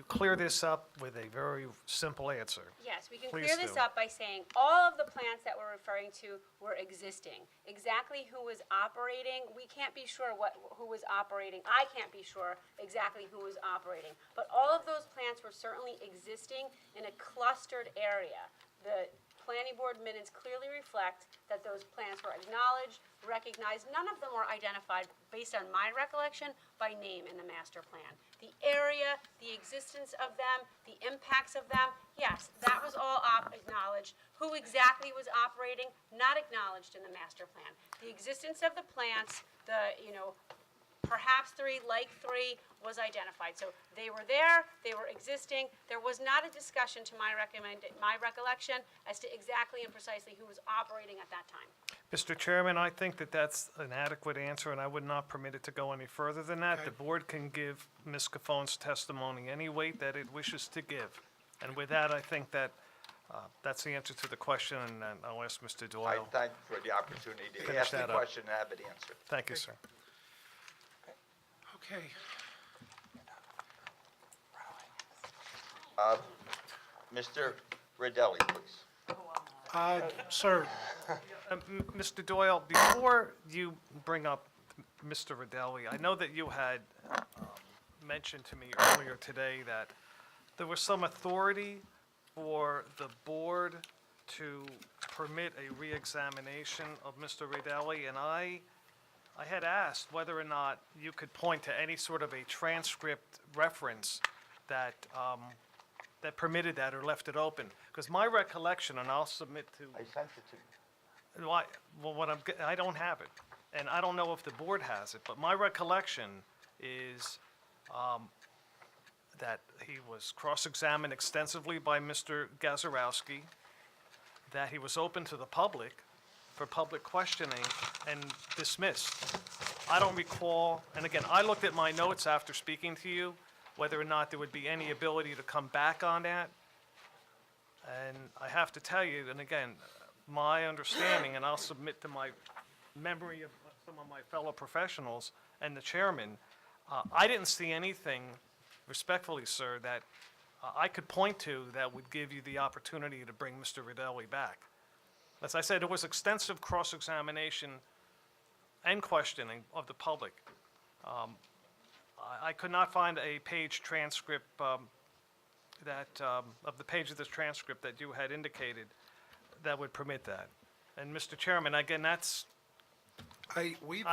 clear this up with a very simple answer? Yes, we can Please clear this do. up by saying all of the plants that we're referring to were existing. Exactly who was operating, we can't be sure who was operating. I can't be sure exactly who was operating. But all of those plants were certainly existing in a clustered area. The planning board minutes clearly reflect that those plants were acknowledged, recognized. None of them were identified, based on my recollection, by name in the master plan. The area, the existence of them, the impacts of them, yes, that was all acknowledged. Who exactly was operating, not acknowledged in the master plan. The existence of the plants, perhaps three, like three, was identified. So they were there, they were existing. There was not a discussion, to my recollection, as to exactly and precisely who was operating at that time. Mr. Chairman, I think that that's an adequate answer, and I would not permit it to go any further than that. Okay. The board can give Ms. Cafone's testimony any weight that it wishes to give. And with that, I think that that's the answer to the question, and I'll ask Mr. I Doyle. thank you for the opportunity to Finish ask the that up. question and have it answered. Thank you, sir. Okay. Mr. Ridelli, please. Sir, Mr. Doyle, before you bring up Mr. Ridelli, I know that you had mentioned to me earlier today that there was some authority for the board to permit a reexamination of Mr. Ridelli, and I had asked whether or not you could point to any sort of a transcript reference that that permitted that or left it open. Because my recollection, and I'll submit to I sent it to you. well, I don't have it, and I don't know if the board has it, but my recollection is that he was cross-examined extensively by Mr. Gazarovski, that he was open to the public for public questioning and dismissed. I don't recall, and again, I looked at my notes after speaking to you, whether or not there would be any ability to come back on that. And I have to tell you, and again, my understanding, and I'll submit to my memory of some of my fellow professionals and the chairman, I didn't see anything, respectfully, sir, that I could point to that would give you the opportunity to bring Mr. Rodelli back. As I said, there was extensive cross-examination and questioning of the public. I could not find a page transcript of the page of this transcript that you had indicated that would permit that. And Mr. Chairman, again, that's, We had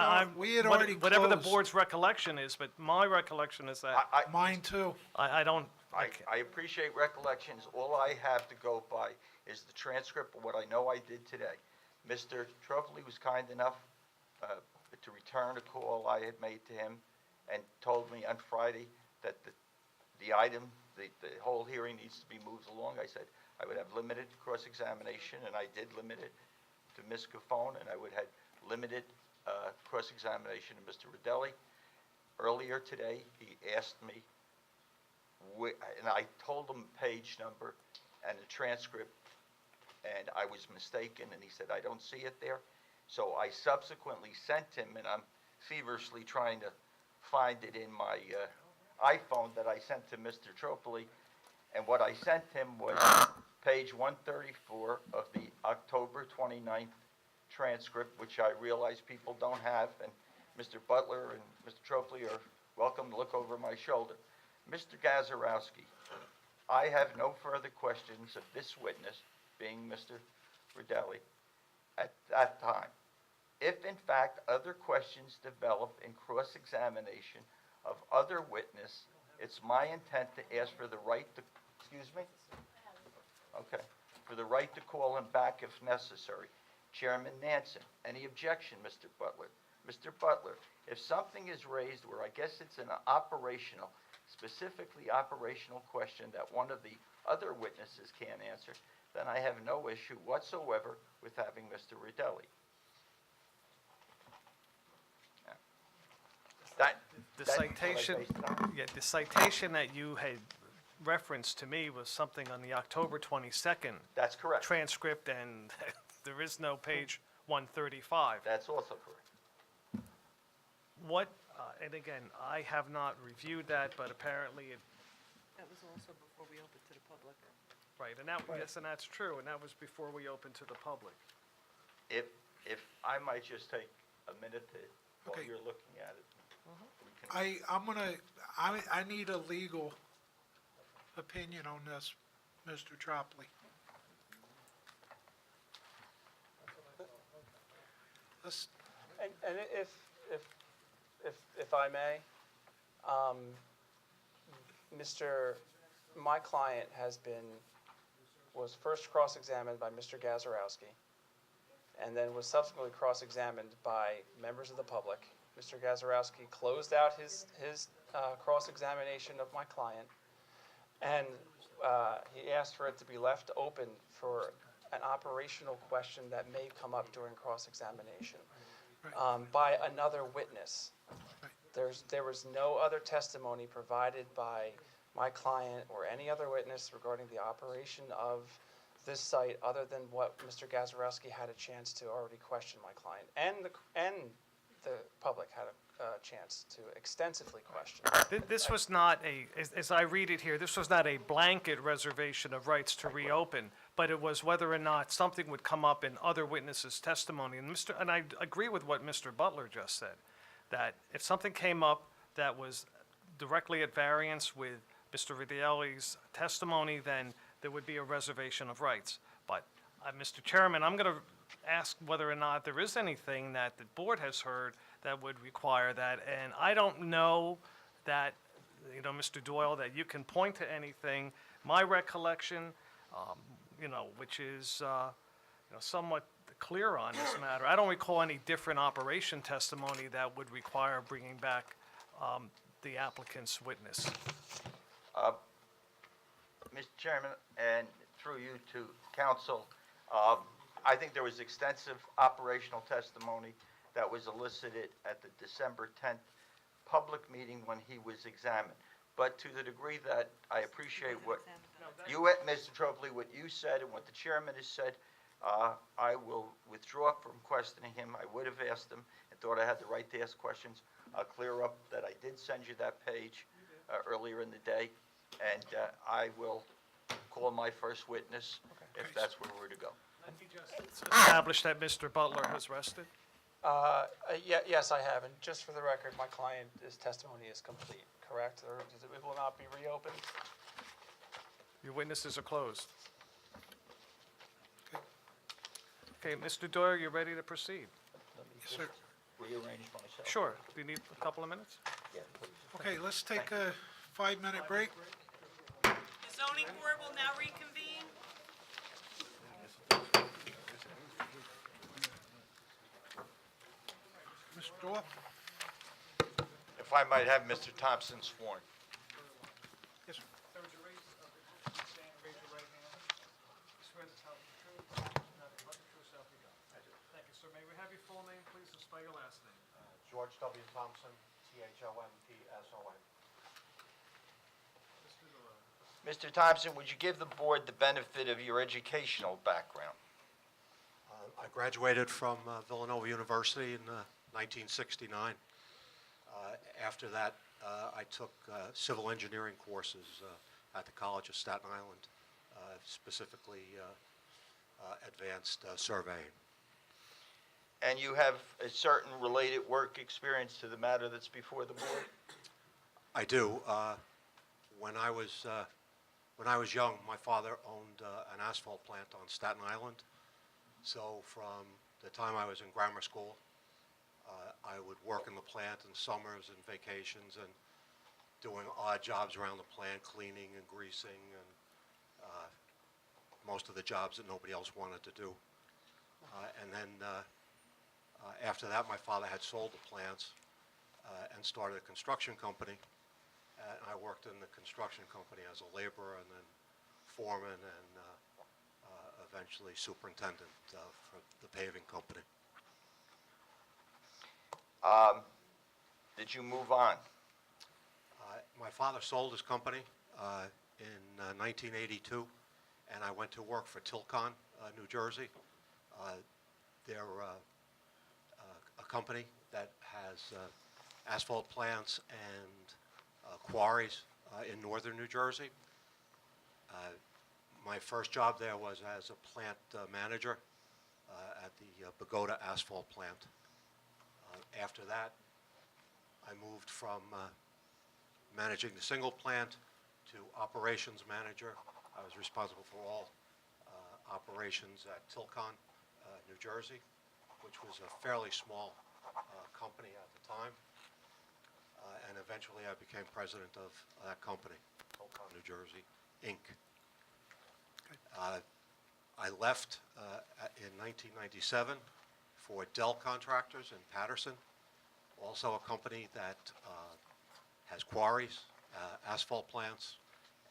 already closed. whatever the board's recollection is, but my recollection is that Mine too. I don't, I appreciate recollections. All I have to go by is the transcript of what I know I did today. Mr. Tropoli was kind enough to return a call I had made to him and told me on Friday that the item, the whole hearing needs to be moved along. I said I would have limited cross-examination, and I did limit it to Ms. Gaffone, and I would have limited cross-examination to Mr. Rodelli. Earlier today, he asked me, and I told him page number and the transcript, and I was mistaken, and he said, I don't see it there. So I subsequently sent him, and I'm feverishly trying to find it in my iPhone that I sent to Mr. Tropoli, and what I sent him was page 134 of the October 29th transcript, which I realize people don't have, and Mr. Butler and Mr. Tropoli are welcome to look over my shoulder. Mr. Gazarovski, I have no further questions of this witness, being Mr. Rodelli, at that time. If in fact other questions develop in cross-examination of other witness, it's my intent to ask for the right to, excuse me? Okay, for the right to call him back if necessary. Chairman Nansen, any objection, Mr. Butler? Mr. Butler, if something is raised where I guess it's an operational, specifically operational question that one of the other witnesses can't answer, then I have no issue whatsoever with having Mr. Rodelli. the That's what I citation, based it on. yeah, the citation that you had referenced to me was something on the October 22nd That's correct. transcript, and there is no page 135. That's also correct. What, and again, I have not reviewed that, but apparently it, That was also before we opened to the public. right, and that, yes, and that's true, and that was before we opened to the public. If I might just take a minute to, while Okay. you're looking at it. we can- I need a legal opinion on this, Mr. Tropoli. Let's, And if I may, my client was first cross-examined by Mr. Gazarovski, and then was subsequently cross-examined by members of the public. Mr. Gazarovski closed out his cross-examination of my client, and he asked for it to be left open for an operational question that may come up during cross-examination by another witness. There was no other testimony provided by my client or any other witness regarding the operation of this site other than what Mr. Gazarovski had a chance to already question my client, and the public had a chance to extensively question. This was not as I read it here, this was not a blanket reservation of rights to reopen, but it was whether or not something would come up in other witnesses' testimony. And I agree with what Mr. Butler just said, that if something came up that was directly at variance with Mr. Rodelli's testimony, then there would be a reservation of rights. But, Mr. Chairman, I'm going to ask whether or not there is anything that the board has heard that would require that. And I don't know that, Mr. Doyle, that you can point to anything. My recollection, which is, somewhat clear on this matter, I don't recall any different operation testimony that would require bringing back the applicant's witness. Mr. Chairman, and through you to counsel, I think there was extensive operational testimony that was elicited at the December 10th public meeting when he was examined. But to the degree that I appreciate what you, Mr. Tropoli, what you said and what the chairman has said, I will withdraw from questioning him. I would have asked him and thought I had the right to ask questions. I'll clear up that I did send you that page earlier in the day, and I will call my first witness if that's where we're to go. Establish that Mr. Butler has rested. Yes, I have, and just for the record, my client's testimony is complete, correct? Or it will not be reopened? Your witnesses are closed. Okay, Mr. Doyle, you ready to proceed? Yes, sir. Rearrange myself. Sure. Do you need a couple of minutes? Yeah, please. Okay, let's take a 5-minute break. The zoning board will now reconvene. Mr. Doyle? If I might have Mr. Thompson sworn. Yes, sir. Sir, would you raise your right hand? Swear to tell the truth, nothing but the true self you got. I do. Thank you, sir. May we have your full name, please, and spell your last name? George W. Thompson, Thompson. Mr. Doyle. Mr. Thompson, would you give the board the benefit of your educational background? I graduated from Villanova University in 1969. After that, I took civil engineering courses at the College of Staten Island, specifically advanced surveying. And you have a certain related work experience to the matter that's before the board? I do. When I was young, my father owned an asphalt plant on Staten Island. So from the time I was in grammar school, I would work in the plant in summers and vacations and doing odd jobs around the plant, cleaning and greasing and most of the jobs that nobody else wanted to do. And then after that, my father had sold the plants and started a construction company. And I worked in the construction company as a laborer and then foreman and eventually superintendent for the paving company. Did you move on? My father sold his company in 1982, and I went to work for Tilcon, New Jersey. They're a company that has asphalt plants and quarries in northern New Jersey. My first job there was as a plant manager at the Pagoda asphalt plant. After that, I moved from managing the single plant to operations manager. I was responsible for all operations at Tilcon, New Jersey, which was a fairly small company at the time. And eventually I became president of that company, Tilcon, New Jersey, Inc. I left in 1997 for Dell Contractors in Patterson, also a company that has quarries, asphalt plants,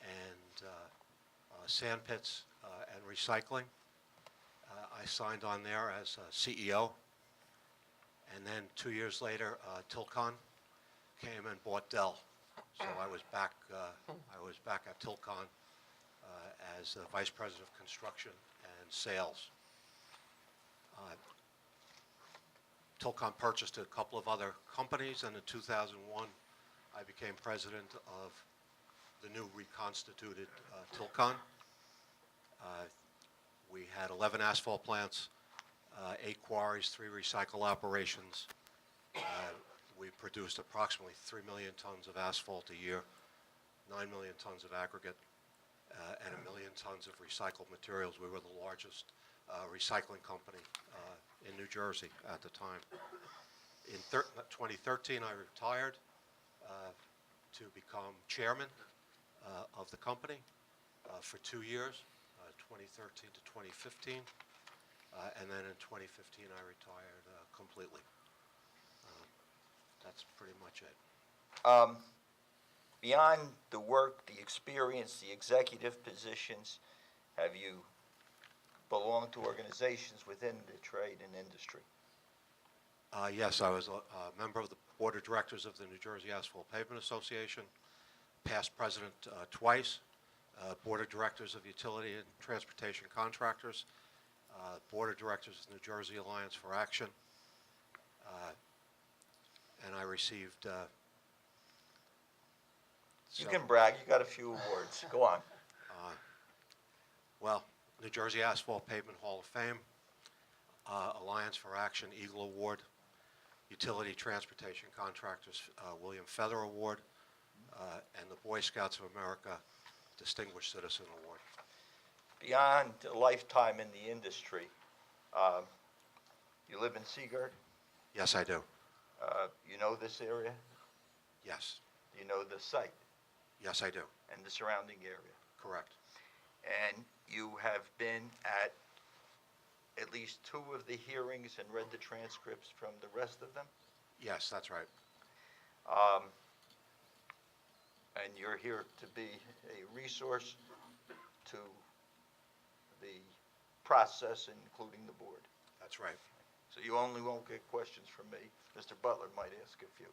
and sand pits and recycling. I signed on there as CEO, and then 2 years later, Tilcon came and bought Dell. So I was back at Tilcon as Vice President of Construction and Sales. Tilcon purchased a couple of other companies, and in 2001, I became president of the new reconstituted Tilcon. We had 11 asphalt plants, 8 quarries, 3 recycle operations. We produced approximately 3 million tons of asphalt a year, 9 million tons of aggregate, and 1 million tons of recycled materials. We were the largest recycling company in New Jersey at the time. In 2013, I retired to become chairman of the company for 2 years, 2013 to 2015, and then in 2015 I retired completely. That's pretty much it. Beyond the work, the experience, the executive positions, have you belong to organizations within the trade and industry? Yes, I was a member of the Board of Directors of the New Jersey Asphalt Pavement Association, past president twice, Board of Directors of Utility and Transportation Contractors, Board of Directors of the New Jersey Alliance for Action, and I received... You can brag, you got a few awards. Go on. Well, New Jersey Asphalt Pavement Hall of Fame, Alliance for Action Eagle Award, Utility Transportation Contractors William Feather Award, and the Boy Scouts of America Distinguished Citizen Award. Beyond a lifetime in the industry, you live in Seagirt? Yes, I do. You know this area? Yes. You know the site Yes, I do. and the surrounding area? Correct. And you have been at least 2 of the hearings and read the transcripts from the rest of them? Yes, that's right. And you're here to be a resource to the process, including the board. That's right. So you only won't get questions from me. Mr. Butler might ask a few,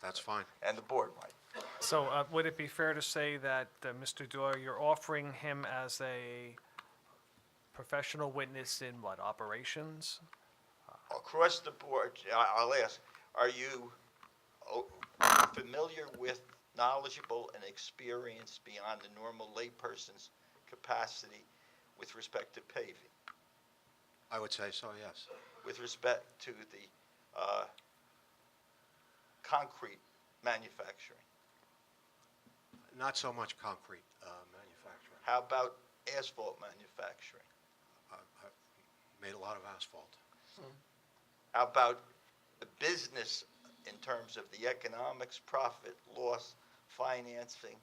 That's fine. and the board might. So would it be fair to say that, Mr. Doyle, you're offering him as a professional witness in what, operations? Across the board, I'll ask, are you familiar with, knowledgeable, and experienced beyond the normal layperson's capacity with respect to paving? I would say so, yes. With respect to the concrete manufacturing? Not so much concrete manufacturing. How about asphalt manufacturing? I've made a lot of asphalt. How about the business in terms of the economics, profit, loss, financing?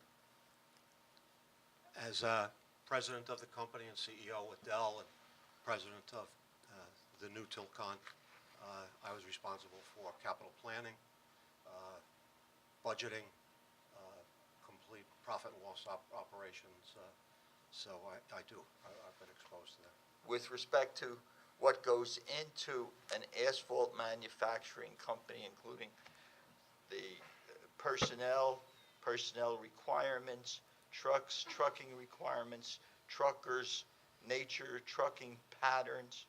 As president of the company and CEO with Dell and president of the new Tilcon, I was responsible for capital planning, budgeting, complete profit and loss operations. So I do. I've been exposed to that. With respect to what goes into an asphalt manufacturing company, including the personnel requirements, trucks, trucking requirements, truckers, nature, trucking patterns,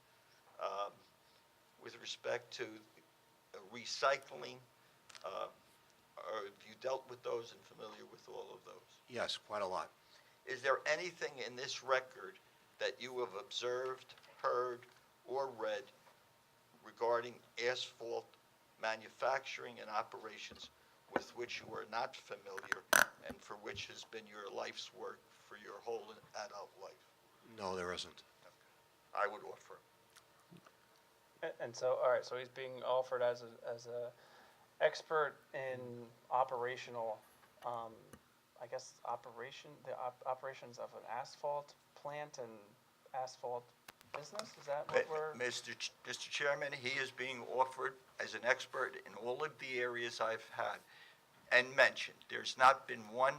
with respect to recycling, or have you dealt with those and familiar with all of those? Yes, quite a lot. Is there anything in this record that you have observed, heard, or read regarding asphalt manufacturing and operations with which you are not familiar and for which has been your life's work for your whole adult life? No, there isn't. I would offer. And so, all right, so he's being offered as a expert in operational, I guess, operations of an asphalt plant and asphalt business? Is that what we're? Mr. Chairman, he is being offered as an expert in all of the areas I've had and mentioned. There's not been one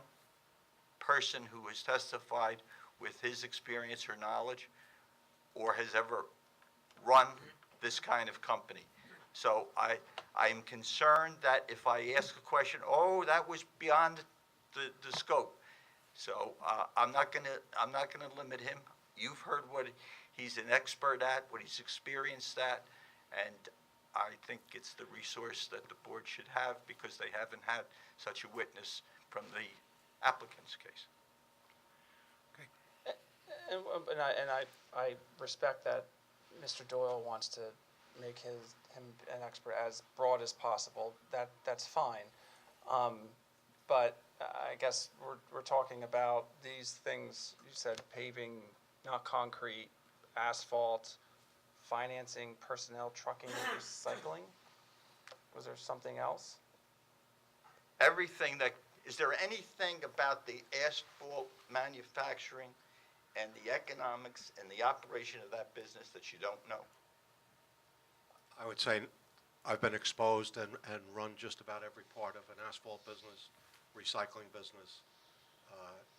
person who has testified with his experience or knowledge or has ever run this kind of company. So I'm concerned that if I ask a question, oh, that was beyond the scope. So I'm not gonna limit him. You've heard what he's an expert at, what he's experienced at, and I think it's the resource that the board should have because they haven't had such a witness from the applicant's case. And I respect that Mr. Doyle wants to make him an expert as broad as possible. That's fine. But I guess we're talking about these things. You said paving, not concrete, asphalt, financing, personnel, trucking, recycling. Was there something else? Is there anything about the asphalt manufacturing and the economics and the operation of that business that you don't know? I would say I've been exposed and run just about every part of an asphalt business, recycling business,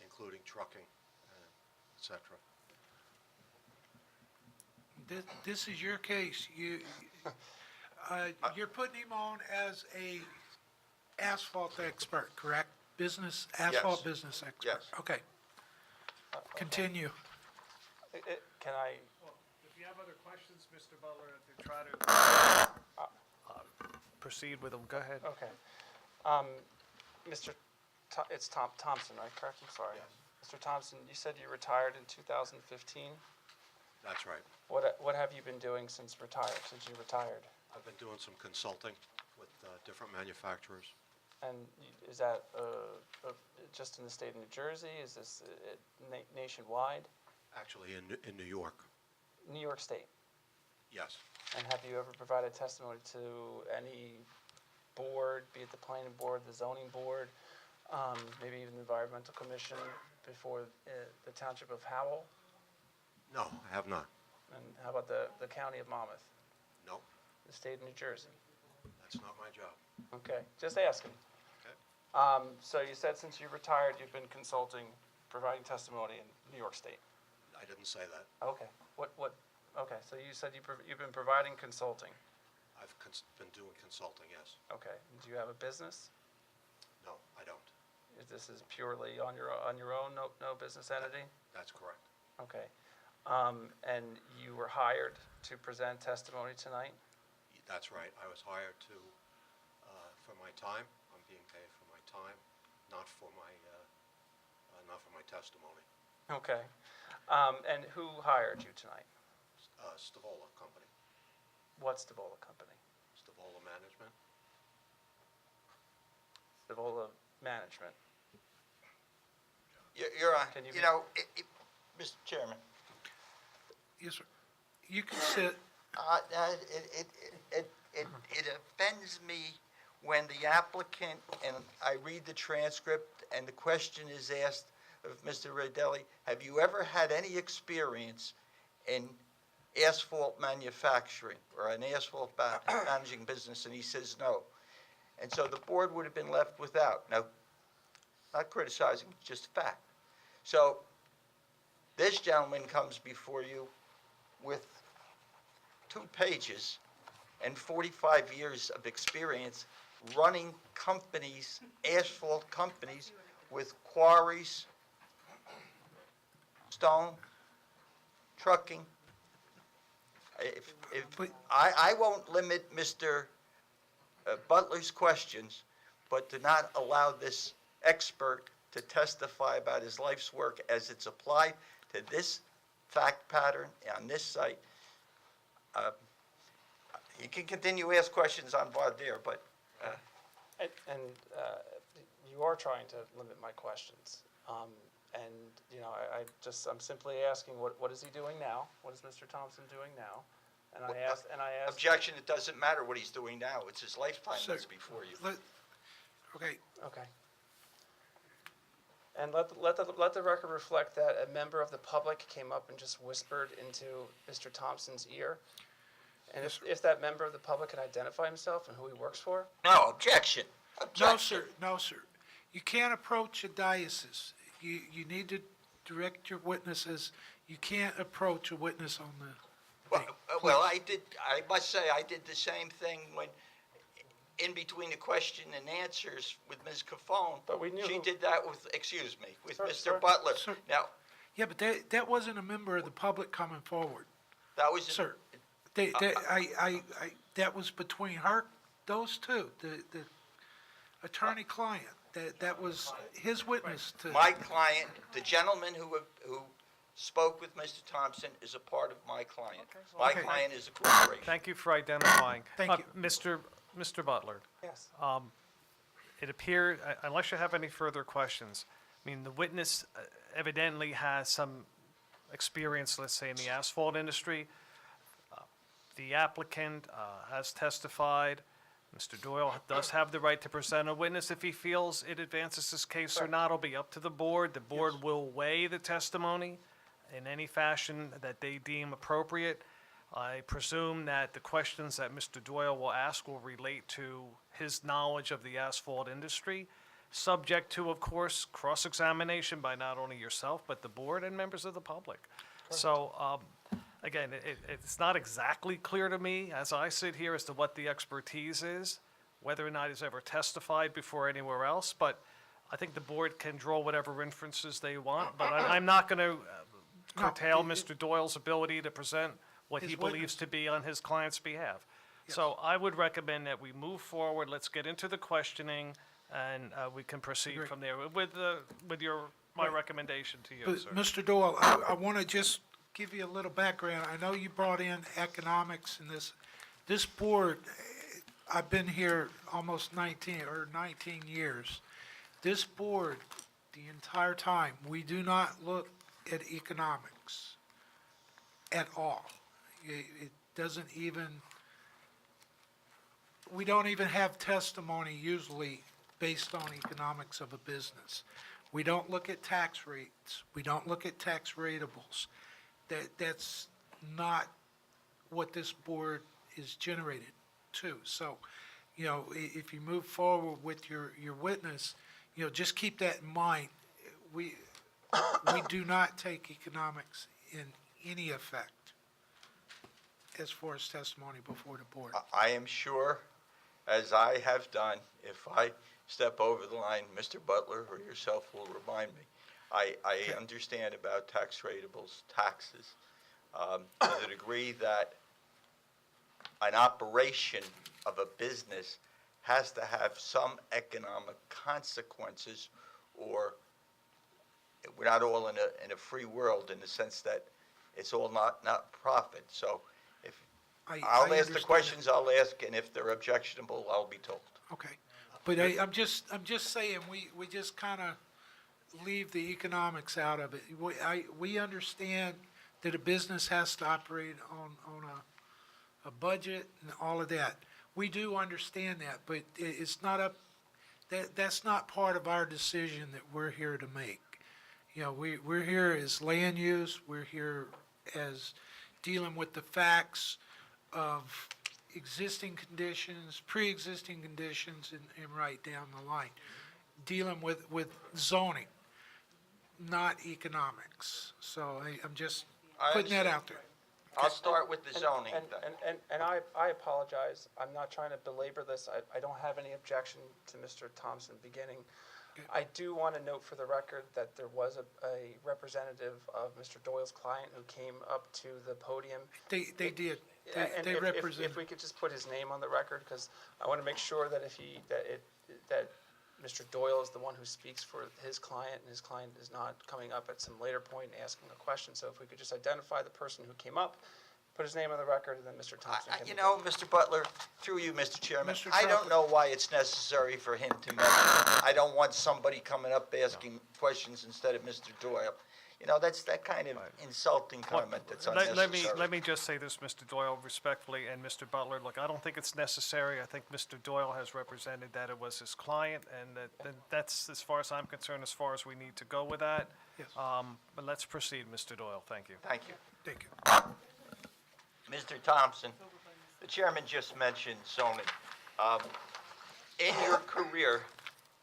including trucking, et cetera. This is your case. You're putting him on as a asphalt expert, correct? Asphalt business expert? Yes. Okay. Continue. Can I, If you have other questions, Mr. Butler, to try to proceed with them, go ahead. okay. It's Thompson, right, correct? I'm sorry. Mr. Thompson, you said you retired in 2015? That's right. What have you been doing since you retired? I've been doing some consulting with different manufacturers. And is that just in the state of New Jersey? Is this nationwide? Actually, in New York. New York State? Yes. And have you ever provided testimony to any board, be it the planning board, the zoning board, maybe even the environmental commission before the township of Howell? No, I have not. And how about the county of Monmouth, No, the state of New Jersey? that's not my job. Okay, just asking. Okay. So you said since you retired, you've been consulting, providing testimony in New York State? I didn't say that. Okay, okay, so you said you've been providing consulting? I've been doing consulting, yes. Okay, do you have a business? No, I don't. This is purely on your own, no business entity? That's correct. Okay. And you were hired to present testimony tonight? That's right. I was hired for my time. I'm being paid for my time, not for my testimony. Okay. And who hired you tonight? Stavola Company, What's Stavola Company? Stavola Management. Stavola Management. You're on, Can you you be- know, Mr. Chairman, Yes, sir. You can sit. it offends me when the applicant, and I read the transcript, and the question is asked of Mr. Rodelli, have you ever had any experience in asphalt manufacturing or an asphalt managing business? And he says no. And so the board would have been left without. Now, not criticizing, just fact. So this gentleman comes before you with 2 pages and 45 years of experience running companies, asphalt companies, with quarries, stone, trucking. I won't limit Mr. Butler's questions, but to not allow this expert to testify about his life's work as it's applied to this fact pattern on this site. You can continue to ask questions on voir dire, but And you are trying to limit my questions. And, you know, I'm simply asking, what is he doing now? What is Mr. Thompson doing now? And I asked, objection, it doesn't matter what he's doing now. It's his lifetime Sir, that's before you. Okay, okay. And let the record reflect that a member of the public came up and just whispered into Mr. Thompson's ear. And if that member of the public can identify himself and who he works for? No, objection. no, sir, no, sir. You can't approach a diocese. You need to direct your witnesses. You can't approach a witness on the... Well, I must say, I did the same thing when, in between the question and answers with Ms. Cafone. But we knew She who- did that with, excuse me, with Sir, Mr. sir. Butler. Sir. Now, Yeah, but that wasn't a member of the public coming forward, that was. sir. That was between those two, the attorney-client. That was his witness to... My client, the gentleman who spoke with Mr. Thompson is a part of my client. My Okay. client is a corporation. Thank you for identifying. Thank you. Mr. Butler, Yes. it appears, unless you have any further questions, I mean, the witness evidently has some experience, let's say, in the asphalt industry. The applicant has testified. Mr. Doyle does have the right to present a witness if he feels it advances his case or not. It'll be up to the board. The board will weigh the testimony in any fashion that they deem appropriate. I presume that the questions that Mr. Doyle will ask will relate to his knowledge of the asphalt industry, subject to, of course, cross-examination by not only yourself, but the board and members of the public. So again, it's not exactly clear to me as I sit here as to what the expertise is, whether or not he's ever testified before anywhere else, but I think the board can draw whatever inferences they want, but I'm not going to curtail Mr. Doyle's ability to present what he His believes witness. to be on his client's behalf. So I would recommend that we move forward, let's get into the questioning, and we can proceed Agree. from there with my recommendation to you, But, sir. Mr. Doyle, I want to just give you a little background. I know you brought in economics in this. This board, I've been here almost 19 years. This board, the entire time, we do not look at economics at all. It doesn't even, we don't even have testimony usually based on economics of a business. We don't look at tax rates. We don't look at tax ratables. That's not what this board is generated to. So, if you move forward with your witness, just keep that in mind. We do not take economics in any effect as far as testimony before the board. I am sure, as I have done, if I step over the line, Mr. Butler or yourself will remind me. I understand about tax ratables, taxes, to the degree that an operation of a business has to have some economic consequences, or we're not all in a free world in the sense that it's all not profit. So if I'll ask the understand questions, I'll ask, and if they're objectionable, I'll be told. Okay, but I'm just saying, we just kind of leave the economics out of it. We understand that a business has to operate on a budget and all of that. We do understand that, but it's not that's not part of our decision that we're here to make. We're here as land use, we're here as dealing with the facts of existing conditions, pre-existing conditions, and right down the line. Dealing with zoning, not economics. So I'm just I putting that understand. out there. I'll start with the zoning. And I apologize, I'm not trying to belabor this, I don't have any objection to Mr. Thompson beginning. I do want to note for the record that there was a representative of Mr. Doyle's client who came up to the podium. They did. And They represent. if we could just put his name on the record, because I want to make sure that that Mr. Doyle is the one who speaks for his client, and his client is not coming up at some later point and asking a question. So if we could just identify the person who came up, put his name on the record, and then Mr. Thompson can. Mr. Butler, through you, Mr. Chairman, Mr. I don't Trump. know why it's necessary for him to mention. I don't want somebody coming up asking questions instead of Mr. Doyle. That's that kind of insulting comment that's unnecessary. Let me just say this, Mr. Doyle, respectfully, and Mr. Butler, look, I don't think it's necessary. I think Mr. Doyle has represented that it was his client, and that's, as far as I'm concerned, as far as we need to go with that. Yes. But let's proceed, Mr. Doyle, thank you. Thank you. Thank you. Mr. Thompson, the chairman just mentioned zoning. In your career,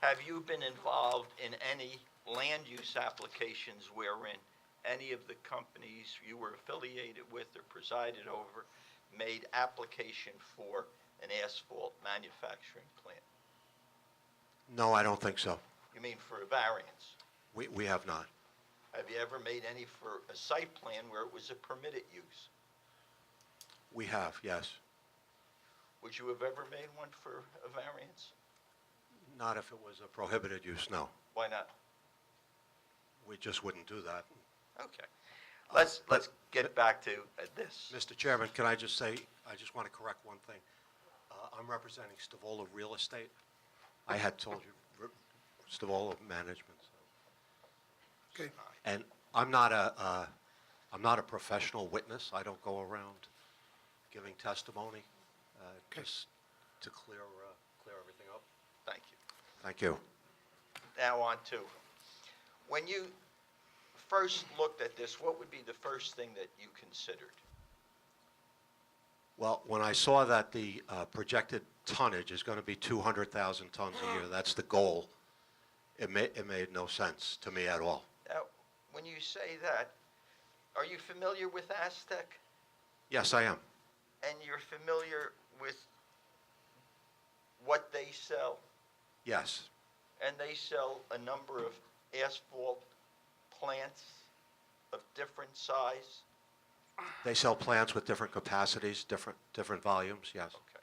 have you been involved in any land use applications wherein any of the companies you were affiliated with or presided over made application for an asphalt manufacturing plant? No, I don't think so. You mean for a variance? We have not. Have you ever made any for a site plan where it was a permitted use? We have, yes. Would you have ever made one for a variance? Not if it was a prohibited use, no. Why not? We just wouldn't do that. Okay. Let's get back to this. Mr. Chairman, can I just say, I just want to correct one thing. I'm representing Stavola Real Estate. I had told you, Stavola Management. So. Okay. And I'm not a professional witness. I don't go around giving testimony, just to clear everything up. Thank you. Thank you. Now on to, when you first looked at this, what would be the first thing that you considered? Well, when I saw that the projected tonnage is going to be 200,000 tons a year, that's the goal, it made no sense to me at all. Now, when you say that, are you familiar with Aztec? Yes, I am. And you're familiar with what they sell? Yes. And they sell a number of asphalt plants of different size? They sell plants with different capacities, different volumes, yes. Okay.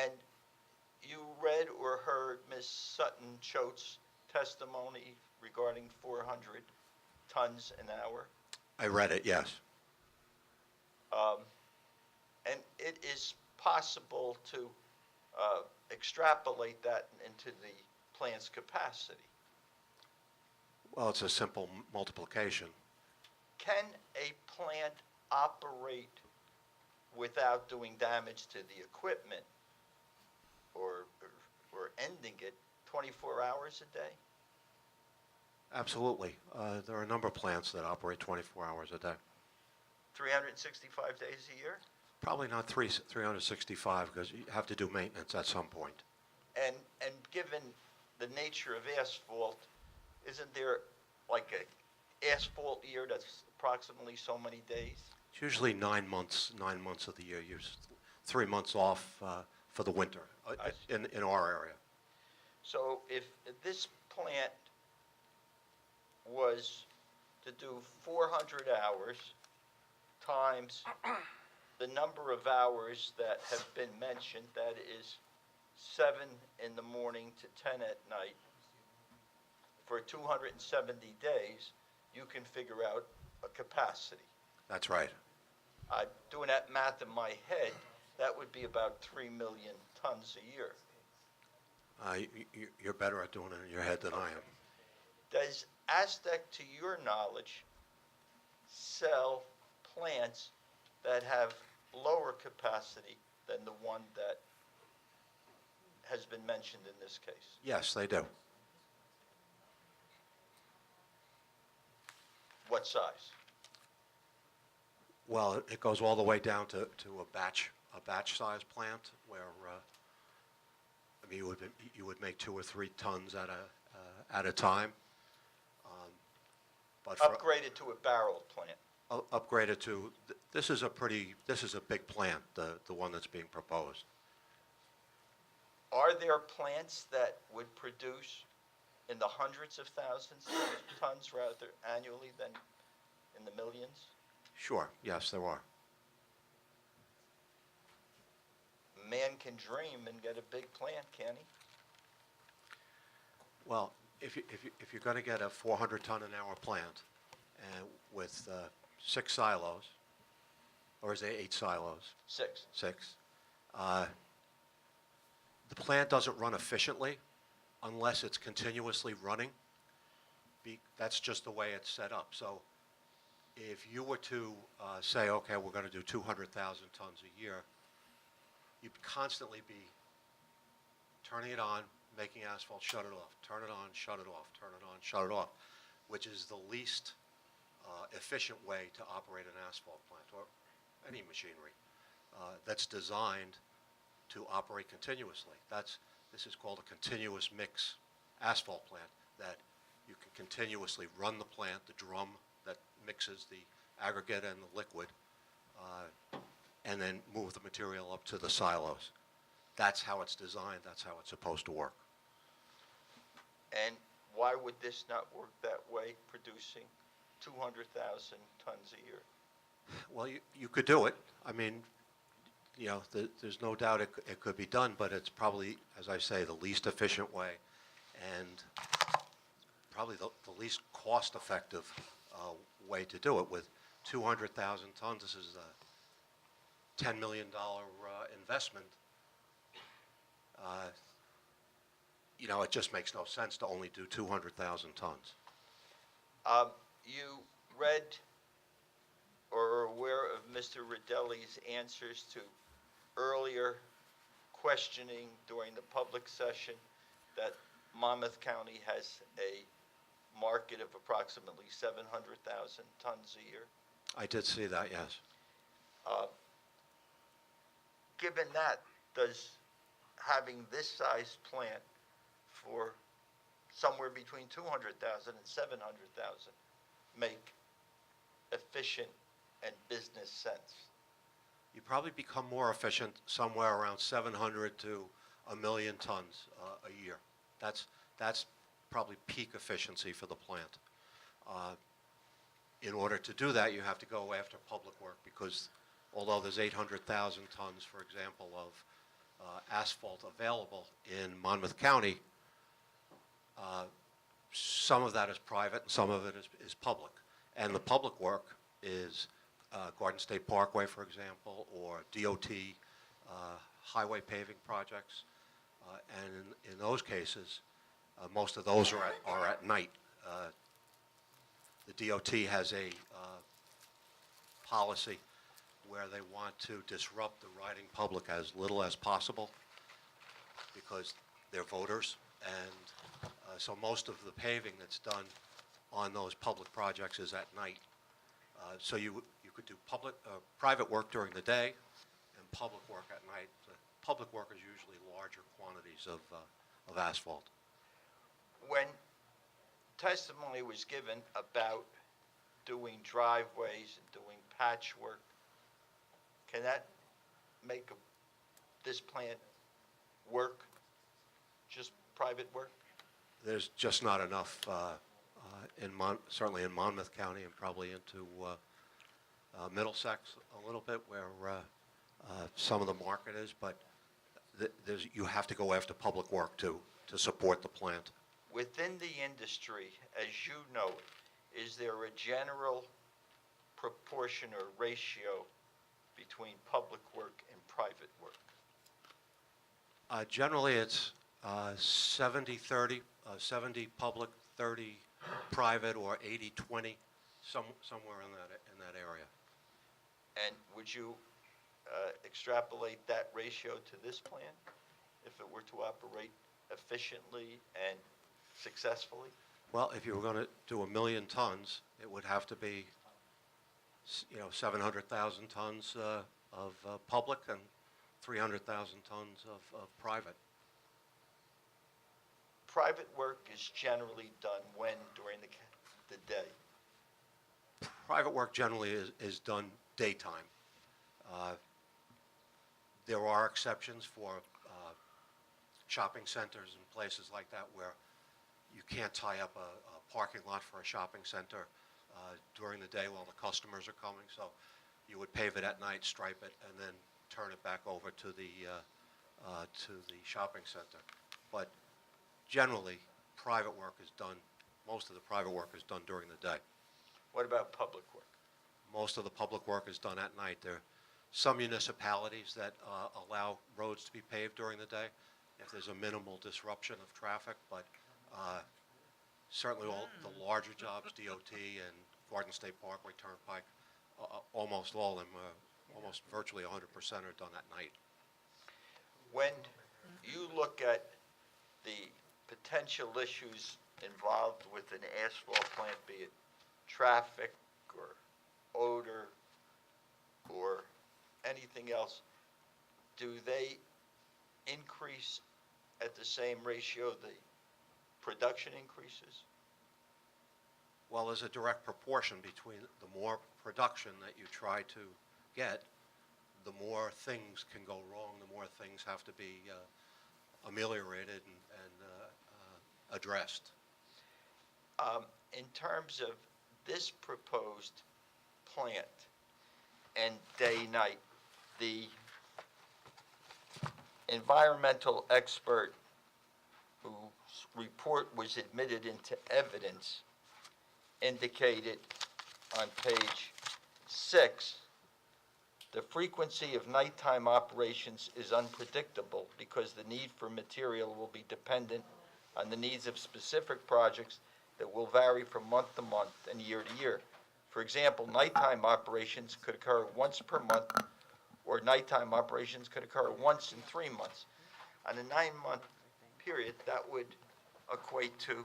And you read or heard Ms. Sutton Choate's testimony regarding 400 tons an hour? I read it, yes. And it is possible to extrapolate that into the plant's capacity. Well, it's a simple multiplication. Can a plant operate without doing damage to the equipment or ending it 24 hours a day? Absolutely. There are a number of plants that operate 24 hours a day. 365 days a year? Probably not 365, because you have to do maintenance at some point. And given the nature of asphalt, isn't there like a asphalt year that's approximately so many days? It's usually 9 months of the year. 3 months off for the winter in our area. So if this plant was to do 400 hours times the number of hours that have been mentioned, that is 7 in the morning to 10 at night, for 270 days, you can figure out a capacity. That's right. Doing that math in my head, that would be about 3 million tons a year. You're better at doing it in your head than I am. Does Aztec, to your knowledge, sell plants that have lower capacity than the one that has been mentioned in this case? Yes, they do. What size? Well, it goes all the way down to a batch size plant where I mean you would make 2 or 3 tons at a time. But Upgraded to a barrel plant. Upgraded to this is a big plant, the one that's being proposed. Are there plants that would produce in the hundreds of thousands of tons rather annually than in the millions? Sure, yes, there are. Man can dream and get a big plant, can he? Well, if you're going to get a 400-ton-an-hour plant with 6 silos, or is there 8 silos? 6. 6. The plant doesn't run efficiently unless it's continuously running. That's just the way it's set up. So if you were to say, okay, we're going to do 200,000 tons a year, you'd constantly be turning it on, making asphalt, shut it off, turn it on, shut it off, turn it on, shut it off, which is the least efficient way to operate an asphalt plant or any machinery that's designed to operate continuously. This is called a continuous mix asphalt plant, that you can continuously run the plant, the drum that mixes the aggregate and the liquid, and then move the material up to the silos. That's how it's designed. That's how it's supposed to work. And why would this not work that way, producing 200,000 tons a year? Well, you could do it. I mean, you know, there's no doubt it could be done, but it's probably, as I say, the least efficient way and probably the least cost-effective way to do it. With 200,000 tons, this is a $10 million investment. You know, it just makes no sense to only do 200,000 tons. You read or are aware of Mr. Rodelli's answers to earlier questioning during the public session that Monmouth County has a market of approximately 700,000 tons a year? I did see that, yes. Given that, does having this size plant for somewhere between 200,000 and 700,000 make efficient and business sense? You probably become more efficient somewhere around 700 to 1,000,000 tons a year. That's probably peak efficiency for the plant. In order to do that, you have to go after public work, because although there's 800,000 tons, for example, of asphalt available in Monmouth County, some of that is private and some of it is public. And the public work is Garden State Parkway, for example, or DOT highway paving projects. And in those cases, most of those are at night. The DOT has a policy where they want to disrupt the riding public as little as possible because they're voters. And so most of the paving that's done on those public projects is at night. So you could do private work during the day and public work at night. The public work is usually larger quantities of asphalt. When testimony was given about doing driveways and doing patchwork, can that make this plant work, just private work? There's just not enough, certainly in Monmouth County and probably into Middlesex a little bit, where some of the market is, but you have to go after public work to support the plant. Within the industry, as you know it, is there a general proportion or ratio between public work and private work? Generally, it's 70-30, 70 public, 30 private, or 80-20, somewhere in that area. And would you extrapolate that ratio to this plant if it were to operate efficiently and successfully? Well, if you were going to do 1,000,000 tons, it would have to be, 700,000 tons of public and 300,000 tons of private. Private work is generally done when during the day? Private work generally is done daytime. There are exceptions for shopping centers and places like that where you can't tie up a parking lot for a shopping center during the day while the customers are coming. So you would pave it at night, stripe it, and then turn it back over to the shopping center. But generally, private work is done, most of the private work is done during the day. What about public work? Most of the public work is done at night. There are some municipalities that allow roads to be paved during the day if there's a minimal disruption of traffic, but certainly all the larger jobs, DOT and Garden State Parkway, Turnpike, almost all of them, almost virtually 100% are done at night. When you look at the potential issues involved with an asphalt plant, be it traffic or odor or anything else, do they increase at the same ratio the production increases? Well, there's a direct proportion between the more production that you try to get, the more things can go wrong, the more things have to be ameliorated and addressed. In terms of this proposed plant and day-night, the environmental expert whose report was admitted into evidence indicated on page 6, the frequency of nighttime operations is unpredictable because the need for material will be dependent on the needs of specific projects that will vary from month to month and year to year. For example, nighttime operations could occur once per month, or nighttime operations could occur once in 3 months. On a 9-month period, that would equate to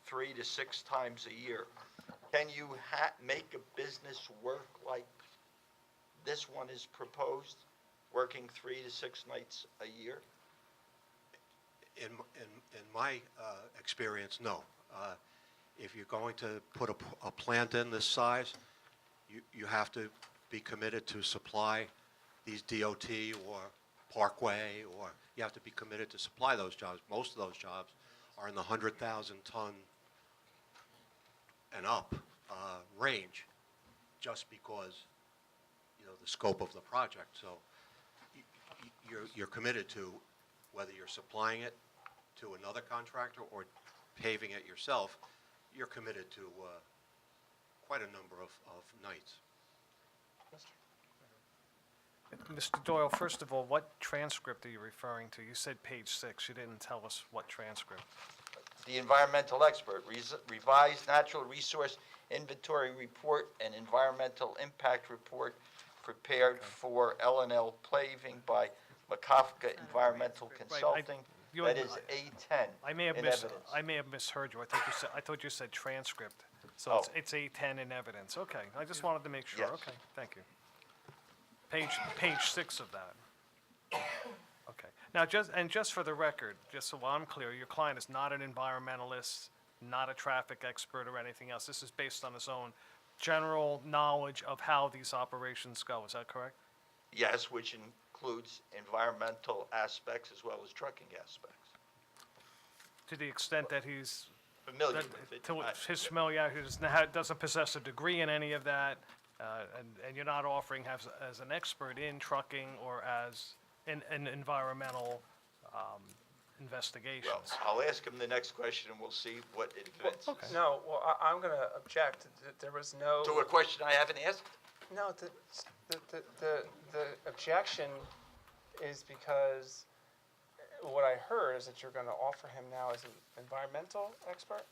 3 to 6 times a year. Can you make a business work like this one is proposed, working 3 to 6 nights a year? In my experience, no. If you're going to put a plant in this size, you have to be committed to supply these DOT or Parkway, or you have to be committed to supply those jobs. Most of those jobs are in the 100,000 ton and up range, just because, you know, the scope of the project. So you're committed to, whether you're supplying it to another contractor or paving it yourself, you're committed to quite a number of nights. Mr. Doyle, first of all, what transcript are you referring to? You said page 6. You didn't tell us what transcript. The environmental expert, revised natural resource inventory report and environmental impact report prepared for L&L paving by Makafka Environmental Consulting. you- That is A10 I may have in evidence. I may have misheard you. I thought you said transcript. So Oh. it's A10 in evidence. Okay, I just wanted to make sure. Yes. Okay, thank you. Page 6 of that. Okay. Now, just for the record, just so I'm clear, your client is not an environmentalist, not a traffic expert or anything else. This is based on his own general knowledge of how these operations go. Is that correct? Yes, which includes environmental aspects as well as trucking aspects. To the extent that he's Familiar that- with it. to his familiarity, doesn't possess a degree in any of that, and you're not offering as an expert in trucking or as in environmental investigations. Well, I'll ask him the next question and we'll see what it evinces. Okay. No, well, I'm going to object. There was no. To a question I haven't asked? No, the objection is because what I heard is that you're going to offer him now as an environmental expert?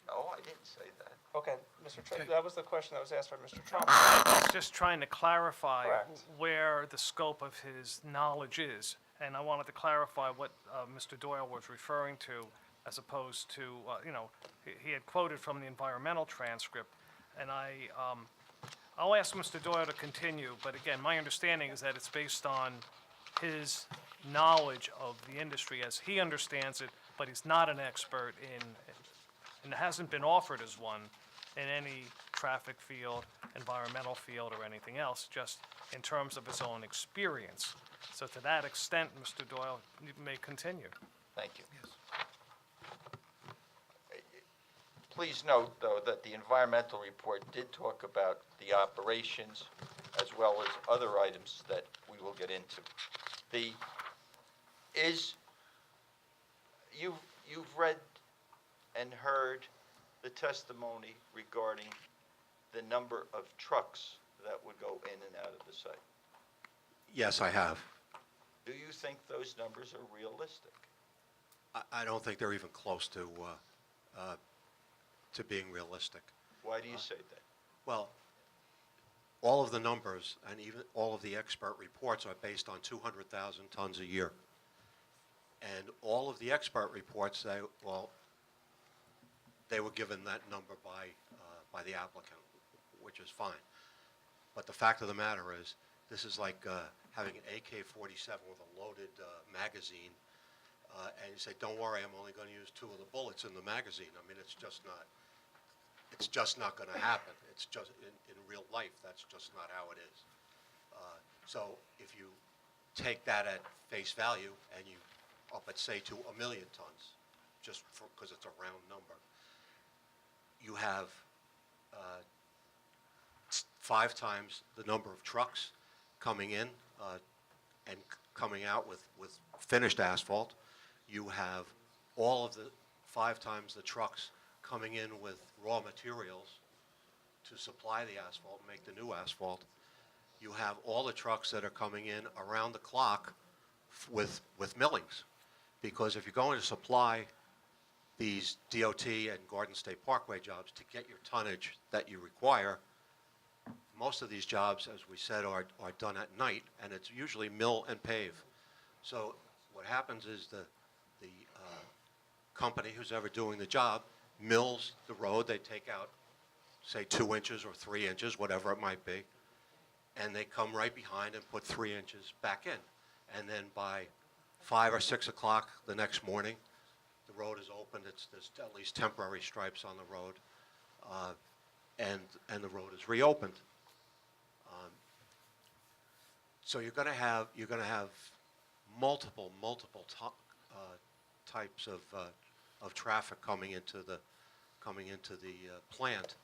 No, I didn't say that. Okay, Mr. Trump, that was the question that was asked by Mr. Trump. I was just trying to clarify Correct. where the scope of his knowledge is, and I wanted to clarify what Mr. Doyle was referring to, as opposed to, he had quoted from the environmental transcript, and I'll ask Mr. Doyle to continue, but again, my understanding is that it's based on his knowledge of the industry as he understands it, but he's not an expert and hasn't been offered as one in any traffic field, environmental field, or anything else, just in terms of his own experience. So to that extent, Mr. Doyle, you may continue. Thank you. Please note, though, that the environmental report did talk about the operations as well as other items that we will get into. You've read and heard the testimony regarding the number of trucks that would go in and out of the site. Yes, I have. Do you think those numbers are realistic? I don't think they're even close to being realistic. Why do you say that? Well, all of the numbers and even all of the expert reports are based on 200,000 tons a year. And all of the expert reports, they were given that number by the applicant, which is fine. But the fact of the matter is, this is like having an AK-47 with a loaded magazine, and you say, don't worry, I'm only going to use 2 of the bullets in the magazine. I mean, it's just not going to happen. It's just, in real life, that's just not how it is. So if you take that at face value and you up it, say, to 1 million tons, just because it's a round number, you have 5 times the number of trucks coming in and coming out with finished asphalt. You have all of the 5 times the trucks coming in with raw materials to supply the asphalt, make the new asphalt. You have all the trucks that are coming in around the clock with millings. Because if you're going to supply these DOT and Garden State Parkway jobs to get your tonnage that you require, most of these jobs, as we said, are done at night, and it's usually mill and pave. So what happens is the company who's ever doing the job mills the road. They take out, say, 2 inches or 3 inches, whatever it might be, and they come right behind and put 3 inches back in. And then by 5 or 6 o'clock the next morning, the road is opened. There's at least temporary stripes on the road, and the road is reopened. So you're going to have multiple types of traffic coming into the plant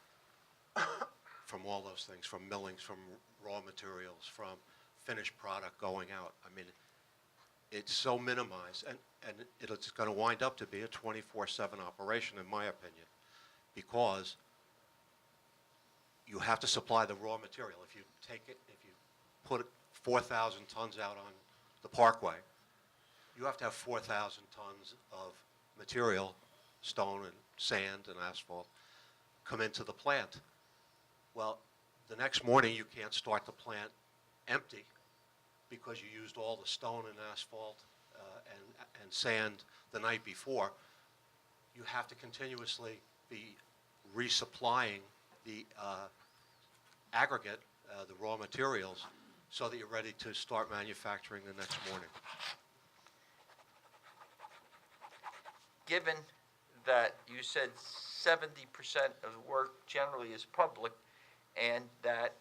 from all those things, from millings, from raw materials, from finished product going out. I mean, it's so minimized, and it's going to wind up to be a 24/7 operation, in my opinion, because you have to supply the raw material. If you put 4,000 tons out on the parkway, you have to have 4,000 tons of material, stone and sand and asphalt, come into the plant. Well, the next morning you can't start the plant empty because you used all the stone and asphalt and sand the night before. You have to continuously be resupplying the aggregate, the raw materials, so that you're ready to start manufacturing the next morning. Given that you said 70% of the work generally is public, and that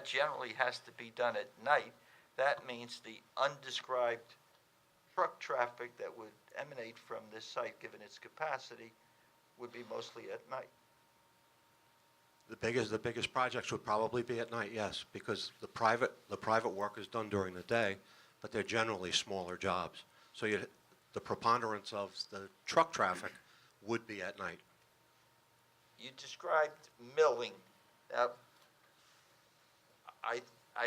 generally has to be done at night, that means the undescribed truck traffic that would emanate from this site, given its capacity, would be mostly at night. The biggest projects would probably be at night, yes, because the private work is done during the day, but they're generally smaller jobs. So the preponderance of the truck traffic would be at night. You described milling. Now, I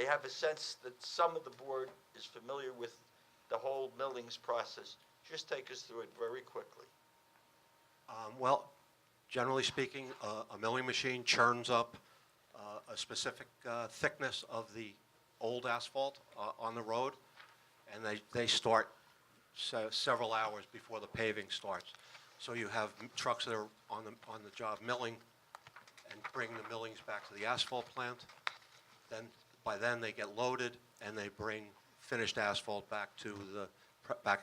have a sense that some of the board is familiar with the whole millings process. Just take us through it very quickly. Well, generally speaking, a milling machine churns up a specific thickness of the old asphalt on the road, and they start several hours before the paving starts. So you have trucks that are on the job milling and bring the millings back to the asphalt plant. By then they get loaded and they bring finished asphalt back to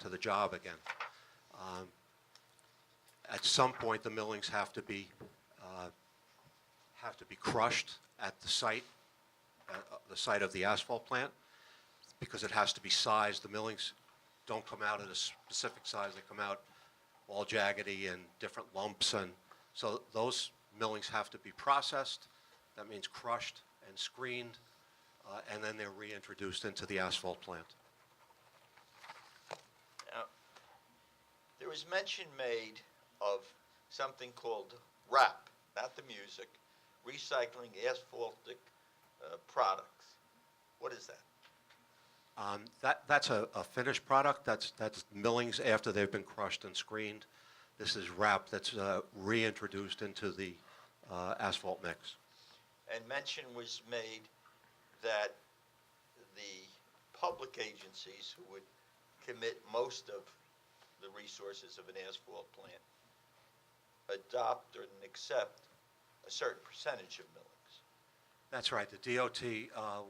the job again. At some point, the millings have to be crushed at the site of the asphalt plant, because it has to be sized. The millings don't come out at a specific size; they come out all jaggedy and different lumps, and so those millings have to be processed. That means crushed and screened, and then they're reintroduced into the asphalt plant. Now, there was mention made of something called RAP, not the music, recycling asphaltic products. What is that? That's a finished product. That's millings after they've been crushed and screened. This is RAP that's reintroduced into the asphalt mix. And mention was made that the public agencies who would commit most of the resources of an asphalt plant adopt or accept a certain percentage of millings. That's right. The DOT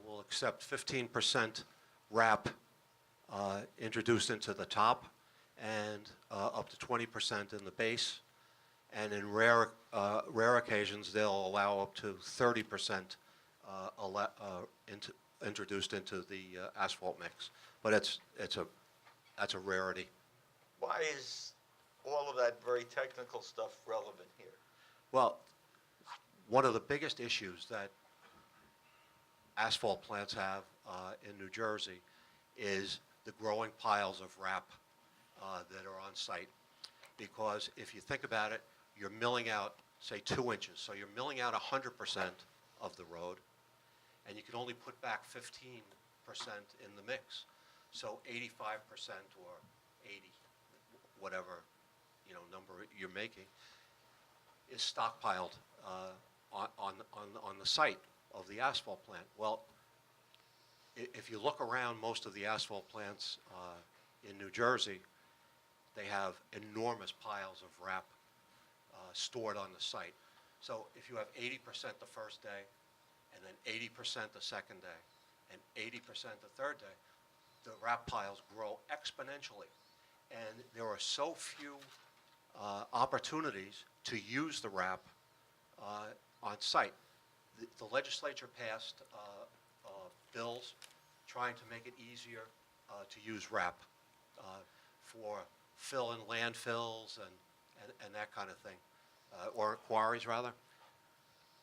will accept 15% RAP introduced into the top, and up to 20% in the base. And in rare occasions, they'll allow up to 30% introduced into the asphalt mix. But that's a rarity. Why is all of that very technical stuff relevant here? Well, one of the biggest issues that asphalt plants have in New Jersey is the growing piles of RAP that are on site. Because if you think about it, you're milling out, say, 2 inches. So you're milling out 100% of the road, and you can only put back 15% in the mix. So 85% or 80, whatever number you're making, is stockpiled on the site of the asphalt plant. Well, if you look around most of the asphalt plants in New Jersey, they have enormous piles of RAP stored on the site. So if you have 80% the first day, and then 80% the second day, and 80% the third day, the RAP piles grow exponentially. And there are so few opportunities to use the RAP on site. The legislature passed bills trying to make it easier to use RAP for fill in landfills and that kind of thing, or quarries, rather.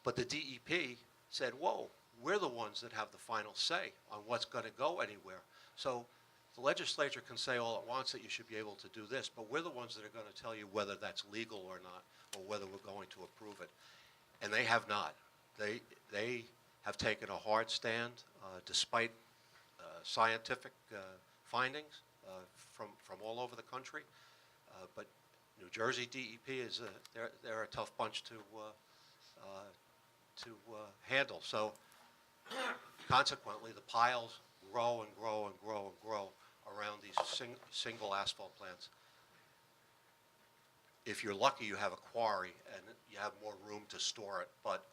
But the DEP said, whoa, we're the ones that have the final say on what's going to go anywhere. So the legislature can say all it wants that you should be able to do this, but we're the ones that are going to tell you whether that's legal or not, or whether we're going to approve it. And they have not. They have taken a hard stand, despite scientific findings from all over the country. But New Jersey DEP is they're a tough bunch to handle. So consequently, the piles grow and grow and grow and grow around these single asphalt plants. If you're lucky, you have a quarry and you have more room to store it. But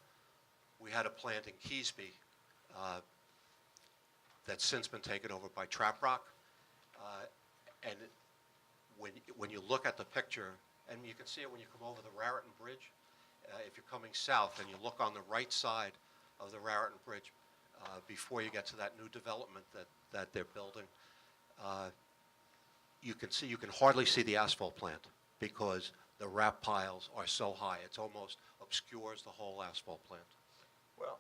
we had a plant in Keesby that's since been taken over by Trap Rock. And when you look at the picture, and you can see it when you come over the Raritan Bridge, if you're coming south and you look on the right side of the Raritan Bridge before you get to that new development that they're building, you can hardly see the asphalt plant because the wrap piles are so high. It almost obscures the whole asphalt plant. Well,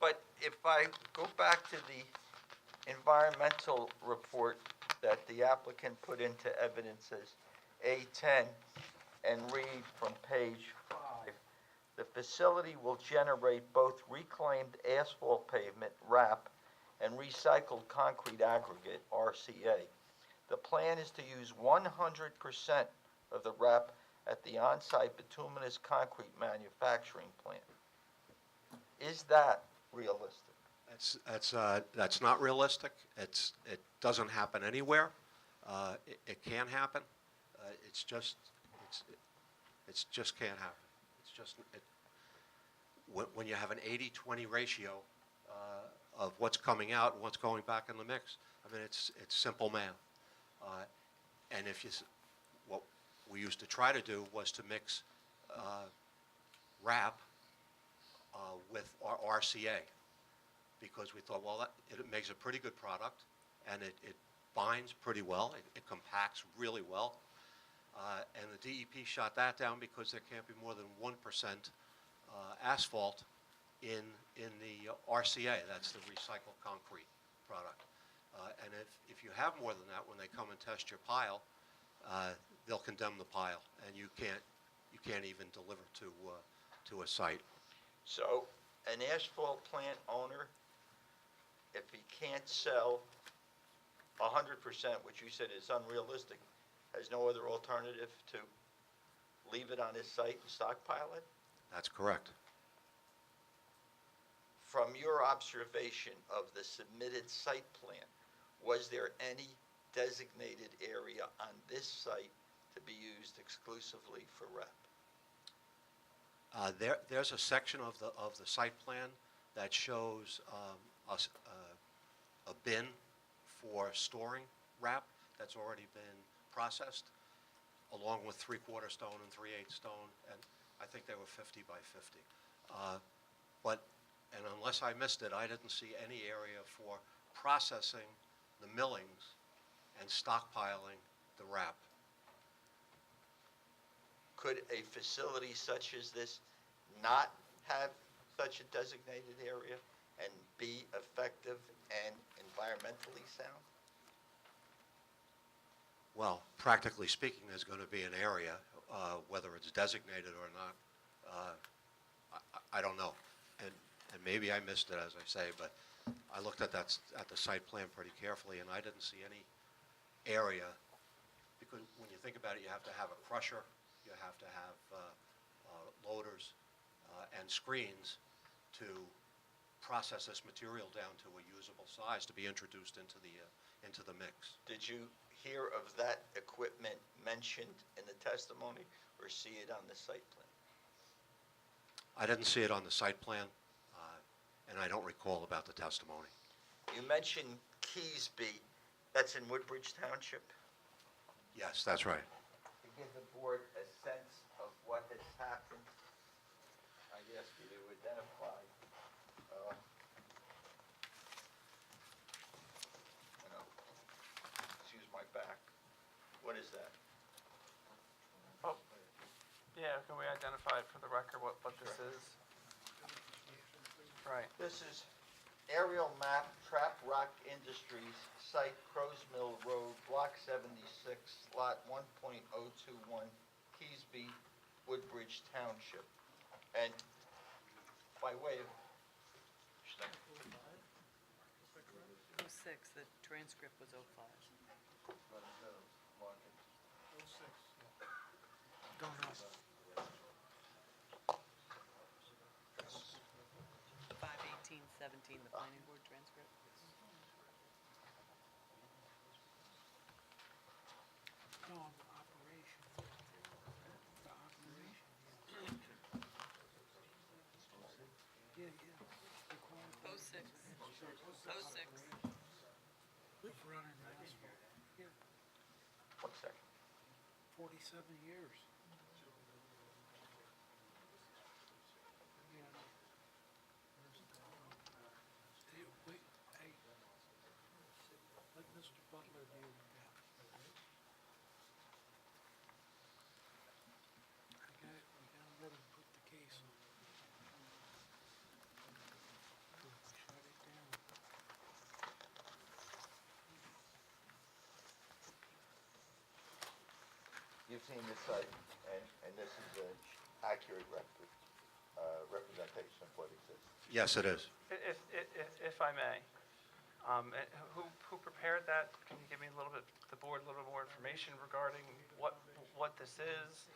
but if I go back to the environmental report that the applicant put into evidence as A10 and read from page 5, the facility will generate both reclaimed asphalt pavement, RAP, and recycled concrete aggregate, RCA. The plan is to use 100% of the RAP at the on-site bituminous concrete manufacturing plant. Is that realistic? That's not realistic. It doesn't happen anywhere. It can happen. It's just can't happen. It's just when you have an 80-20 ratio of what's coming out and what's going back in the mix. I mean, it's simple math. And what we used to try to do was to mix RAP with our RCA, because we thought, well, it makes a pretty good product, and it binds pretty well. It compacts really well. And the DEP shot that down because there can't be more than 1% asphalt in the RCA. That's the recycled concrete product. And if you have more than that, when they come and test your pile, they'll condemn the pile, and you can't even deliver to a site. So an asphalt plant owner, if he can't sell 100%, which you said is unrealistic, has no other alternative to leave it on his site and stockpile it? That's correct. From your observation of the submitted site plan, was there any designated area on this site to be used exclusively for REP? There's a section of the site plan that shows a bin for storing RAP that's already been processed, along with 3/4 stone and 3/8 stone, and I think they were 50 by 50. And unless I missed it, I didn't see any area for processing the millings and stockpiling the RAP. Could a facility such as this not have such a designated area and be effective and environmentally sound? Well, practically speaking, there's going to be an area, whether it's designated or not, I don't know. And maybe I missed it, as I say, but I looked at the site plan pretty carefully, and I didn't see any area, because when you think about it, you have to have a crusher, you have to have loaders and screens to process this material down to a usable size to be introduced into the mix. Did you hear of that equipment mentioned in the testimony or see it on the site plan? I didn't see it on the site plan, and I don't recall about the testimony. You mentioned Keesby, that's in Woodbridge Township? Yes, that's right. To give the board a sense of what has happened, I ask you to identify What is that? Oh, yeah, can we identify for the record what this is? Right. This is aerial map, Trap Rock Industries, site Crows Mill Road, Block 76, Lot 1.021, Keysby, Woodbridge Township. And by way of, 06, the transcript was 05. Don't know. 5/18/17, the planning board transcript. No, the operation. The operation, yeah. Yeah. 06. 06. Running asphalt, yeah, 1 second. 47 years. Yeah. Hey, wait, hey, let Mr. Butler deal with that. We gotta let him put the case on. Shut it down. You've seen this site, and this is an accurate representation of what exists. Yes, it is. If I may, who prepared that? Can you give me the board a little bit more information regarding what this is?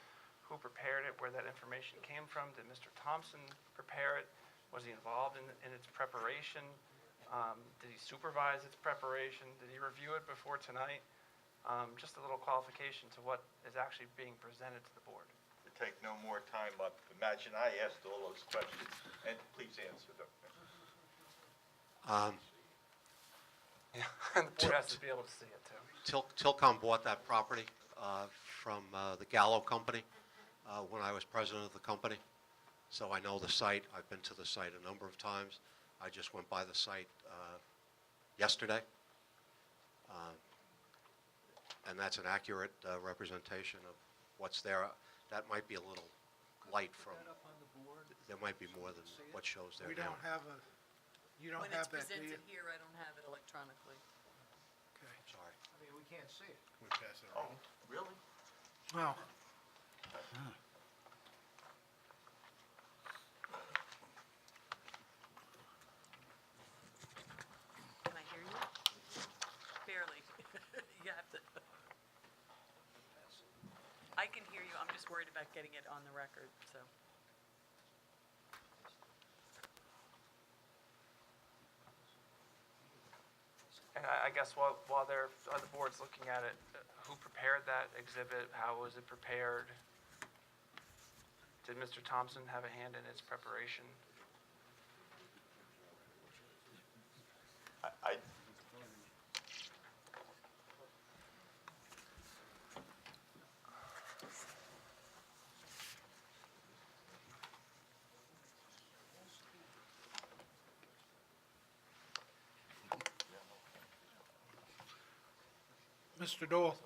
Who prepared it, where that information came from? Did Mr. Thompson prepare it? Was he involved in its preparation? Did he supervise its preparation? Did he review it before tonight? Just a little qualification to what is actually being presented to the board. To take no more time up, imagine I asked all those questions, and please answer them. Yeah, and the board has to be able to see it too. Tilcom bought that property from the Gallo Company when I was president of the company. So I know the site. I've been to the site a number of times. I just went by the site yesterday. And that's an accurate representation of what's there. That might be a little light from, there might be more than what shows there We now. don't have a, you don't When it's have that, do you? presented here, I don't have it electronically. Okay. Sorry. I mean, we can't see it. We pass it Oh, really? Well, Can I hear you? Barely. You have to. I can hear you, I'm just worried about getting it on the record, so. And I guess while the board's looking at it, who prepared that exhibit? How was it prepared? Did Mr. Thompson have a hand in its preparation? I Mr. Dole,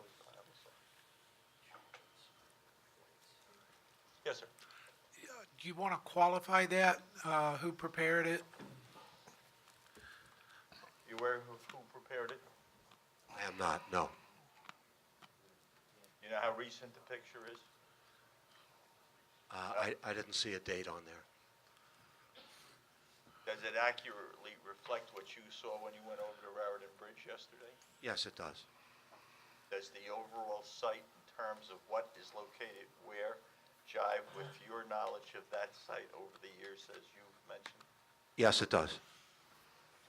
Yes, sir. do you want to qualify that, who prepared it? You aware who prepared it? I am not, no. You know how recent the picture is? I didn't see a date on there. Does it accurately reflect what you saw when you went over to Raritan Bridge yesterday? Yes, it does. Does the overall site in terms of what is located where jive with your knowledge of that site over the years, as you've mentioned? Yes, it does.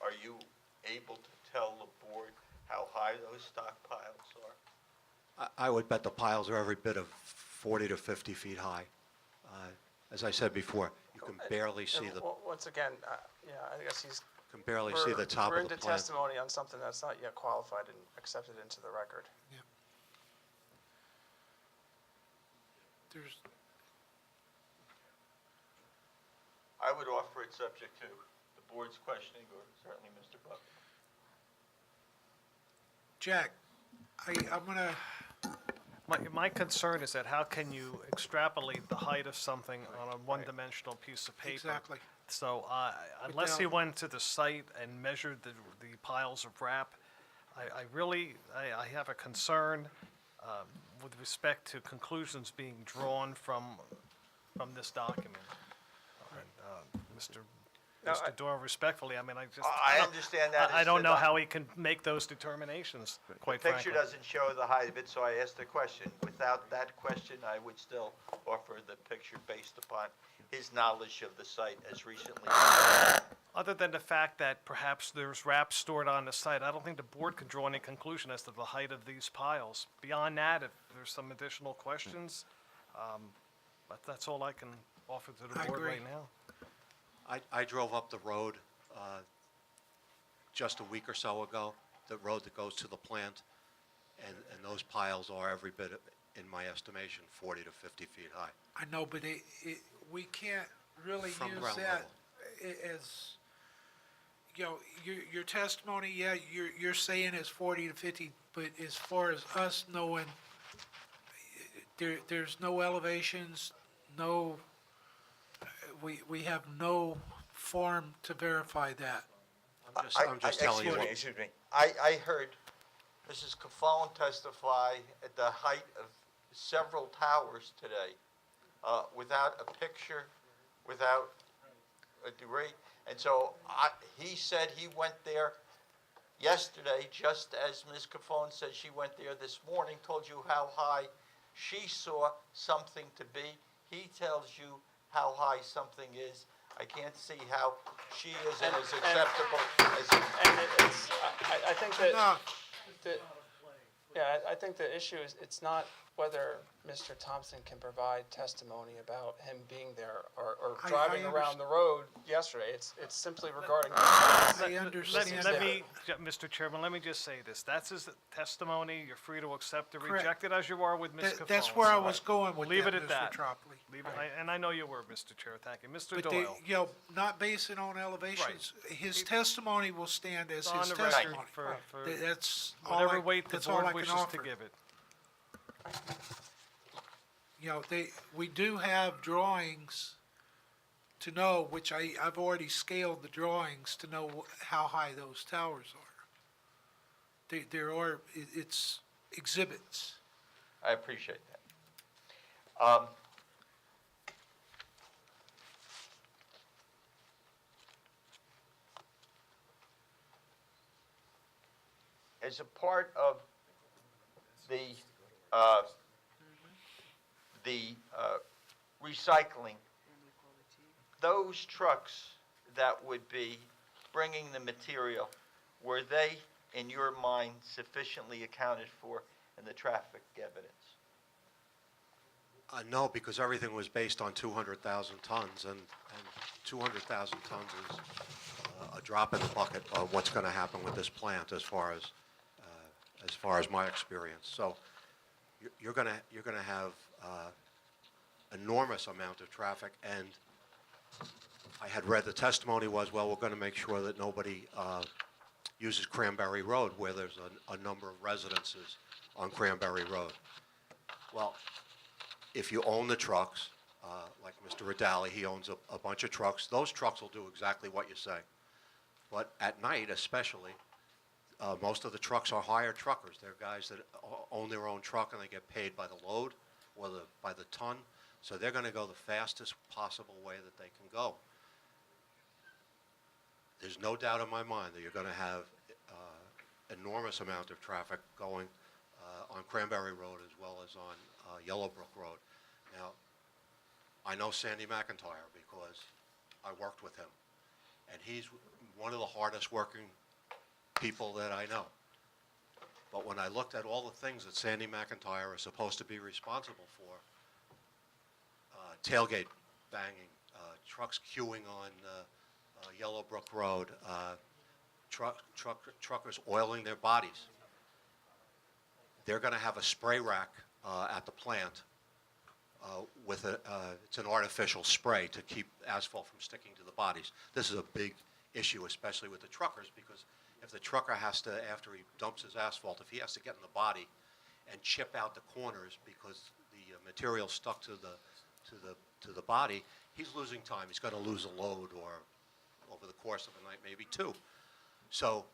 Are you able to tell the board how high those stockpiles are? I would bet the piles are every bit of 40 to 50 feet high. As I said before, you can barely see the, Once again, yeah, I guess he's. can barely see the top We're of the into plant. testimony on something that's not yet qualified and accepted into the record. There's, I would offer it subject to the board's questioning, or certainly Mr. Butler. Jack, I'm gonna My concern is that how can you extrapolate the height of something on a one-dimensional piece of paper? Exactly. So unless he Without- went to the site and measured the piles of wrap, I really have a concern with respect to conclusions being drawn from this document. And, Mr. Doyle, respectfully, I mean, I understand that. I It's don't the know doc- how he can make those determinations, quite The frankly. picture doesn't show the height of it, so I asked the question. Without that question, I would still offer the picture based upon his knowledge of the site as recently. Other than the fact that perhaps there's wrap stored on the site, I don't think the board can draw any conclusion as to the height of these piles. Beyond that, if there's some additional questions, but that's all I can offer to the I board agree. right now. I drove up the road just a week or so ago, the road that goes to the plant, and those piles are every bit, in my estimation, 40 to 50 feet high. I know, but we can't really From use ground that as, you know, your testimony, yeah, you're saying is 40 to 50, but as far as us knowing, there's no elevations, no, we have no form to verify that. I'm just telling you what. Excuse me. I heard Mrs. Cafone testify at the height of several towers today, without a picture, without a degree. And so he said he went there yesterday, just as Ms. Cafone said she went there this morning, told you how high she saw something to be. He tells you how high something is. I can't see how she is as acceptable as. And I think that, No, yeah, I think the issue is, it's not whether Mr. Thompson can provide testimony about him being there or I driving around the road yesterday. It's simply regarding. I understand Let that. me, Mr. Chairman, let me just say this. That's his testimony. You're free to accept or Correct. reject it as you are with Ms. Cafone. That's where I was going with Leave that, it at Mr. that. Tropoli. Leave it, and I know you were, Mr. Chair. Thank you. Mr. But Doyle. you know, not based it on elevations, his testimony will stand as It's on his the record testimony. for That's all whatever I, weight the that's all I board can wishes offer. to give it. You know, we do have drawings to know, which I've already scaled the drawings to know how high those towers are. There are, it's exhibits. I appreciate that. As a part of the recycling, those trucks that would be bringing the material, were they, in your mind, sufficiently accounted for in the traffic evidence? No, because everything was based on 200,000 tons, and 200,000 tons is a drop in the bucket of what's going to happen with this plant as far as my experience. So you're going to have enormous amount of traffic, and I had read the testimony was, well, we're going to make sure that nobody uses Cranberry Road, where there's a number of residences on Cranberry Road. Well, if you own the trucks, like Mr. Ridali, he owns a bunch of trucks, those trucks will do exactly what you say. But at night especially, most of the trucks are hired truckers. They're guys that own their own truck and they get paid by the load or by the ton. So they're going to go the fastest possible way that they can go. There's no doubt in my mind that you're going to have enormous amount of traffic going on Cranberry Road as well as on Yellowbrook Road. Now, I know Sandy McIntyre because I worked with him, and he's one of the hardest working people that I know. But when I looked at all the things that Sandy McIntyre is supposed to be responsible for, tailgate banging, trucks queuing on Yellowbrook Road, truckers oiling their bodies. They're going to have a spray rack at the plant with it's an artificial spray to keep asphalt from sticking to the bodies. This is a big issue, especially with the truckers, because if the trucker has to, after he dumps his asphalt, if he has to get in the body and chip out the corners because the material stuck to the body, he's losing time. He's going to lose a load or over the course of a night, maybe two. So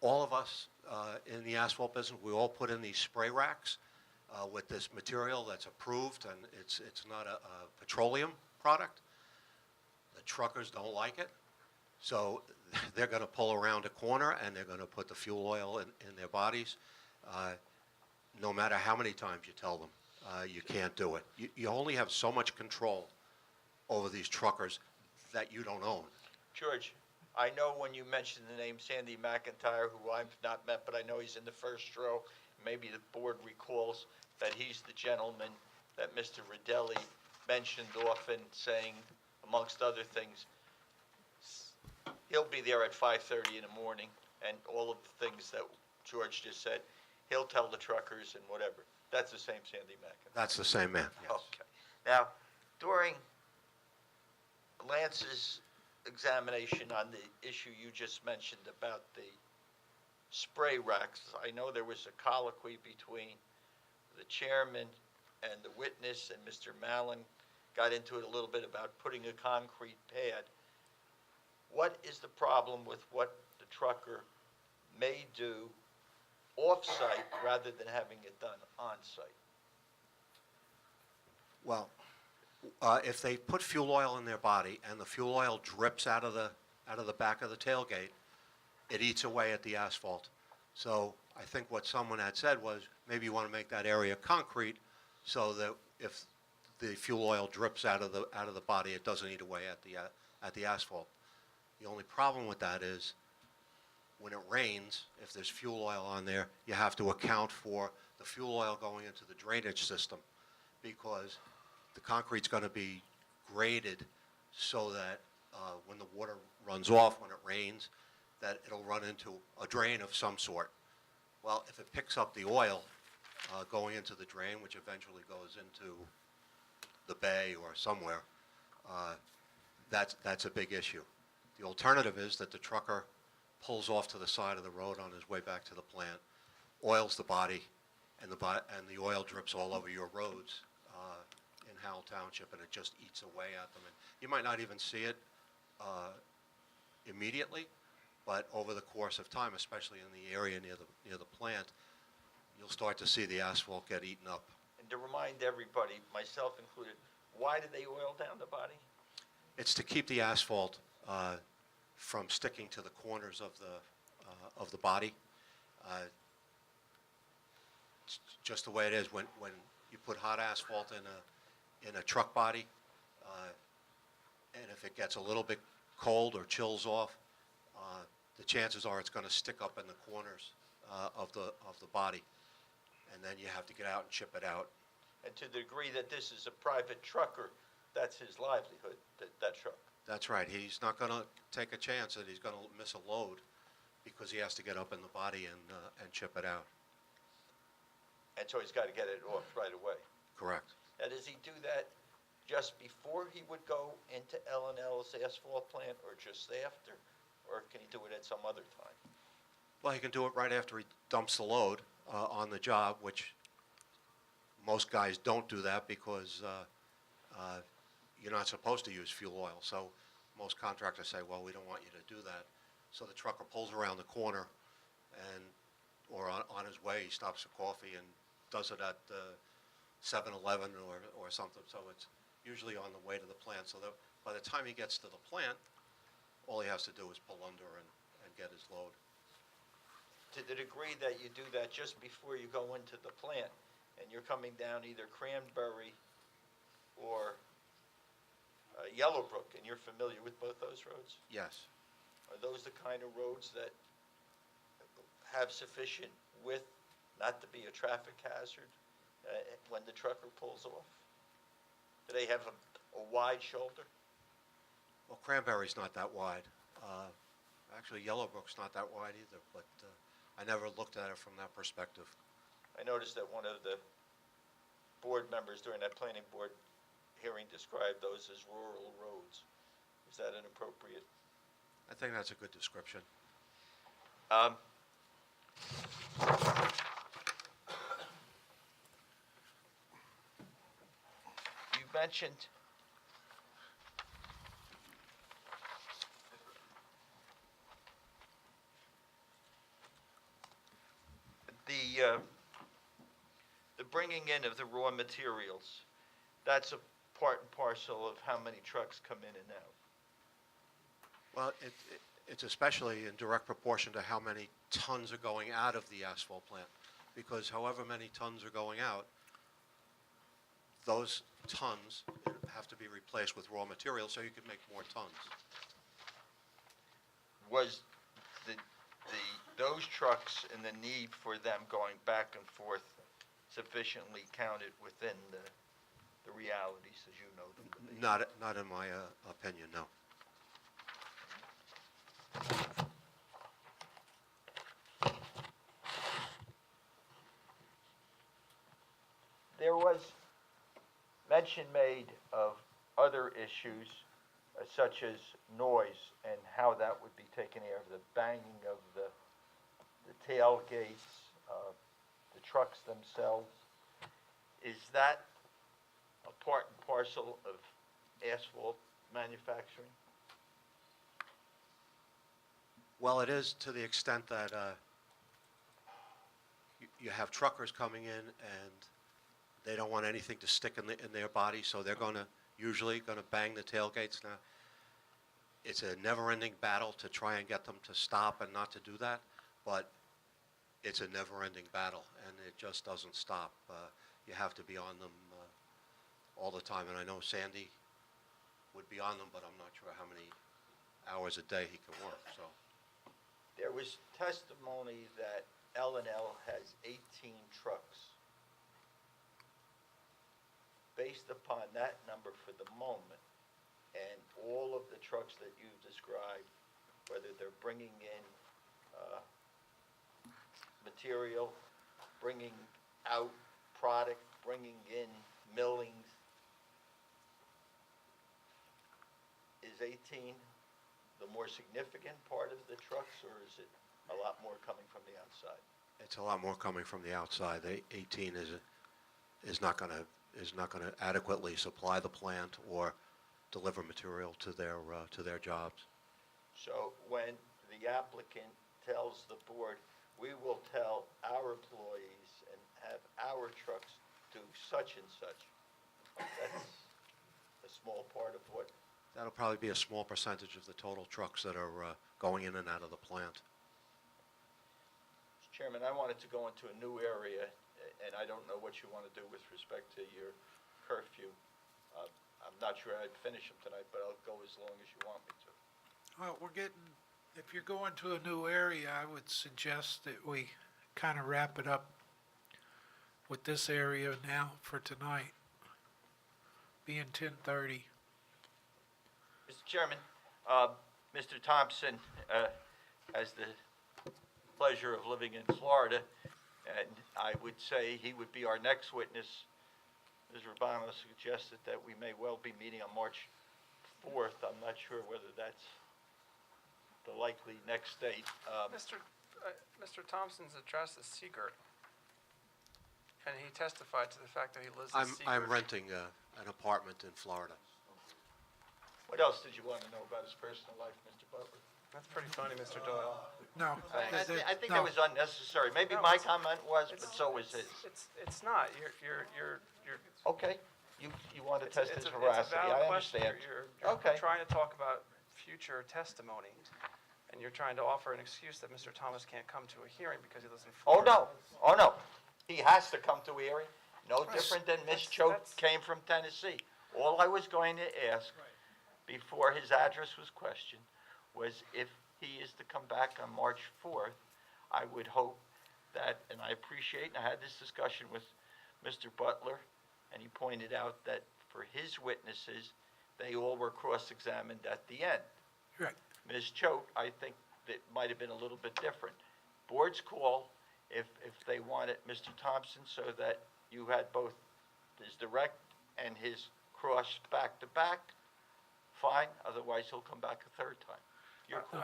all of us in the asphalt business, we all put in these spray racks with this material that's approved, and it's not a petroleum product. The truckers don't like it, so they're going to pull around a corner and they're going to put the fuel oil in their bodies. No matter how many times you tell them, you can't do it. You only have so much control over these truckers that you don't own. George, I know when you mentioned the name Sandy McIntyre, who I've not met, but I know he's in the first row. Maybe the board recalls that he's the gentleman that Mr. Rodelli mentioned often, saying, amongst other things, he'll be there at 5:30 in the morning, and all of the things that George just said, he'll tell the truckers and whatever. That's the same Sandy McIntyre. That's the same man, yes. Okay. Now, during Lance's examination on the issue you just mentioned about the spray racks, I know there was a colloquy between the chairman and the witness, and Mr. Mallon got into it a little bit about putting a concrete pad. What is the problem with what the trucker may do off-site rather than having it done on-site? Well, if they put fuel oil in their body and the fuel oil drips out of the back of the tailgate, it eats away at the asphalt. So I think what someone had said was maybe you want to make that area concrete so that if the fuel oil drips out of the body, it doesn't eat away at the asphalt. The only problem with that is when it rains, if there's fuel oil on there, you have to account for the fuel oil going into the drainage system, because the concrete's going to be graded so that when the water runs off, when it rains, that it'll run into a drain of some sort. Well, if it picks up the oil going into the drain, which eventually goes into the bay or somewhere, that's a big issue. The alternative is that the trucker pulls off to the side of the road on his way back to the plant, oils the body, and the oil drips all over your roads in Howell Township, and it just eats away at them. And you might not even see it immediately, but over the course of time, especially in the area near the plant, you'll start to see the asphalt get eaten up. And to remind everybody, myself included, why do they oil down the body? It's to keep the asphalt from sticking to the corners of the body. It's just the way it is when you put hot asphalt in a truck body, and if it gets a little bit cold or chills off, the chances are it's going to stick up in the corners of the body, and then you have to get out and chip it out. And to the degree that this is a private trucker, that's his livelihood, that truck. That's right. He's not going to take a chance that he's going to miss a load because he has to get up in the body and chip it out. And so he's got to get it off right away. Correct. Now, does he do that just before he would go into L&L's asphalt plant, or just after? Or can he do it at some other time? Well, he can do it right after he dumps the load on the job, which most guys don't do that because you're not supposed to use fuel oil. So most contractors say, well, we don't want you to do that. So the trucker pulls around the corner, or on his way, he stops for coffee and does it at 7-Eleven or something. So it's usually on the way to the plant. So that by the time he gets to the plant, all he has to do is pull under and get his load. To the degree that you do that just before you go into the plant, and you're coming down either Cranberry or Yellowbrook, and you're familiar with both those roads? Yes. Are those the kind of roads that have sufficient width not to be a traffic hazard when the trucker pulls off? Do they have a wide shoulder? Well, Cranberry's not that wide. Actually, Yellowbrook's not that wide either, but I never looked at it from that perspective. I noticed that one of the board members during that planning board hearing described those as rural roads. Is that inappropriate? I think that's a good description. mentioned, the bringing in of the raw materials, that's a part and parcel of how many trucks come in and out. Well, it's especially in direct proportion to how many tons are going out of the asphalt plant, because however many tons are going out, those tons have to be replaced with raw material so you can make more tons. Was those trucks and the need for them going back and forth sufficiently counted within the realities as you know them to be? Not in my opinion, no. There was mention made of other issues such as noise and how that would be taken care of, the banging of the tailgates, the trucks themselves. Is that a part and parcel of asphalt manufacturing? Well, it is to the extent that you have truckers coming in and they don't want anything to stick in their body, so they're usually gonna bang the tailgates. Now, it's a never-ending battle to try and get them to stop and not to do that, but it's a never-ending battle, and it just doesn't stop. You have to be on them all the time, and I know Sandy would be on them, but I'm not sure how many hours a day he can work, so. There was testimony that L&L has 18 trucks. Based upon that number for the moment, and all of the trucks that you've described, whether they're bringing in material, bringing out product, bringing in millings, is 18 the more significant part of the trucks, or is it a lot more coming from the outside? It's a lot more coming from the outside. The 18 is not going to adequately supply the plant or deliver material to their jobs. So when the applicant tells the board, we will tell our employees and have our trucks do such and such, that's a small part of what. That'll probably be a small percentage of the total trucks that are going in and out of the plant. Mr. Chairman, I wanted to go into a new area, and I don't know what you want to do with respect to your curfew. I'm not sure I'd finish them tonight, but I'll go as long as you want me to. Well, if you're going to a new area, I would suggest that we kind of wrap it up with this area now for tonight, being 10:30. Mr. Chairman, Mr. Thompson has the pleasure of living in Florida, and I would say he would be our next witness. Ms. Urbano suggested that we may well be meeting on March 4th. I'm not sure whether that's the likely next date. Mr. Thompson's address is Seagirt, and he testified to the fact that he lives in Seagirt. I'm renting an apartment in Florida. What else did you want to know about his personal life, Mr. Butler? That's pretty funny, Mr. Doyle. No. I think that was unnecessary. Maybe my comment was, but so was his. It's not. You're. Okay, you want to test his It's a veracity, valid I question. understand. You're Okay. trying to talk about future testimony, and you're trying to offer an excuse that Mr. Thomas can't come to a hearing because he lives in Oh, Florida. no, he has to come to a hearing, no different than Ms. Choate came from Tennessee. All I was going to ask before his address was questioned was if he is to come back on March 4th, I would hope that, and I appreciate, and I had this discussion with Mr. Butler, and he pointed out that for his witnesses, they all were cross-examined at the end. Right. Ms. Choate, I think that might have been a little bit different. Board's call, if they wanted Mr. Thompson so that you had both his direct and his cross back-to-back, fine, otherwise he'll come back a third time. Your call.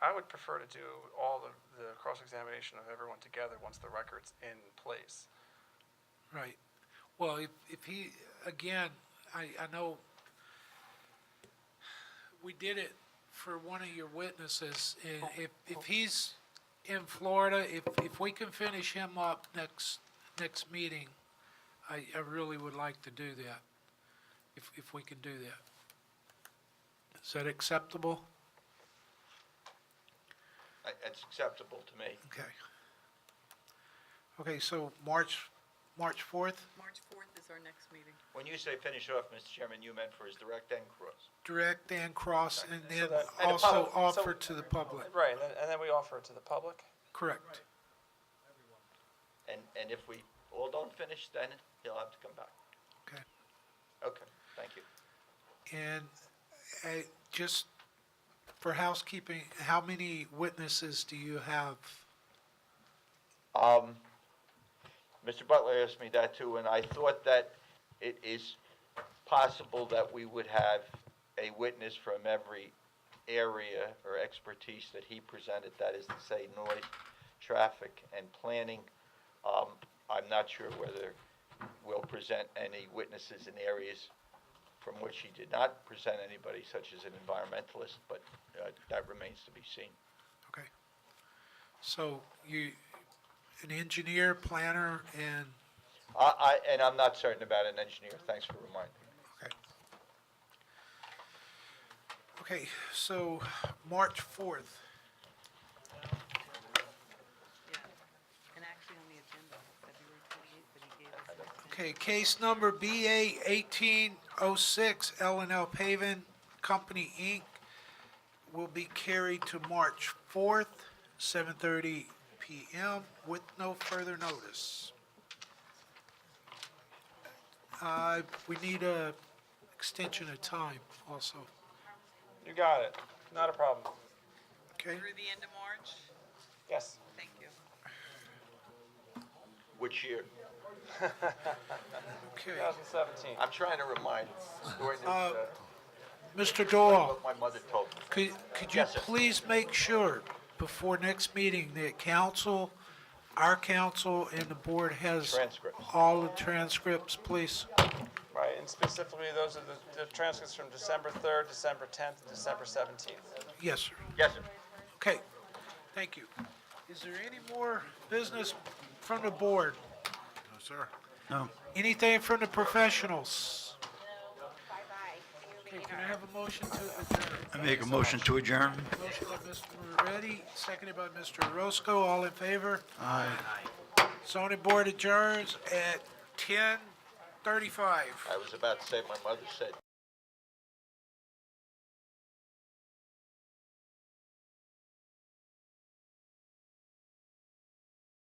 I would prefer to do all the cross-examination of everyone together once the record's in place. Right. Well, if he, again, I know we did it for one of your witnesses, and if he's in Florida, if we can finish him up next meeting, I really would like to do that, if we can do that. Is that acceptable? It's acceptable to me. Okay. Okay, so March 4th, March 4th is our next meeting. When you say finish off, Mr. Chairman, you meant for his direct and cross. direct and cross, and then and the also public- offer so- to the public. Right, and then we offer it to the public. Correct. And if we all don't finish, then he'll have to come back. Okay. Okay, thank you. And just for housekeeping, how many witnesses do you have? Mr. Butler asked me that too, and I thought that it is possible that we would have a witness from every area or expertise that he presented, that is to say, noise, traffic, and planning. I'm not sure whether we'll present any witnesses in areas from which he did not present anybody, such as an environmentalist, but that remains to be seen. Okay. So an engineer, planner, and, And I'm not certain about an engineer. Thanks for reminding me. okay. Okay, so March 4th. Yeah, and actually on the agenda, February 28th, but he gave us. Okay, case number BA 1806, L&L Paving Company, Inc., will be carried to March 4th, 7:30 PM, with no further notice. We need a extension of time also, You got it, not a problem. okay? Through the end of March? Yes. Thank you. Which year? Okay. 2017. I'm trying to remind, during this, Mr. Doyle, what my mother told me. could you Yes, sir. please make sure before next meeting that council, our council, and the board has Transcripts. all the transcripts, please? Right, and specifically, those are the transcripts from December 3rd, December 10th, and December 17th. Yes, sir. Yes, sir. Okay, thank you. Is there any more business from the board? No, sir. Anything from the professionals? Okay, can I have a motion to adjourn? I make a motion to adjourn. Motion by Mr. Moretti, seconded by Mr. Roscoe. All in favor? Aye. Zoning board adjourns at 10:35. I was about to say, my mother said